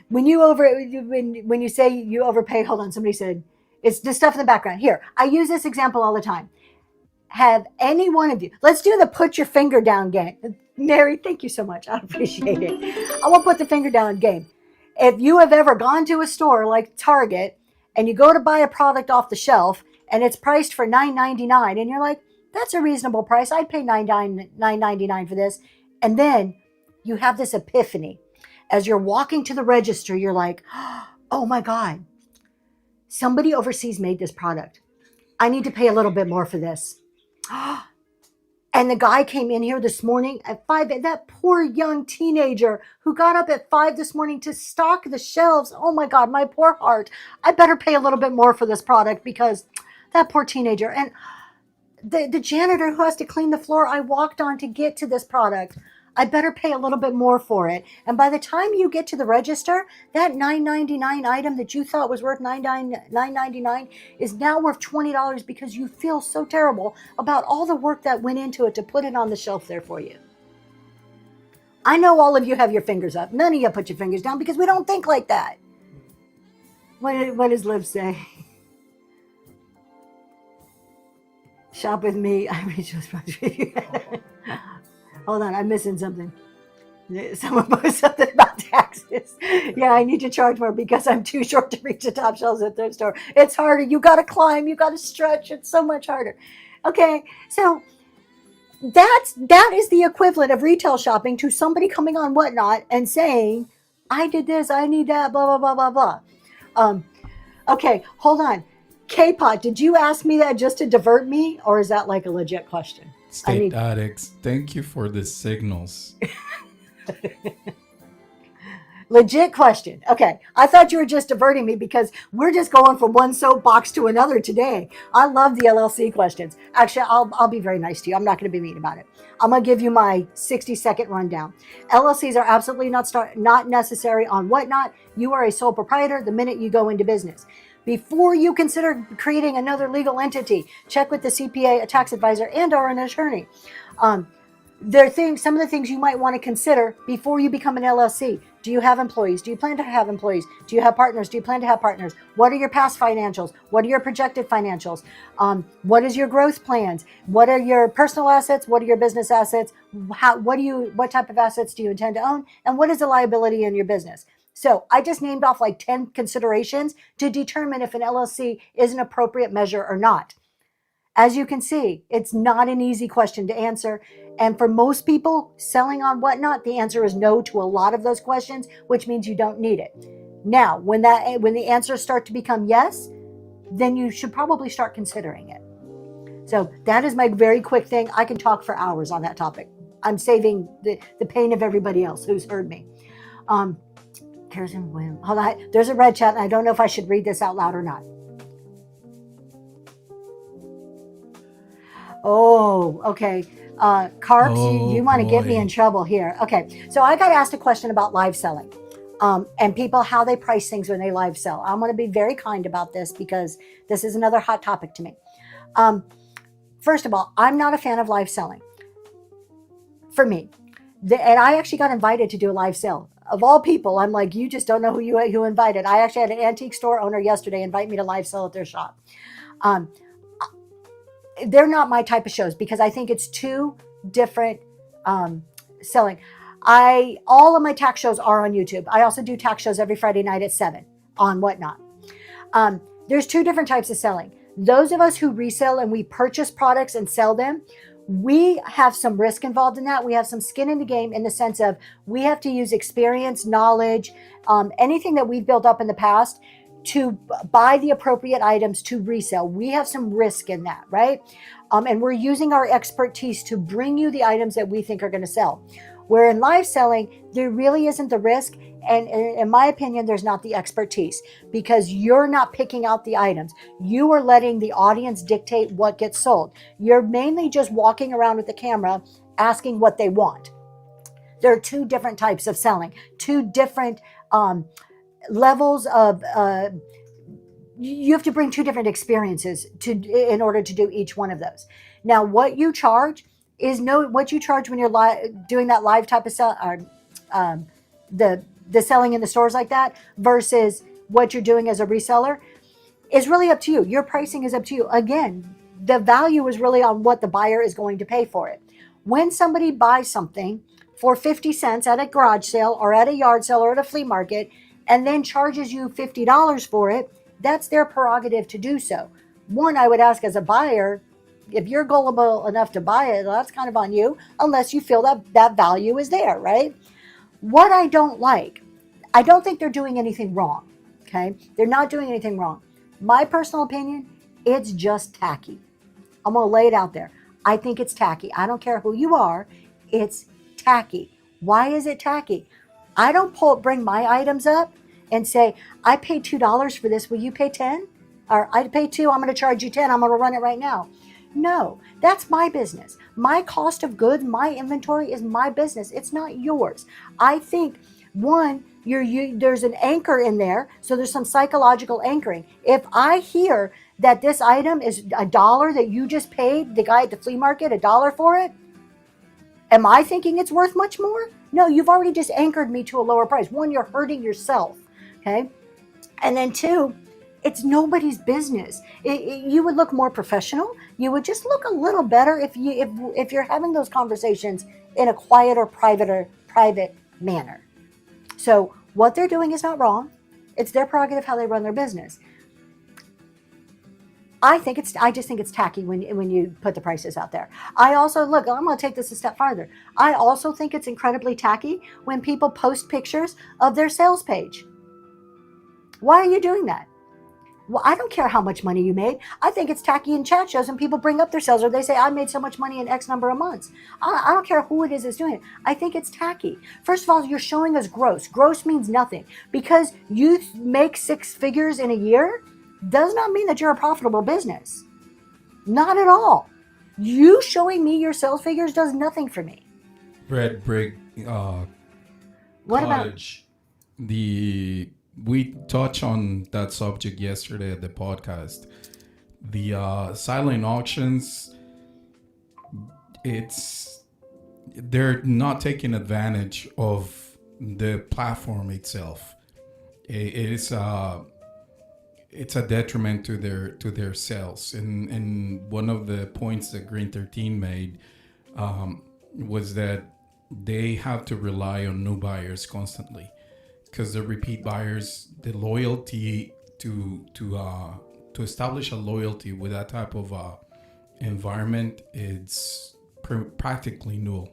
when you say you overpay, hold on, somebody said, it's the stuff in the background. Here, I use this example all the time. Have any one of you, let's do the put your finger down game. Mary, thank you so much. I appreciate it. I won't put the finger down game. If you have ever gone to a store like Target and you go to buy a product off the shelf and it's priced for $9.99 and you're like, that's a reasonable price. I'd pay $9.99 for this. And then you have this epiphany. As you're walking to the register, you're like, oh my God, somebody overseas made this product. I need to pay a little bit more for this. And the guy came in here this morning at 5. That poor young teenager who got up at 5 this morning to stock the shelves. Oh my God, my poor heart. I better pay a little bit more for this product because that poor teenager. And the janitor who has to clean the floor I walked on to get to this product, I better pay a little bit more for it. And by the time you get to the register, that $9.99 item that you thought was worth $9.99 is now worth $20 because you feel so terrible about all the work that went into it to put it on the shelf there for you. I know all of you have your fingers up. None of you put your fingers down because we don't think like that. What does Liv say? Shop with me. I read just Hold on, I'm missing something. Someone posted something about taxes. Yeah, I need to charge more because I'm too short to reach the top shelves at the thrift store. It's harder. You got to climb. You got to stretch. It's so much harder. Okay, so that is the equivalent of retail shopping to somebody coming on Whatnot and saying, I did this, I need that, blah, blah, blah, blah, blah. Okay, hold on. K-Pot, did you ask me that just to divert me, or is that like a legit question? State Addicts, thank you for the signals. Legit question. Okay, I thought you were just diverting me because we're just going from one soapbox to another today. I love the LLC questions. Actually, I'll be very nice to you. I'm not going to be mean about it. I'm going to give you my 60-second rundown. LLCs are absolutely not necessary on Whatnot. You are a sole proprietor the minute you go into business. Before you consider creating another legal entity, check with the CPA, a tax advisor, and/or an attorney. Some of the things you might want to consider before you become an LLC. Do you have employees? Do you plan to have employees? Do you have partners? Do you plan to have partners? What are your past financials? What are your projected financials? What is your growth plans? What are your personal assets? What are your business assets? What type of assets do you intend to own? And what is the liability in your business? So I just named off like 10 considerations to determine if an LLC is an appropriate measure or not. As you can see, it's not an easy question to answer. And for most people selling on whatnot, the answer is no to a lot of those questions, which means you don't need it. Now, when the answers start to become yes, then you should probably start considering it. So that is my very quick thing. I can talk for hours on that topic. I'm saving the pain of everybody else who's heard me. Hold on. There's a red chat, and I don't know if I should read this out loud or not. Oh, okay. Carps, you want to get me in trouble here. Okay. So I got asked a question about live selling. And people, how they price things when they live sell. I'm going to be very kind about this because this is another hot topic to me. First of all, I'm not a fan of live selling. For me, and I actually got invited to do a live sale. Of all people, I'm like, you just don't know who invited. I actually had an antique store owner yesterday invite me to live sell at their shop. They're not my type of shows because I think it's too different selling. All of my tax shows are on YouTube. I also do tax shows every Friday night at 7 on Whatnot. There's two different types of selling. Those of us who resell and we purchase products and sell them, we have some risk involved in that. We have some skin in the game in the sense of we have to use experience, knowledge, anything that we've built up in the past to buy the appropriate items to resell. We have some risk in that, right? And we're using our expertise to bring you the items that we think are going to sell. Where in live selling, there really isn't the risk. And in my opinion, there's not the expertise because you're not picking out the items. You are letting the audience dictate what gets sold. You're mainly just walking around with the camera asking what they want. There are two different types of selling, two different levels of, you have to bring two different experiences in order to do each one of those. Now, what you charge is what you charge when you're doing that live type of sell, or the selling in the stores like that versus what you're doing as a reseller is really up to you. Your pricing is up to you. Again, the value is really on what the buyer is going to pay for it. When somebody buys something for 50 cents at a garage sale or at a yard sale or at a flea market and then charges you $50 for it, that's their prerogative to do so. One, I would ask as a buyer, if you're gullible enough to buy it, that's kind of on you, unless you feel that value is there, right? What I don't like, I don't think they're doing anything wrong, okay? They're not doing anything wrong. My personal opinion, it's just tacky. I'm going to lay it out there. I think it's tacky. I don't care who you are. It's tacky. Why is it tacky? I don't bring my items up and say, I paid $2 for this. Will you pay 10? Or I paid 2. I'm going to charge you 10. I'm going to run it right now. No, that's my business. My cost of goods, my inventory is my business. It's not yours. I think, one, there's an anchor in there, so there's some psychological anchoring. If I hear that this item is $1 that you just paid the guy at the flea market $1 for it, am I thinking it's worth much more? No, you've already just anchored me to a lower price. One, you're hurting yourself, okay? And then two, it's nobody's business. You would look more professional. You would just look a little better if you're having those conversations in a quiet or private manner. So what they're doing is not wrong. It's their prerogative how they run their business. I just think it's tacky when you put the prices out there. I also, look, I'm going to take this a step farther. I also think it's incredibly tacky when people post pictures of their sales page. Why are you doing that? Well, I don't care how much money you made. I think it's tacky in chat shows and people bring up their sales or they say, I made so much money in X number of months. I don't care who it is that's doing it. I think it's tacky. First of all, you're showing us gross. Gross means nothing. Because you make 6 figures in a year does not mean that you're a profitable business. Not at all. You showing me your sales figures does nothing for me. Red Brick What Cottage. We touched on that subject yesterday at the podcast. The silent auctions, they're not taking advantage of the platform itself. It's a detriment to their sales. And one of the points that Green 13 made was that they have to rely on new buyers constantly. because the repeat buyers, the loyalty to establish a loyalty with that type of environment, it's practically null.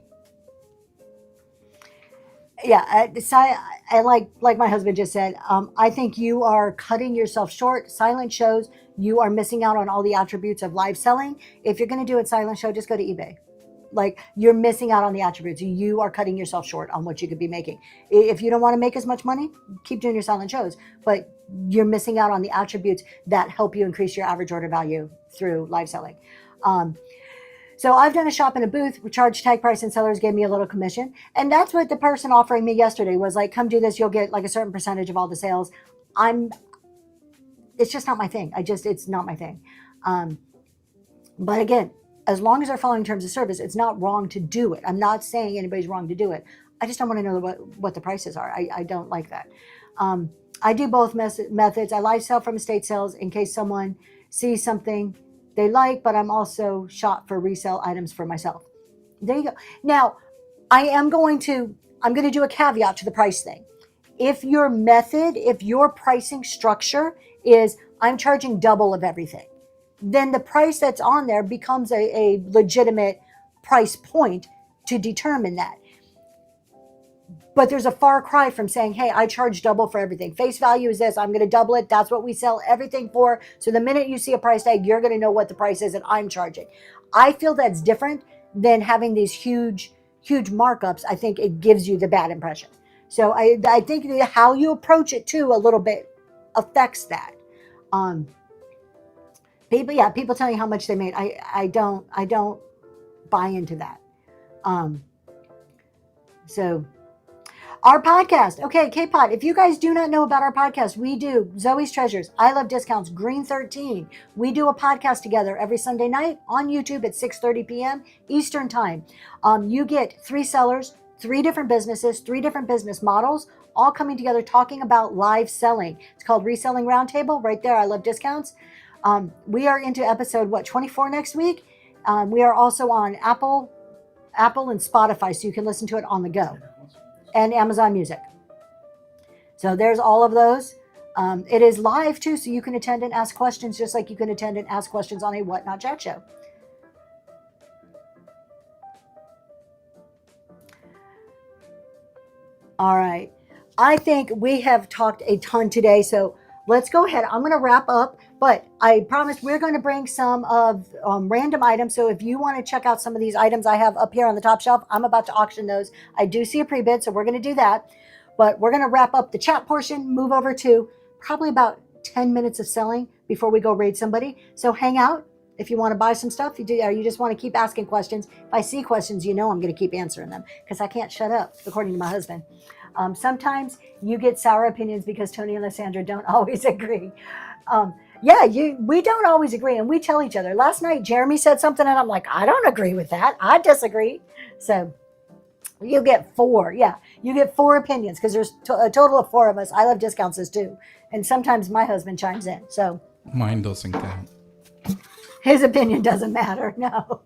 Yeah, I like my husband just said. I think you are cutting yourself short. Silent shows, you are missing out on all the attributes of live selling. If you're going to do a silent show, just go to eBay. Like, you're missing out on the attributes. You are cutting yourself short on what you could be making. If you don't want to make as much money, keep doing your silent shows, but you're missing out on the attributes that help you increase your average order value through live selling. So I've done a shop in a booth, we charged tag price, and sellers gave me a little commission. And that's what the person offering me yesterday was like, come do this, you'll get like a certain percentage of all the sales. It's just not my thing. It's not my thing. But again, as long as they're following terms of service, it's not wrong to do it. I'm not saying anybody's wrong to do it. I just don't want to know what the prices are. I don't like that. I do both methods. I live sell from estate sales in case someone sees something they like, but I'm also shot for resale items for myself. There you go. Now, I'm going to do a caveat to the price thing. If your pricing structure is I'm charging double of everything, then the price that's on there becomes a legitimate price point to determine that. But there's a far cry from saying, hey, I charge double for everything. Face value is this. I'm going to double it. That's what we sell everything for. So the minute you see a price tag, you're going to know what the price is that I'm charging. I feel that's different than having these huge markups. I think it gives you the bad impression. So I think how you approach it too a little bit affects that. People tell you how much they made. I don't buy into that. So our podcast. Okay, K-Pod, if you guys do not know about our podcast, we do Zoe's Treasures, I Love Discounts, Green 13. We do a podcast together every Sunday night on YouTube at 6:30 p.m. Eastern Time. You get 3 sellers, 3 different businesses, 3 different business models, all coming together talking about live selling. It's called Reselling Roundtable. Right there, I Love Discounts. We are into episode 24 next week. We are also on Apple and Spotify, so you can listen to it on the go, and Amazon Music. So there's all of those. It is live too, so you can attend and ask questions just like you can attend and ask questions on a Whatnot Chat show. All right. I think we have talked a ton today, so let's go ahead. I'm going to wrap up, but I promise we're going to bring some of random items. So if you want to check out some of these items I have up here on the top shelf, I'm about to auction those. I do see a pre-bid, so we're going to do that. But we're going to wrap up the chat portion, move over to probably about 10 minutes of selling before we go raid somebody. So hang out if you want to buy some stuff. Or you just want to keep asking questions. If I see questions, I'm going to keep answering them because I can't shut up, according to my husband. Sometimes you get sour opinions because Tony and Lysandra don't always agree. We don't always agree, and we tell each other. Last night, Jeremy said something, and I'm like, I don't agree with that. I disagree. So you get 4. Yeah, you get 4 opinions because there's a total of 4 of us. I Love Discounts as too. And sometimes my husband chimes in. So Mine doesn't count. His opinion doesn't matter. No.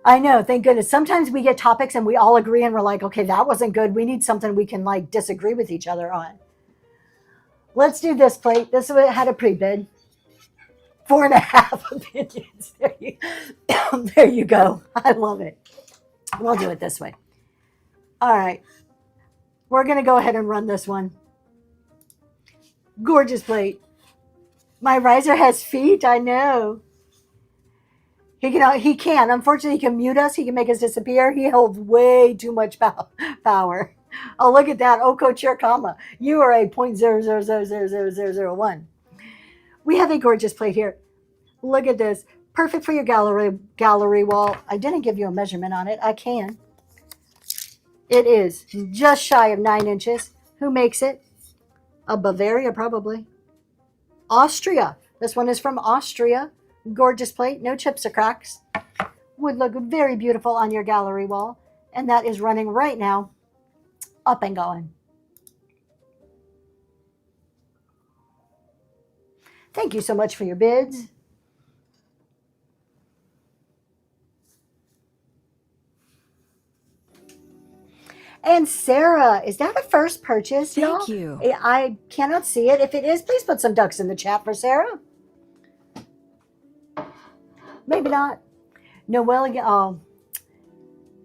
I know, thank goodness. Sometimes we get topics and we all agree and we're like, okay, that wasn't good. We need something we can disagree with each other on. Let's do this plate. This had a pre-bid. 4.5 opinions. There you go. I love it. We'll do it this way. All right. We're going to go ahead and run this one. Gorgeous plate. My riser has feet. I know. He can. Unfortunately, he can mute us. He can make us disappear. He holds way too much power. Oh, look at that. Oko Chirkama. You are a 0.0000001. We have a gorgeous plate here. Look at this. Perfect for your gallery wall. I didn't give you a measurement on it. I can. It is just shy of 9 inches. Who makes it? Bavaria, probably. Austria. This one is from Austria. Gorgeous plate, no chips or cracks. Would look very beautiful on your gallery wall. And that is running right now, up and going. Thank you so much for your bids. And Sarah, is that a first purchase, y'all? Thank you. I cannot see it. If it is, please put some ducks in the chat for Sarah. Maybe not. Noelle, oh,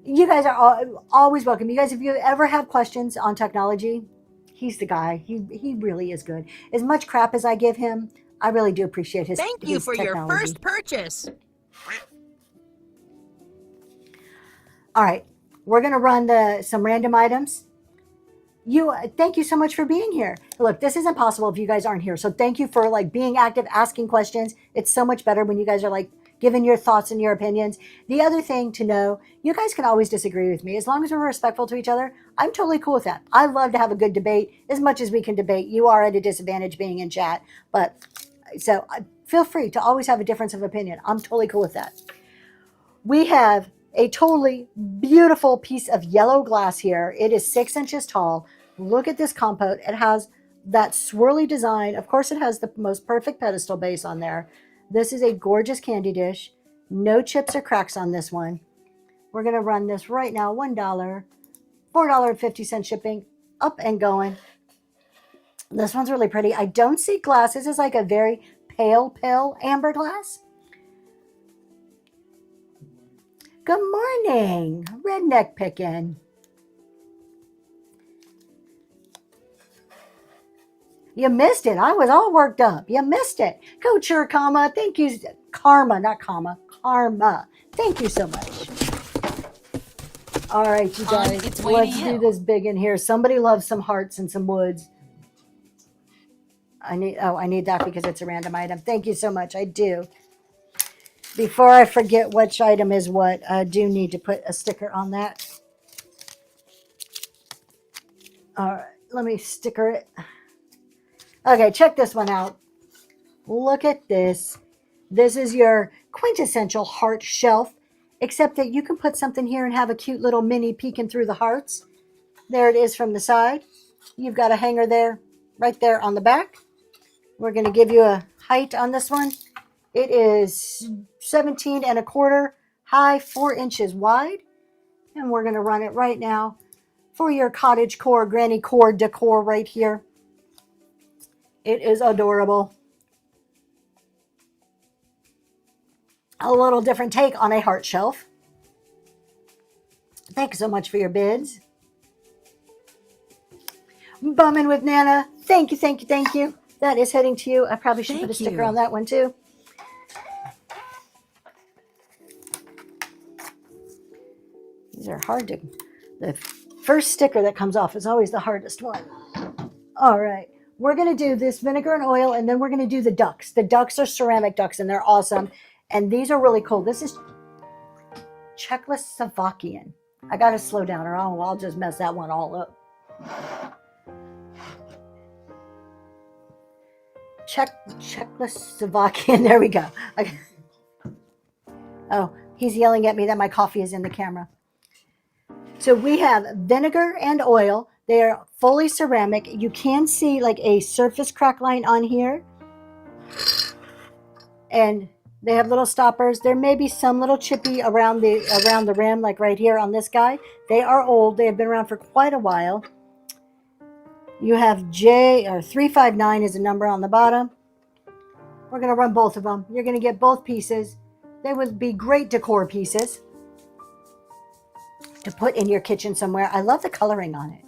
you guys are always welcome. You guys, if you ever have questions on technology, he's the guy. He really is good. As much crap as I give him, I really do appreciate his. Thank you his for your technology. first purchase. All right, we're gonna run some random items. Thank you so much for being here. Look, this isn't possible if you guys aren't here. So thank you for like being active, asking questions. It's so much better when you guys are like giving your thoughts and your opinions. The other thing to know, you guys can always disagree with me. As long as we're respectful to each other, I'm totally cool with that. I love to have a good debate as much as we can debate. You are at a disadvantage being in chat, but so feel free to always have a difference of opinion. I'm totally cool with that. We have a totally beautiful piece of yellow glass here. It is 6 inches tall. Look at this compote. It has that swirly design. Of course, it has the most perfect pedestal base on there. This is a gorgeous candy dish. No chips or cracks on this one. We're going to run this right now. $1, $4.50 shipping, up and going. This one's really pretty. I don't see glass. This is like a very pale amber glass. Good morning, redneck picking. You missed it. I was all worked up. You missed it. Coach Karma, thank you. Karma, not comma. Karma. Thank you so much. All right, you guys. Let's do this big in here. Somebody loves some hearts and some woods. I need that because it's a random item. Thank you so much. I do. Before I forget which item is what, I do need to put a sticker on that. All right, let me sticker it. Okay, check this one out. Look at this. This is your quintessential heart shelf, except that you can put something here and have a cute little mini peeking through the hearts. There it is from the side. You've got a hanger there, right there on the back. We're going to give you a height on this one. It is 17 1/4 high, 4 inches wide. And we're going to run it right now for your cottage core, granny core decor right here. It is adorable. A little different take on a heart shelf. Thanks so much for your bids. Bumming with Nana. Thank you, thank you, thank you. That is heading to you. I probably should put a sticker on that one too. These are hard to, the first sticker that comes off is always the hardest one. All right, we're gonna do this vinegar and oil, and then we're gonna do the ducks. The ducks are ceramic ducks and they're awesome. And these are really cool. This is Czechoslovakian. I gotta slow down or I'll just mess that one all up. Czechoslovakian, there we go. Oh, he's yelling at me that my coffee is in the camera. So we have vinegar and oil. They're fully ceramic. You can see like a surface crack line on here. And they have little stoppers. There may be some little chippy around the rim, like right here on this guy. They are old. They have been around for quite a while. You have J or 359 is a number on the bottom. We're going to run both of them. You're going to get both pieces. They would be great decor pieces to put in your kitchen somewhere. I love the coloring on it.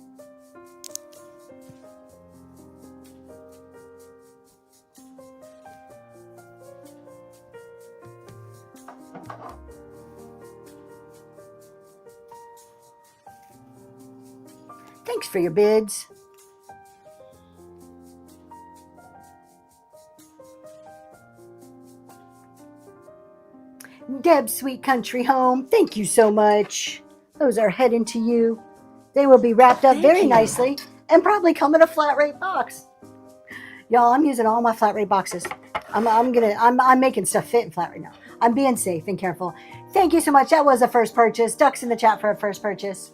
Thanks for your bids. Deb, Sweet Country Home, thank you so much. Those are heading to you. They will be wrapped up very nicely and probably come in a flat rate box. Y'all, I'm using all my flat rate boxes. I'm making stuff fit in flat right now. I'm being safe and careful. Thank you so much. That was a first purchase. Ducks in the chat for a first purchase.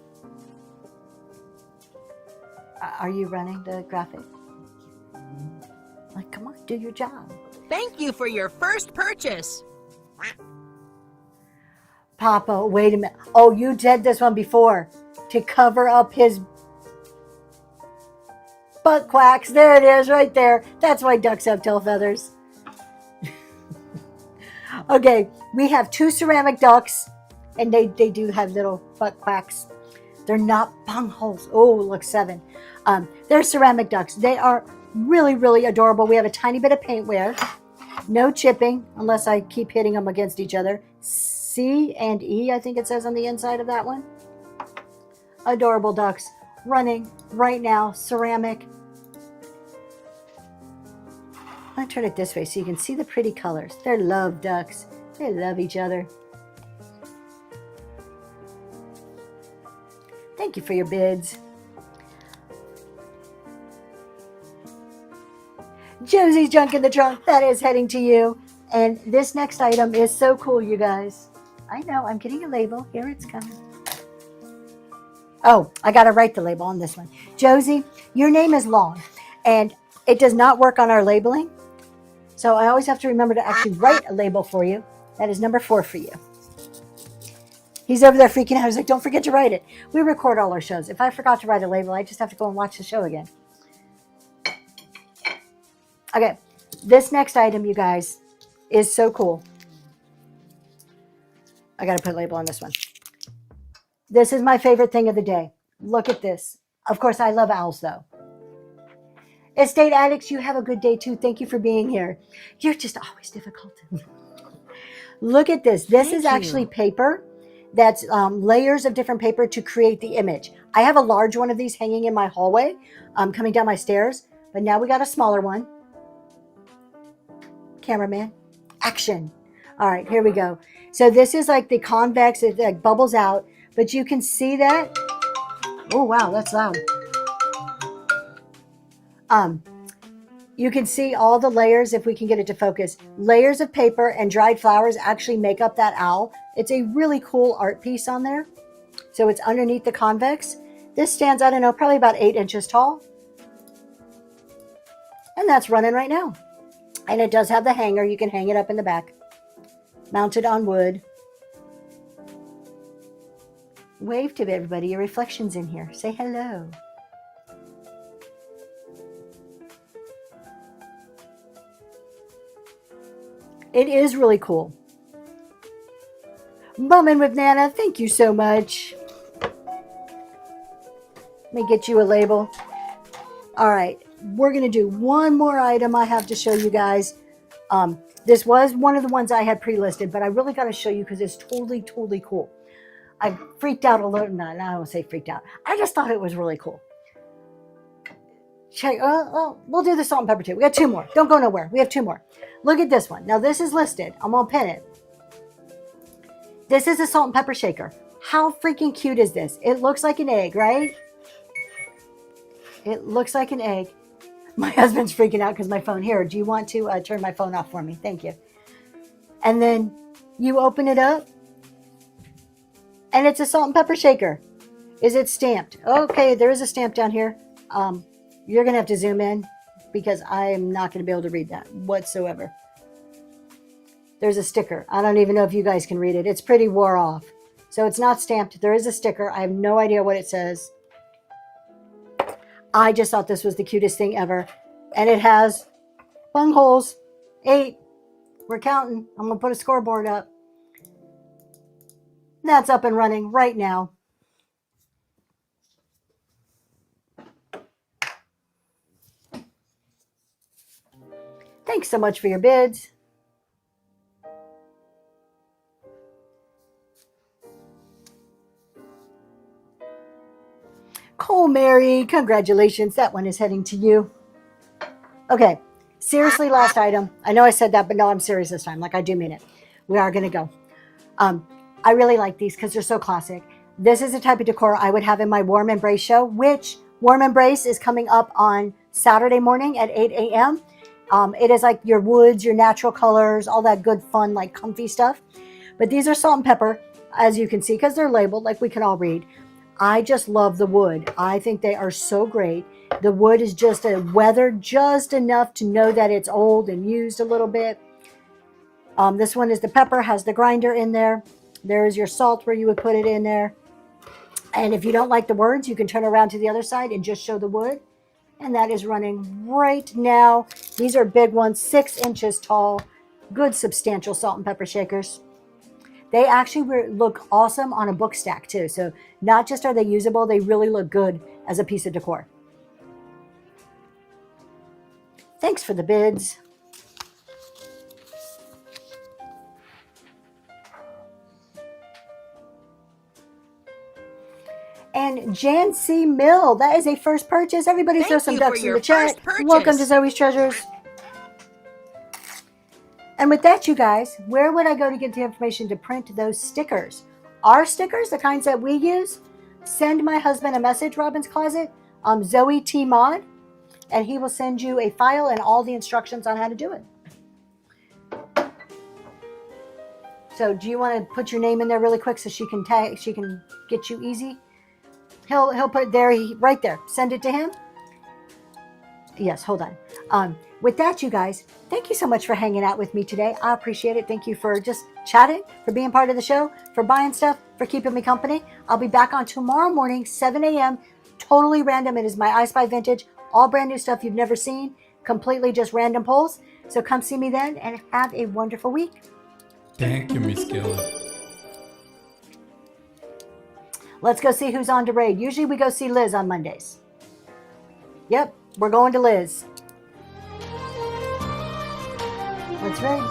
Are you running the graphic? Like, come on, do your job. Thank you for your first purchase. Papa, wait a minute. Oh, you did this one before. to cover up his butt quacks. There it is right there. That's why ducks have tail feathers. Okay, we have 2 ceramic ducks, and they do have little butt quacks. They're not bungholes. Oh, look, 7. They're ceramic ducks. They are really, really adorable. We have a tiny bit of paint wear. No chipping, unless I keep hitting them against each other. C and E, I think it says on the inside of that one. Adorable ducks running right now, ceramic. I'm going to turn it this way so you can see the pretty colors. They're love ducks. They love each other. Thank you for your bids. Josie's Junk in the Trunk, that is heading to you. And this next item is so cool, you guys. I know, I'm getting a label. Here it's coming. Oh, I got to write the label on this one. Josie, your name is long, and it does not work on our labeling. So I always have to remember to actually write a label for you. That is number 4 for you. He's over there freaking out. He's like, don't forget to write it. We record all our shows. If I forgot to write a label, I just have to go and watch the show again. Okay, this next item, you guys, is so cool. I got to put a label on this one. This is my favorite thing of the day. Look at this. Of course, I love owls, though. Estate Addicts, you have a good day, too. Thank you for being here. You're just always difficult. Look at this. This is actually paper. That's layers of different paper to create the image. I have a large one of these hanging in my hallway, coming down my stairs. But now we got a smaller one. Cameraman, action. All right, here we go. So this is like the convex, it like bubbles out, but you can see that. Oh, wow, that's loud. You can see all the layers, if we can get it to focus. Layers of paper and dried flowers actually make up that owl. It's a really cool art piece on there. So it's underneath the convex. This stands, I don't know, probably about 8 inches tall. And that's running right now. And it does have the hanger. You can hang it up in the back. Mounted on wood. Wave to everybody. Your reflection's in here. Say hello. It is really cool. Bumming with Nana, thank you so much. Let me get you a label. All right, we're going to do one more item I have to show you guys. This was one of the ones I had pre-listed, but I really got to show you because it's totally, totally cool. I freaked out a little. No, I don't say freaked out. I just thought it was really cool. Check. We'll do the salt and pepper too. We got 2 more. Don't go nowhere. We have 2 more. Look at this one. Now this is listed. I'm gonna pin it. This is a salt and pepper shaker. How freaking cute is this? It looks like an egg, right? It looks like an egg. My husband's freaking out because my phone. Here, do you want to turn my phone off for me? Thank you. And then you open it up, and it's a salt and pepper shaker. Is it stamped? Okay, there is a stamp down here. You're gonna have to zoom in because I am not gonna be able to read that whatsoever. There's a sticker. I don't even know if you guys can read it. It's pretty wore off. So it's not stamped. There is a sticker. I have no idea what it says. I just thought this was the cutest thing ever. And it has bung holes. 8. We're counting. I'm going to put a scoreboard up. That's up and running right now. Thanks so much for your bids. Cole Mary, congratulations. That one is heading to you. Okay, seriously, last item. I know I said that, but no, I'm serious this time. Like, I do mean it. We are going to go. I really like these because they're so classic. This is the type of decor I would have in my Warm Embrace show, which Warm Embrace is coming up on Saturday morning at 8 a.m. It is like your woods, your natural colors, all that good, fun, like comfy stuff. But these are salt and pepper, as you can see, because they're labeled like we can all read. I just love the wood. I think they are so great. The wood is just weathered just enough to know that it's old and used a little bit. This one is the pepper, has the grinder in there. There is your salt where you would put it in there. And if you don't like the words, you can turn around to the other side and just show the wood. And that is running right now. These are big ones, 6 inches tall, good substantial salt and pepper shakers. They actually look awesome on a book stack too. So not just are they usable, they really look good as a piece of decor. Thanks for the bids. And Jan C. Mill, that is a first purchase. Everybody throw Thank some you ducks for in your the chat. first purchase. Welcome to Zoe's Treasures. And with that, you guys, where would I go to get the information to print those stickers? Our stickers, the kinds that we use, send my husband a message, Robin's Closet, Zoe T. Mod, and he will send you a file and all the instructions on how to do it. So do you want to put your name in there really quick so she can get you easy? He'll put it there, right there. Send it to him. Yes, hold on. With that, you guys, thank you so much for hanging out with me today. I appreciate it. Thank you for just chatting, for being part of the show, for buying stuff, for keeping me company. I'll be back on tomorrow morning, 7 a.m. Totally random. It is my I Spy Vintage. All brand new stuff you've never seen. Completely just random pulls. So come see me then and have a wonderful week. Thank you, Miss Keller. Let's go see who's on to raid. Usually we go see Liz on Mondays. Yep, we're going to Liz. Let's raid.